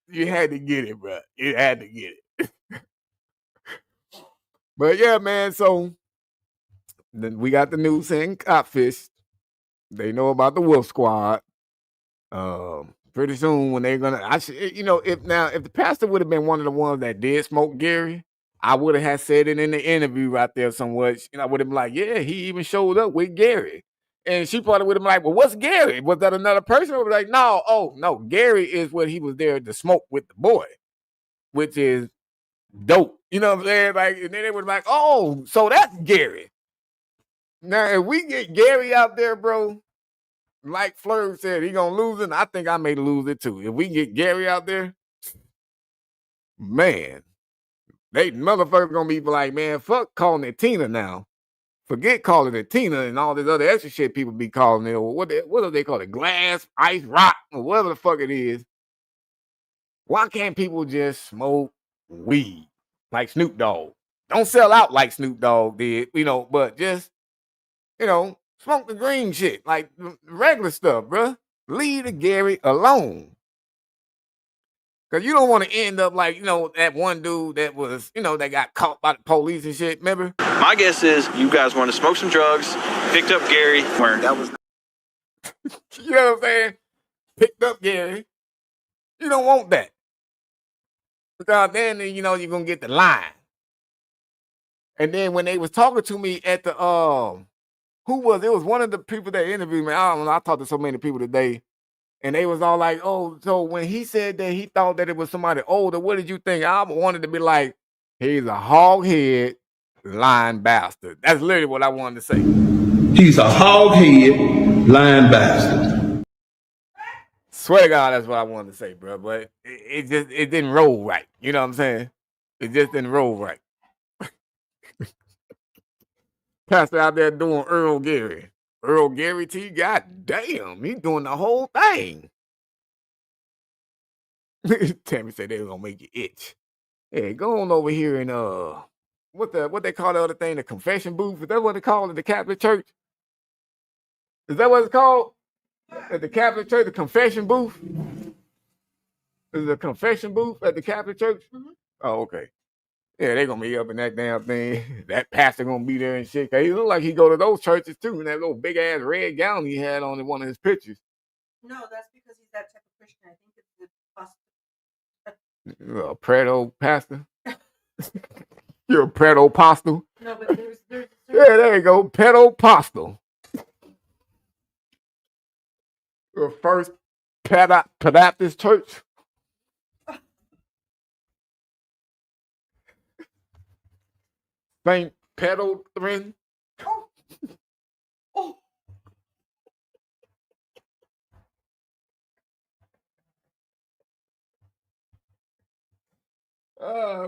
You had to get it, bro. You had to get it. But yeah, man, so then we got the news saying codfish. They know about the Wolf Squad. Pretty soon when they're gonna, if the pastor would have been one of the ones that did smoke Gary, I would have had said it in the interview right there somewhat. I would have been like, yeah, he even showed up with Gary. And she probably would have been like, well, what's Gary? Was that another person? I would be like, no, Gary is what he was there to smoke with the boy, which is dope. You know what I'm saying? Like, and then they would be like, oh, so that's Gary. Now, if we get Gary out there, bro, like Fleur said, he gonna lose it. And I think I may lose it too. If we get Gary out there, man, they motherfuckers gonna be like, man, fuck calling it Tina now. Forget calling it Tina and all this other extra shit people be calling it. Or what do they call it? Glass, ice, rock, or whatever the fuck it is. Why can't people just smoke weed like Snoop Dogg? Don't sell out like Snoop Dogg did, but just, smoke the green shit, like regular stuff, bruh. Leave the Gary alone. Because you don't want to end up like, that one dude that was, that got caught by the police and shit, remember? My guess is you guys want to smoke some drugs, picked up Gary. That was. You know what I'm saying? Picked up Gary. You don't want that. Because then, you're going to get the line. And then when they was talking to me at the, Who was it? Was one of the people that interviewed me. I don't know. I talked to so many people today, and they was all like, "Oh, so when he said that he thought that it was somebody older, what did you think?" I wanted to be like, "He's a hoghead, lying bastard." That's literally what I wanted to say. He's a hoghead, lying bastard. Swear to God, that's what I wanted to say, bro. But it didn't roll right. You know what I'm saying? It just didn't roll right. Pastor out there doing Earl Gary. Earl Gary T, god damn, he's doing the whole thing. Tammy said they were gonna make you itch. Hey, go on over here and what they call the other thing, the confession booth? Is that what they call it, the Catholic Church? Is that what it's called? At the Catholic Church, the confession booth? Is it a confession booth at the Catholic Church? Mhm. Oh, okay. Yeah, they're gonna be up in that damn thing. That pastor gonna be there and shit. He look like he go to those churches too. And that little big ass red gown he had on in one of his pictures. No, that's because he's that type of Christian. I think it's the A Preto pastor. You're a Preto postal. No, but there's Yeah, there you go. Preto postal. The first Baptist church. Saint Pedotrin. Oh.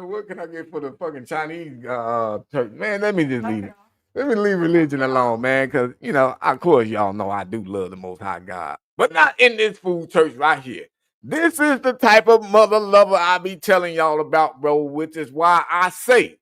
What can I get for the fucking Chinese church? Man, let me just leave it. Let me leave religion alone, man, because, you know, of course, y'all know I do love the Most High God, but not in this food church right here. This is the type of mother lover I be telling y'all about, bro, which is why I say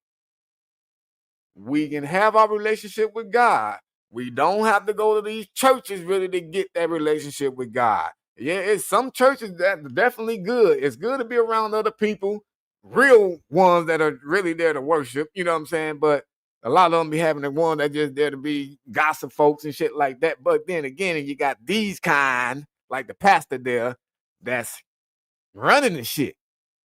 we can have our relationship with God. We don't have to go to these churches really to get that relationship with God. Yeah, it's some churches that are definitely good. It's good to be around other people, real ones that are really there to worship, you know what I'm saying? But a lot of them be having the one that just there to be gossip folks and shit like that. But then again, you got these kind, like the pastor there, that's running the shit.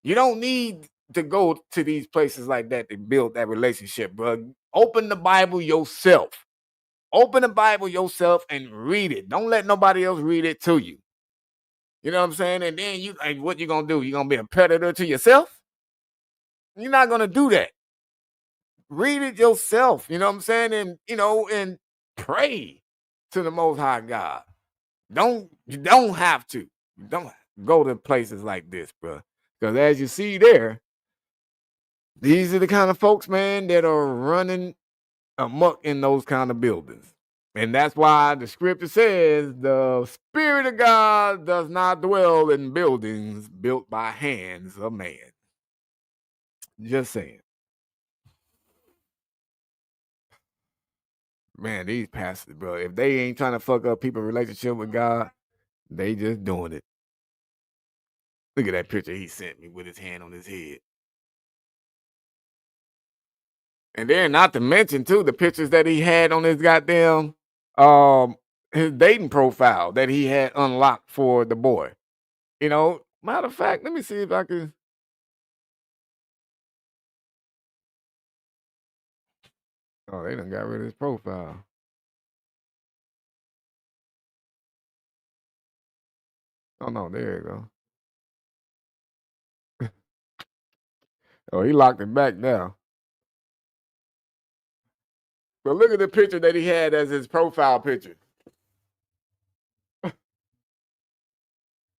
You don't need to go to these places like that to build that relationship, bro. Open the Bible yourself. Open the Bible yourself and read it. Don't let nobody else read it to you. You know what I'm saying? And then what you gonna do? You gonna be a predator to yourself? You're not gonna do that. Read it yourself. You know what I'm saying? And and pray to the Most High God. You don't have to. You don't go to places like this, bro. Because as you see there, these are the kind of folks, man, that are running amok in those kind of buildings. And that's why the scripture says the Spirit of God does not dwell in buildings built by hands of man. Just saying. Man, these pastors, bro, if they ain't trying to fuck up people's relationship with God, they just doing it. Look at that picture he sent me with his hand on his head. And then not to mention, too, the pictures that he had on his goddamn his dating profile that he had unlocked for the boy. You know, matter of fact, let me see if I can. Oh, they done got rid of his profile. Oh no, there you go. Oh, he locked it back now. But look at the picture that he had as his profile picture.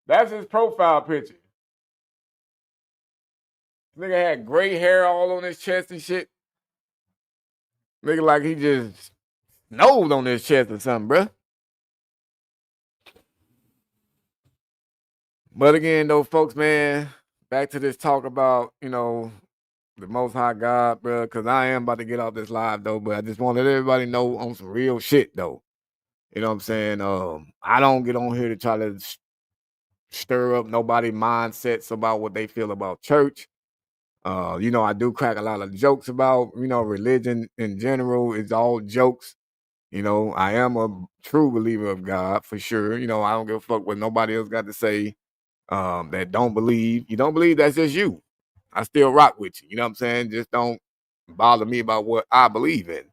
That's his profile picture. Nigga had gray hair all on his chest and shit. Nigga like he just snowed on his chest or something, bruh. But again, though, folks, man, back to this talk about, the Most High God, bro, because I am about to get off this live, though, but I just want to let everybody know on some real shit, though. You know what I'm saying? I don't get on here to try to stir up nobody's mindsets about what they feel about church. I do crack a lot of jokes about, religion in general. It's all jokes. I am a true believer of God, for sure. I don't give a fuck what nobody else got to say. That don't believe. You don't believe, that's just you. I still rock with you. You know what I'm saying? Just don't bother me about what I believe in.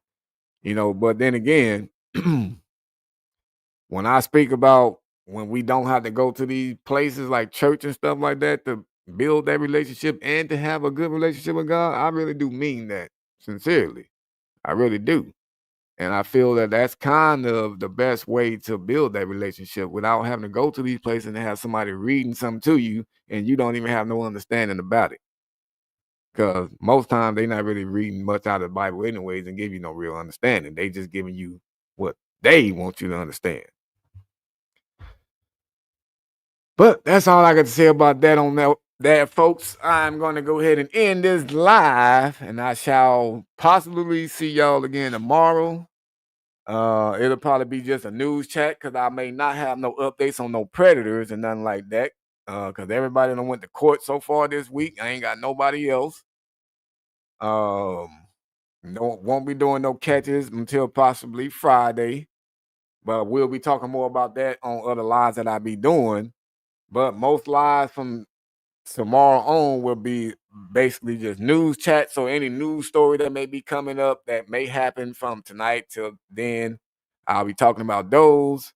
But then again, when I speak about when we don't have to go to these places like church and stuff like that to build that relationship and to have a good relationship with God, I really do mean that sincerely. I really do. And I feel that that's kind of the best way to build that relationship without having to go to these places and have somebody reading something to you and you don't even have no understanding about it. Because most times they're not really reading much out of the Bible anyways and give you no real understanding. They just giving you what they want you to understand. But that's all I got to say about that on that, folks. I'm going to go ahead and end this live, and I shall possibly see y'all again tomorrow. It'll probably be just a news chat because I may not have no updates on no predators and nothing like that. Because everybody done went to court so far this week. I ain't got nobody else. Won't be doing no catches until possibly Friday. But we'll be talking more about that on other lives that I be doing. But most lives from tomorrow on will be basically just news chat. So any news story that may be coming up that may happen from tonight till then, I'll be talking about those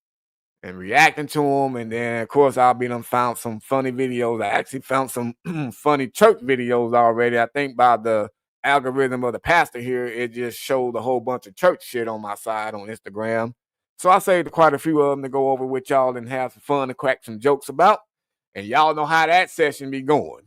and reacting to them. And then, of course, I'll be found some funny videos. I actually found some funny church videos already. I think by the algorithm of the pastor here, it just showed a whole bunch of church shit on my side on Instagram. So I saved quite a few of them to go over with y'all and have some fun and crack some jokes about. And y'all know how that session be going.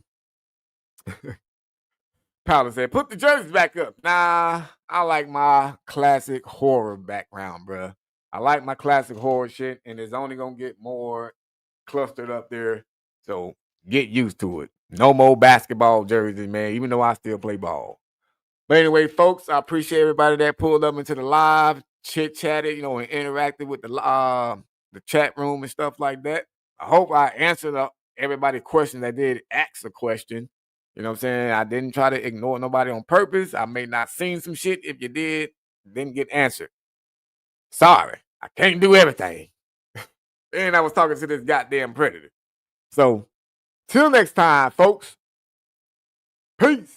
Powder said, put the jerseys back up. Nah, I like my classic horror background, bruh. I like my classic horror shit, and it's only going to get more clustered up there. So get used to it. No more basketball jerseys, man, even though I still play ball. But anyway, folks, I appreciate everybody that pulled up into the live, chit-chatted, and interacted with the chat room and stuff like that. I hope I answered everybody's question that did ask a question. You know what I'm saying? I didn't try to ignore nobody on purpose. I may not seen some shit. If you didn't get answered. Sorry. I can't do everything. And I was talking to this goddamn predator. So, till next time, folks. Peace.